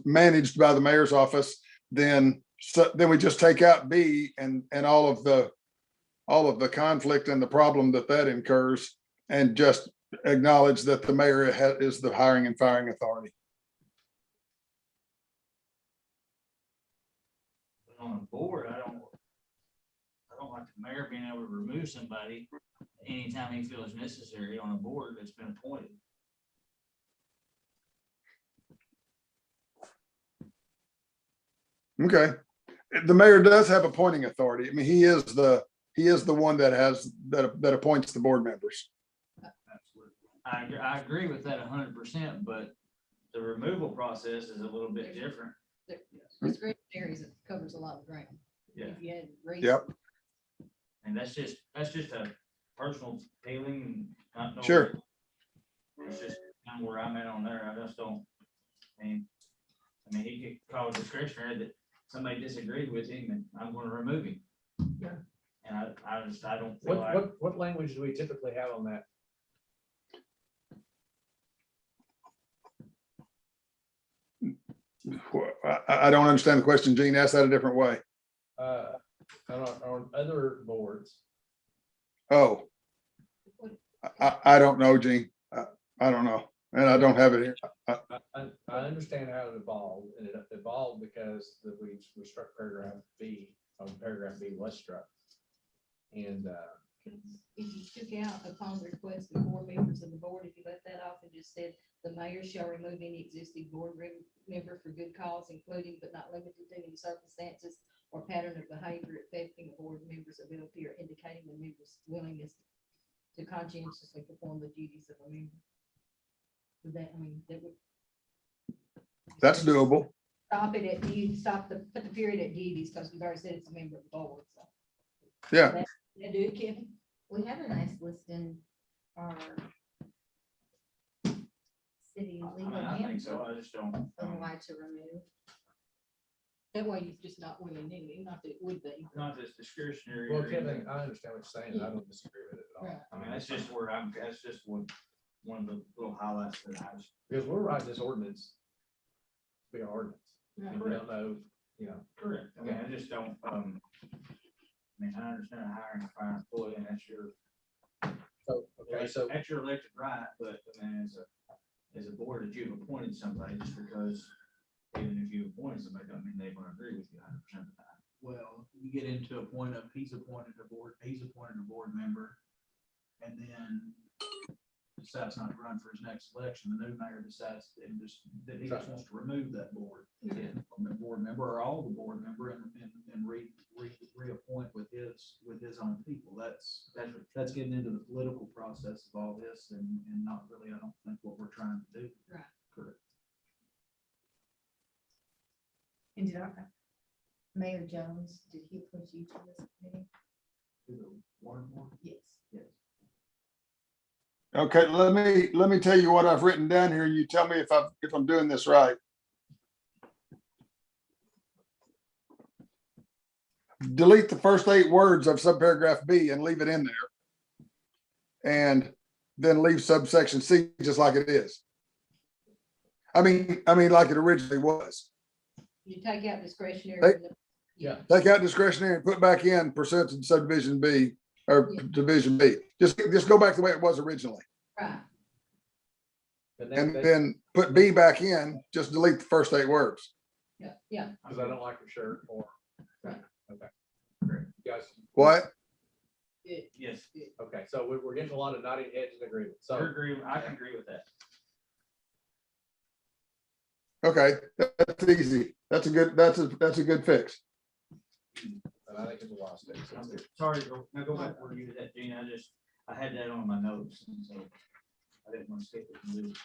managed by the mayor's office. Then we just take out B and all of the conflict and the problem that incurs, and just acknowledge that the mayor is the hiring and firing authority. On a board, I don't like the mayor being able to remove somebody anytime he feels necessary on a board that's been appointed. Okay. The mayor does have appointing authority. I mean, he is the one that appoints the board members. Absolutely. I agree with that 100%, but the removal process is a little bit different. Discretionary covers a lot of ground. Yeah. If you had raised. Yep. And that's just a personal feeling. Not Sure. It's just kind of where I'm at on there. I just don't, I mean, he could call it discretionary that somebody disagreed with him and I'm going to remove him. Yeah. And I don't feel like. What language do we typically have on that? I don't understand the question, Gene. Ask that a different way. On other boards. Oh, I don't know, Gene. I don't know. And I don't have it here. I understand how it evolved, and it evolved because we struck paragraph B, paragraph B was struck. And If you took out upon request of board members of the board, if you let that off and just said, the mayor shall remove any existing board member for good cause, including but not limited to any circumstances or pattern of behavior affecting a board member's ability or indicating the member's willingness to conscientiously perform the duties of a member. Would that, I mean, that would. That's doable. Stop it at duties, put the period at duties, because we've already said it's a member of the board, so. Yeah. That do it, Kevin? We have a nice list in our city legal I think handbook so. I just don't. of why to remove. That way you're just not willing to, not that it would be. Not just discretionary. well, or anything. Kevin, I understand what you're saying. I don't disagree with it at all. Right. I mean, that's just one of the little highlights that I was. Because we're writing this ordinance, be an ordinance, Right. and we don't know, Correct. I mean, I just don't, I mean, I understand hiring a fire employee and that's your. So That's your elected right, but I mean, as a board, that you've appointed somebody, just because even if you appointed somebody, don't mean they're gonna agree with you 100% of the time. Well, you get into a point of he's appointed a board member. And then decides not to run for his next election. The new mayor decides that he just wants to remove that board. From the board member or all the board member and reappoint with his own people. That's getting into the political process of all this and not really, I don't think, what we're trying to do. Right. Correct. And did Mayor Jones, did he appoint you to this committee? To the water board? Yes. Yes. Okay, let me tell you what I've written down here. You tell me if I'm doing this right. Delete the first 8 words of subparagraph B and leave it in there. And then leave subsection C just like it is. I mean, like it originally was. You take out discretionary. Hey. Yeah. Take out discretionary and put back in pursuant to subdivision B or Division B. Just go back the way it was originally. Right. And then put B back in, just delete the first 8 words. Yeah, yeah. Because I don't like your shirt or, okay, great. You guys, What? Yes, okay, so we're getting a lot of nodding heads in agreement, I so. agree, I can agree with that. Okay, that's easy. That's a good fix. And I think it's a lot of sticks. Sorry, now go back where you was at, Gene, I had that on my notes, and so I didn't want to skip it and lose.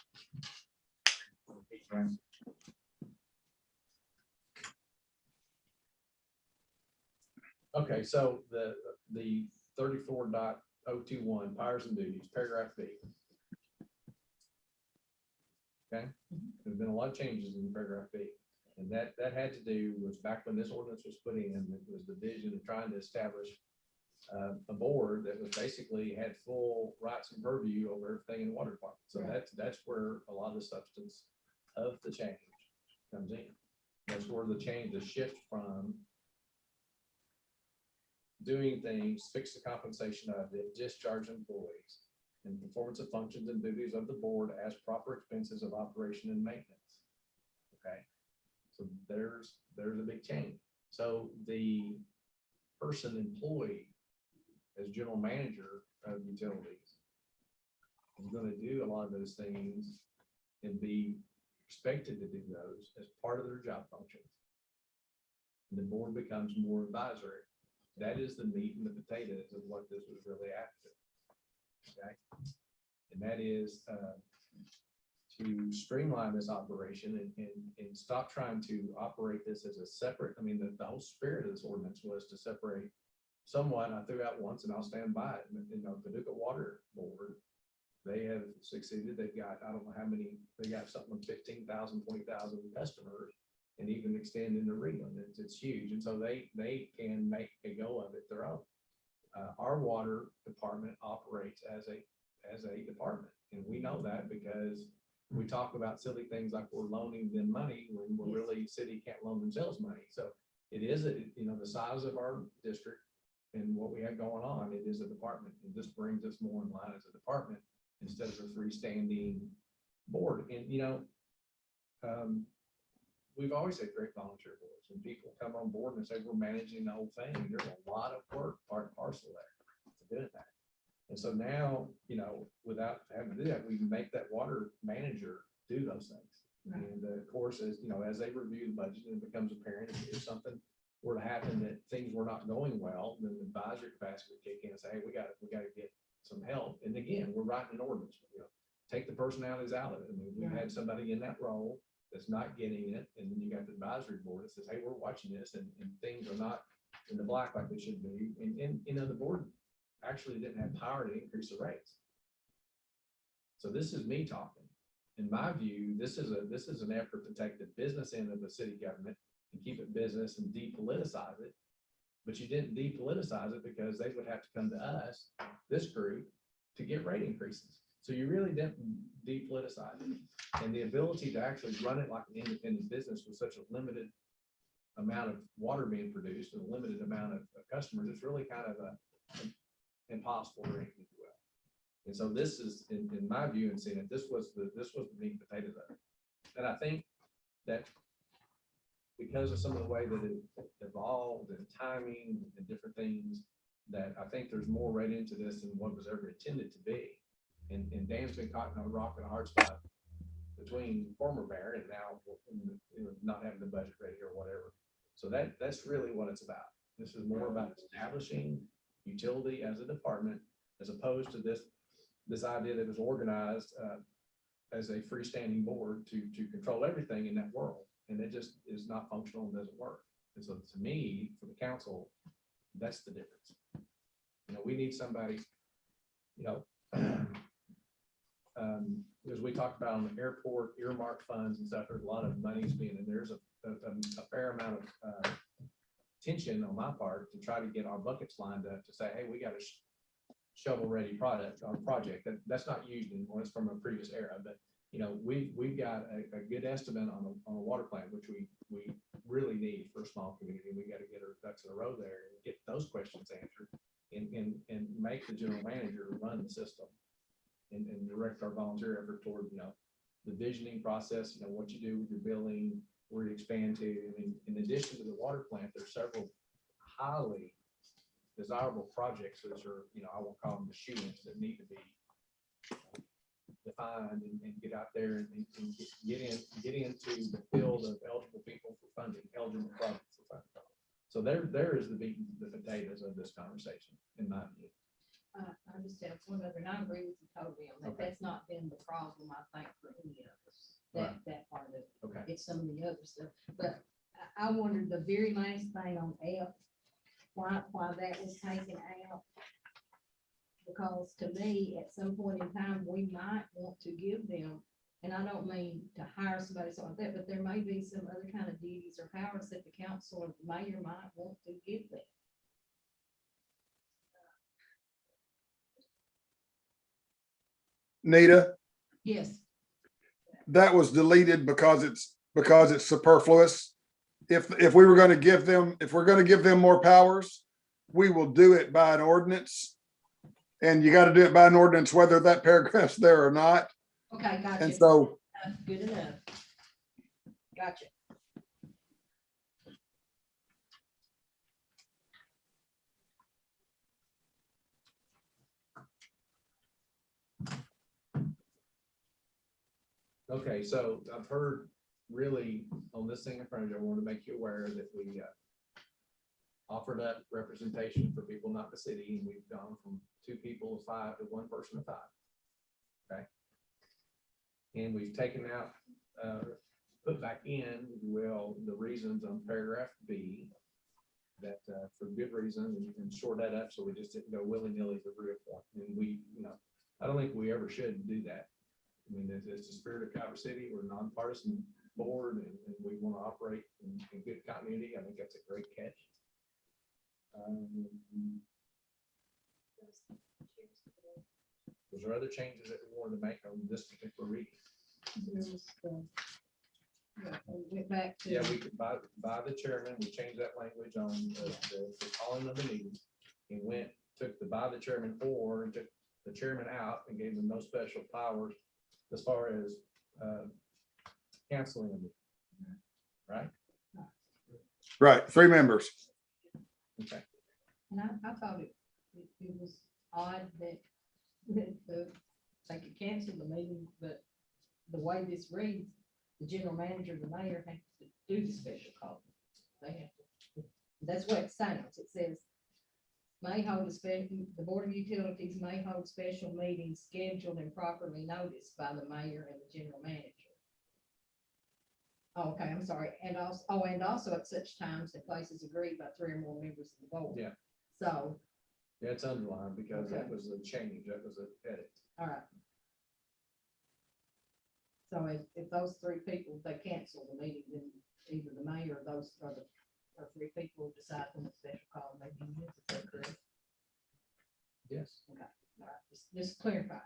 Okay, so the 34.021 powers and duties, paragraph B. Okay, there's been a lot of changes in paragraph B. And that had to do with back when this ordinance was put in, it was the vision of trying to establish a board that was basically had full rights and purview over everything in the water department. So that's where a lot of the substance of the change comes in. That's where the change, the shift from doing things, fix the compensation of it, discharge employees, and performance of functions and duties of the board as proper expenses of operation and maintenance. Okay, so there's a big change. So the person employed as general manager of utilities is going to do a lot of those things and be expected to do those as part of their job functions. And the board becomes more advisory. That is the meat and the potatoes of what this was really after. Okay, and that is to streamline this operation and stop trying to operate this as a separate. I mean, the whole spirit of this ordinance was to separate someone. I threw out once, and I'll stand by it. In the Paducah Water Board, they have succeeded. They've got, I don't know how many. They got something like 15,000, 20,000 customers. And even extend into Reland, it's huge, and so they can make a go of it their own. Our water department operates as a department, and we know that because we talk about silly things like we're loaning them money when we're really city can't loan themselves money. So it is the size of our district and what we have going on. It is a department, and this brings us more in line as a department instead of a freestanding board. And we've always had great volunteer boards, and people come on board and say, we're managing the whole thing. And there's a lot of work, part and parcel there to doing that. And so now, without having to do that, we can make that water manager do those things. Right. And of course, as they review the budget and it becomes apparent, if something were to happen that things were not going well, then the advisory capacity would kick in and say, hey, we got to get some help. And again, we're writing an ordinance, take the personalities out of it. I mean, we've had somebody in that role that's not getting it, and then you got the advisory board that says, hey, we're watching this, and things are not in the black like they should be. And the board actually didn't have power to increase the rates. So this is me talking. In my view, this is an effort to take the business end of the city government and keep it business and depoliticize it. But you didn't depoliticize it because they would have to come to us, this group, to get rate increases. So you really didn't depoliticize it. And the ability to actually run it like an independent business with such a limited amount of water being produced and a limited amount of customers, it's really kind of impossible to rate, if you will. And so this is, in my view, and seeing it, this was the meat and potatoes of it. And I think that because of some of the way that it evolved and timing and different things, that I think there's more right into this than what was ever intended to be. And Dan's been caught in a rock and a hard spot between former mayor and now not having the budget ready or whatever. So that's really what it's about. This is more about establishing utility as a department, as opposed to this idea that was organized as a freestanding board to control everything in that world. And it just is not functional and doesn't work. And so to me, for the council, that's the difference. We need somebody, as we talked about on the airport earmark funds and stuff, there's a lot of money's being, and there's a fair amount of tension on my part to try to get our buckets lined up to say, hey, we got a shovel ready project. That's not used anymore. It's from a previous era, but we've got a good estimate on a water plant, which we really need for a small community. We got to get our ducks in a row there and get those questions answered. and make the general manager run the system and direct our volunteer effort toward, the visioning process, what you do with your billing, where you expand to. And in addition to the water plant, there's several highly desirable projects, which are, I won't call them the shoe-ins, that need to be defined and get out there and get into the field of eligible people for funding, eligible projects for funding. So there is the meat and the potatoes of this conversation, in my view. I just have one other, and I agree with you totally on that. Okay. That's not been the problem, I think, for any of us, Right. that part of it. Okay. It's some of the other stuff, but I wondered the very last thing on F, why that was taken out. Because to me, at some point in time, we might want to give them, and I don't mean to hire somebody something like that, but there may be some other kind of duties or powers that the council or the mayor might want to give them. Nita, Yes. that was deleted because it's superfluous. If we were going to give them, if we're going to give them more powers, we will do it by an ordinance. And you got to do it by an ordinance, whether that paragraph's there or not. Okay, gotcha. And so, Good enough. Gotcha. Okay, so I've heard really on this thing in front of you, I want to make you aware that we offered up representation for people not the city, and we've gone from 2 people of 5 to 1 person of 5. Okay. And we've taken out, put back in, if you will, the reasons on paragraph B, that for good reason, and short that up so we just didn't go willy-nilly to reappoint. And we, I don't think we ever should do that. I mean, it's the spirit of Calvert City. We're a nonpartisan board, and we want to operate in good continuity. I think that's a great catch. Was there other changes that we wanted to make on this particular reading? We went back to. Yeah, we could by the chairman, we changed that language on the calling of the meeting, and took the by the chairman or, and took the chairman out and gave them no special powers as far as canceling them. Right? right, 3 members. Okay. And I thought it was odd that they could cancel the meeting, but the way this reads, the general manager, the mayor have to do the special call. They have to, that's what it sounds. It says, may hold a special, the Board of Utilities may hold special meetings scheduled and properly noticed by the mayor and the general manager. Oh, okay, I'm sorry. And also at such times that places agreed by 3 or more members of the board. Yeah. So. Yeah, it's underlined because Okay. that was a change. That was an edit. All right. So if those 3 people, they cancel the meeting, then either the mayor or those or 3 people decide when the special call may be used. Is that correct? Yes. Okay. All right. Just clarify.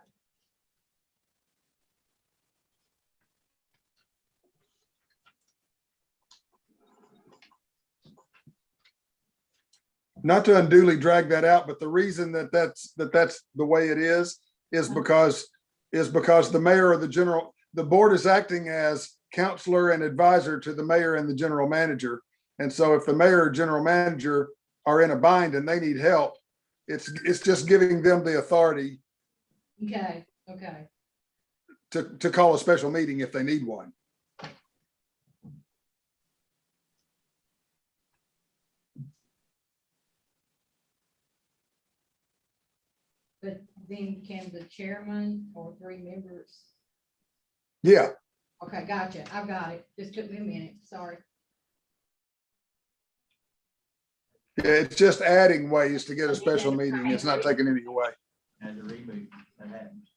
Not to unduly drag that out, but the reason that's the way it is because the mayor or the board is acting as counselor and advisor to the mayor and the general manager. And so if the mayor or general manager are in a bind and they need help, it's just giving them the authority Okay. Okay. to call a special meeting if they need one. But then can the chairman or 3 members? Yeah, Okay, gotcha. I've got it. Just took me a minute. Sorry. it's just adding ways to get a special meeting. It's not taking any away. And the reboot that happens.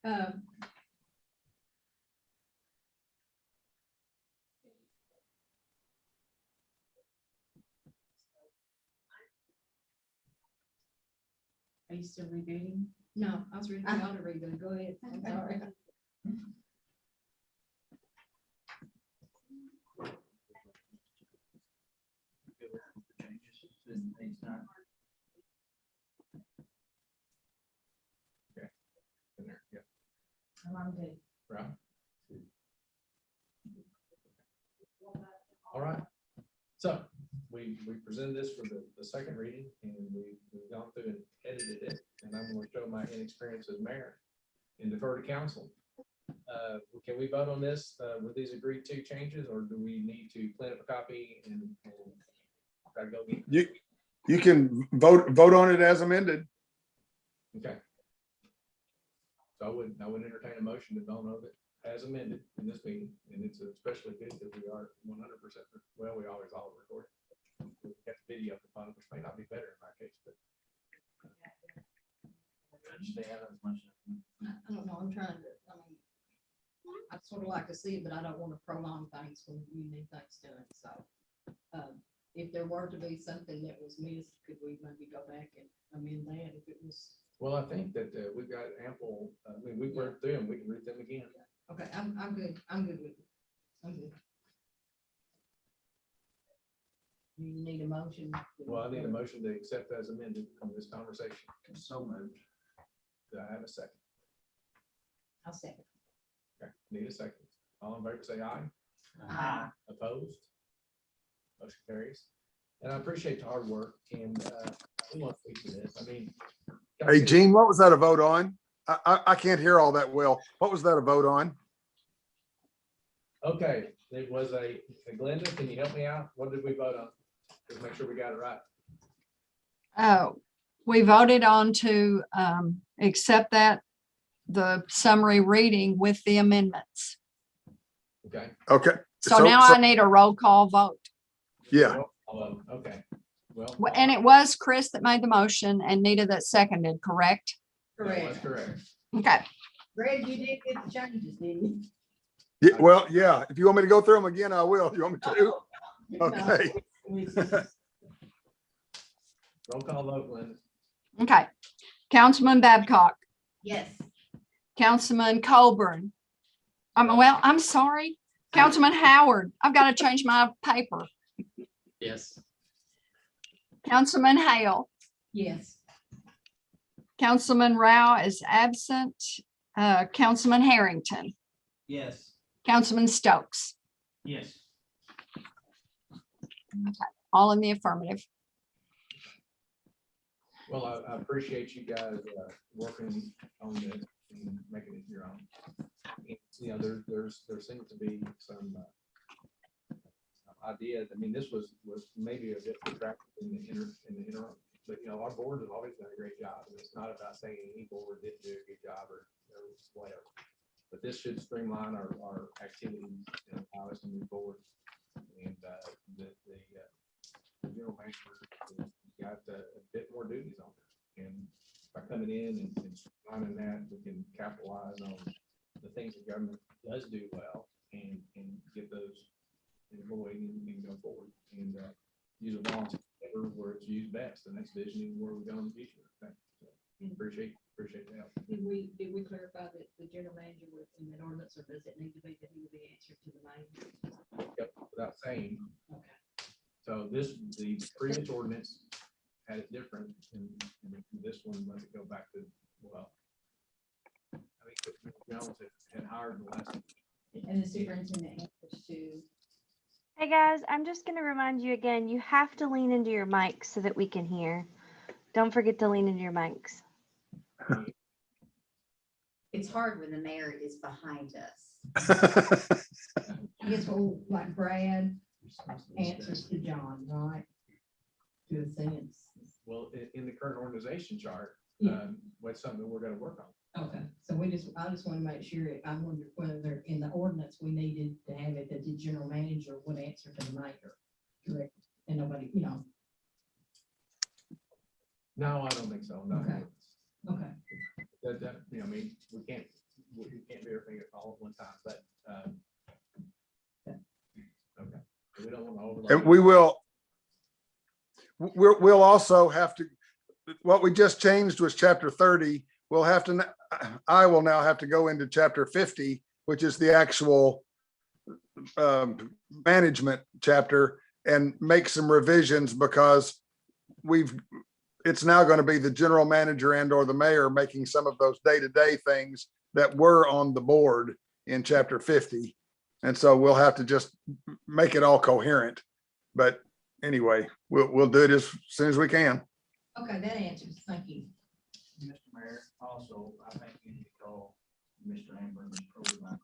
Are you still rebooting? No, I was reading the auto reboot. Go ahead. I'm sorry. Changes, and it's not I'm good. Right? All right. So we presented this for the second reading and we've gone through and edited it. And I'm going to show my inexperience as mayor and defer to council. Can we vote on this with these agreed to changes, or do we need to clean up a copy and try to go get? You can vote on it as amended. Okay. So I would entertain a motion to vote on it as amended in this meeting, and it's especially good that we are 100%, well, we always all record. We got the video up upon, which may not be better in my case, but. I don't know, I'm trying to, I mean, I'd sort of like to see it, but I don't want to prolong things when you need things done, so. If there were to be something that was missed, could we maybe go back and amend that if it was? Well, I think that we've got ample, I mean, we've read through them, we can read them again. Okay, I'm good, I'm good with it. I'm good. You need a motion? Well, I need a motion to accept as amended from this conversation. So moved. Do I have a second? I'll second. Okay, need a second. All in favor, say aye. Aye. Opposed? Motion carries. And I appreciate the hard work and we want to speak to this. I mean. Hey, Gene, what was that a vote on? I can't hear all that well. What was that a vote on? Okay, it was Glenda, can you help me out? What did we vote on? Just make sure we got it right. We voted on to accept the summary reading with the amendments. Okay. Okay. So now I need a roll call vote. Yeah. Okay. Well. And it was Chris that made the motion and Nita that seconded, correct? That's correct. Okay. Greg, you did get the changes, didn't you? Yeah, well, yeah, if you want me to go through them again, I will. You want me to? Okay. Roll call vote, Glenda. Okay. Councilman Babcock, Yes. Councilman Colburn. I'm sorry. Councilman Howard. I've got to change my paper. Yes. Councilman Hale. Yes. Councilman Rao is absent. Councilman Harrington. Yes. Councilman Stokes. Yes. All in the affirmative. Well, I appreciate you guys working on this and making it your own. And, you know, there seems to be some idea. I mean, this was maybe a bit protracted in the interim, but you know, our board has always done a great job, and it's not about saying any board didn't do a good job or whatever. But this should streamline our activities and allow us to move forward. And the general manager has got a bit more duties on it. And by coming in and streamlining that, we can capitalize on the things the government does do well and get those employed and go forward and use a volunteer where it's used best. And that's visioning where we're going in the future. Okay. So, appreciate the help. Did we clarify that the general manager was in that ordinance, or does it need to be that he would be answered to the mayor? Yep, without saying. Okay. So the previous ordinance had it different, and this one let it go back to, well, I think Jones had hired the last. And the superintendent answers to. Hey guys, I'm just going to remind you again, you have to lean into your mics so that we can hear. Don't forget to lean into your mics. It's hard when the mayor is behind us. I guess well, like Brad answers to John, right? To a sense. Well, in the current organization chart, Yeah. what's something that we're going to work on. Okay, so I just want to make sure, I wonder whether in the ordinance, we needed to have it that the general manager would answer to the mayor. Correct, and nobody, you know. No, I don't think so. No. Okay. Okay. That, you know, I mean, we can't do everything all at one time, but, okay. So we don't want to overload. And we'll also have to, what we just changed was chapter 30. We'll have to, I will now have to go into chapter 50, which is the actual management chapter, and make some revisions because it's now going to be the general manager and or the mayor making some of those day-to-day things that were on the board in chapter 50. And so we'll have to just make it all coherent. But anyway, we'll do it as soon as we can. Okay, that answers, thank you. Mr. Mayor, also, I think you need to call Mr. Amber and Mr. Provine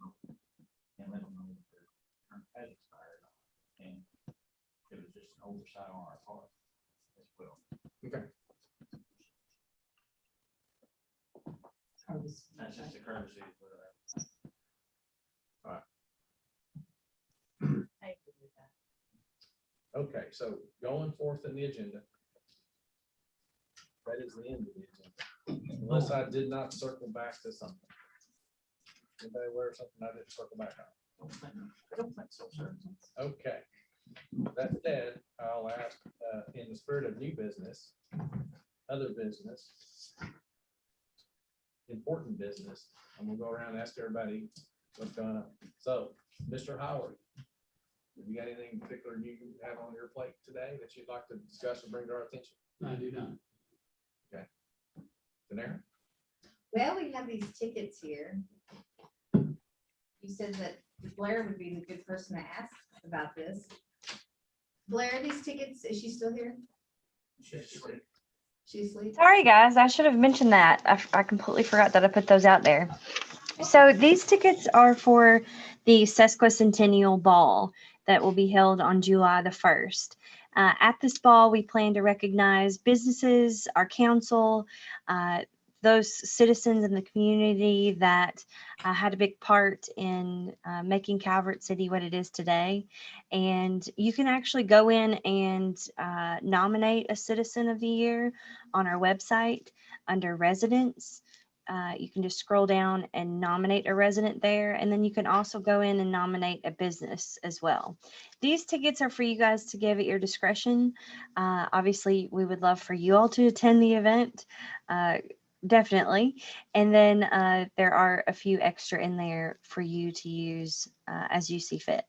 and let them know that their term has expired. And it was just an oversight on our part as well. Okay. That's just a courtesy. Okay, so going forth in the agenda. That is the end of the agenda, unless I did not circle back to something. Anybody aware of something I didn't circle back on? I don't think so, sir. Okay. That said, I'll ask, in the spirit of new business, other business, important business, I'm gonna go around and ask everybody what's going on. So, Mr. Howard, have you got anything particular you have on your plate today that you'd like to discuss or bring to our attention? I do not. Okay. Danara? Well, we have these tickets here. You said that Blair would be the good person to ask about this. Blair, these tickets, is she still here? She's asleep? Sorry, guys, I should have mentioned that. I completely forgot that I put those out there. So these tickets are for the sesquicentennial ball that will be held on July the 1st. At this ball, we plan to recognize businesses, our council, those citizens in the community that had a big part in making Calvert City what it is today. And you can actually go in and nominate a Citizen of the Year on our website under residents. You can just scroll down and nominate a resident there. And then you can also go in and nominate a business as well. These tickets are for you guys to give at your discretion. Obviously, we would love for you all to attend the event. Definitely. And then there are a few extra in there for you to use as you see fit.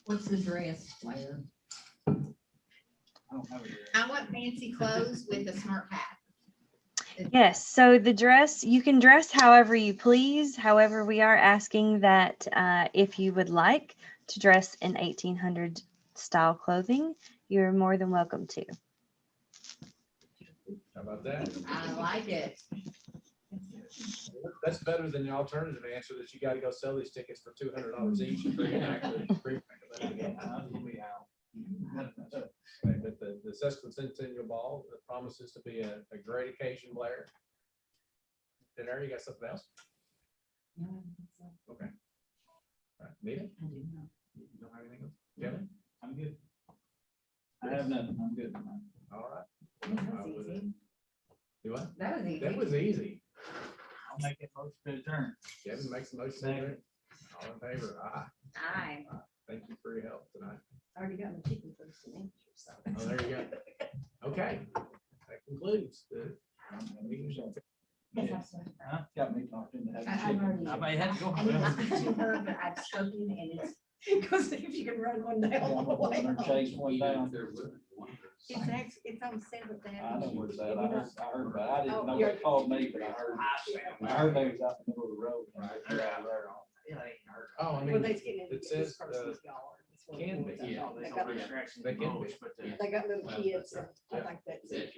What's the dress, Blair? I want fancy clothes with a smart hat. Yes, so the dress, you can dress however you please. However, we are asking that if you would like to dress in 1800 style clothing, you're more than welcome to. How about that? I like it. That's better than the alternative answer that you got to go sell these tickets for $200 each. And bring it back to- Okay, but the sesquicentennial ball that promises to be a great occasion, Blair. Dinner, you got something else? Okay. All right, Nita? You don't have anything else? Kevin? I'm good. I have nothing. I'm good. All right. That was easy. Do what? That was easy. That was easy. I'll make it motion to adjourn. Kevin makes the motion. to adjourn. All in favor? Aye. Aye. Thank you for your help tonight. I already got my chicken first and answer, so. Oh, there you go. Okay, that concludes the meeting. Huh? Got me talking to have I'm already- I may have to go. I mean, I told her that I've spoken and it's. Because if you can run one down all the way home. Chase one down. It's actually, it's on Seventh I know Avenue. where it's at. I heard, but I didn't know you're- they called me, but I heard they was out in the middle of the road. And they were out there. Oh, I Well, mean, they get into it says, this person's yard. That's what it can was. be. They got- They can be. They got little kids and I think that's it.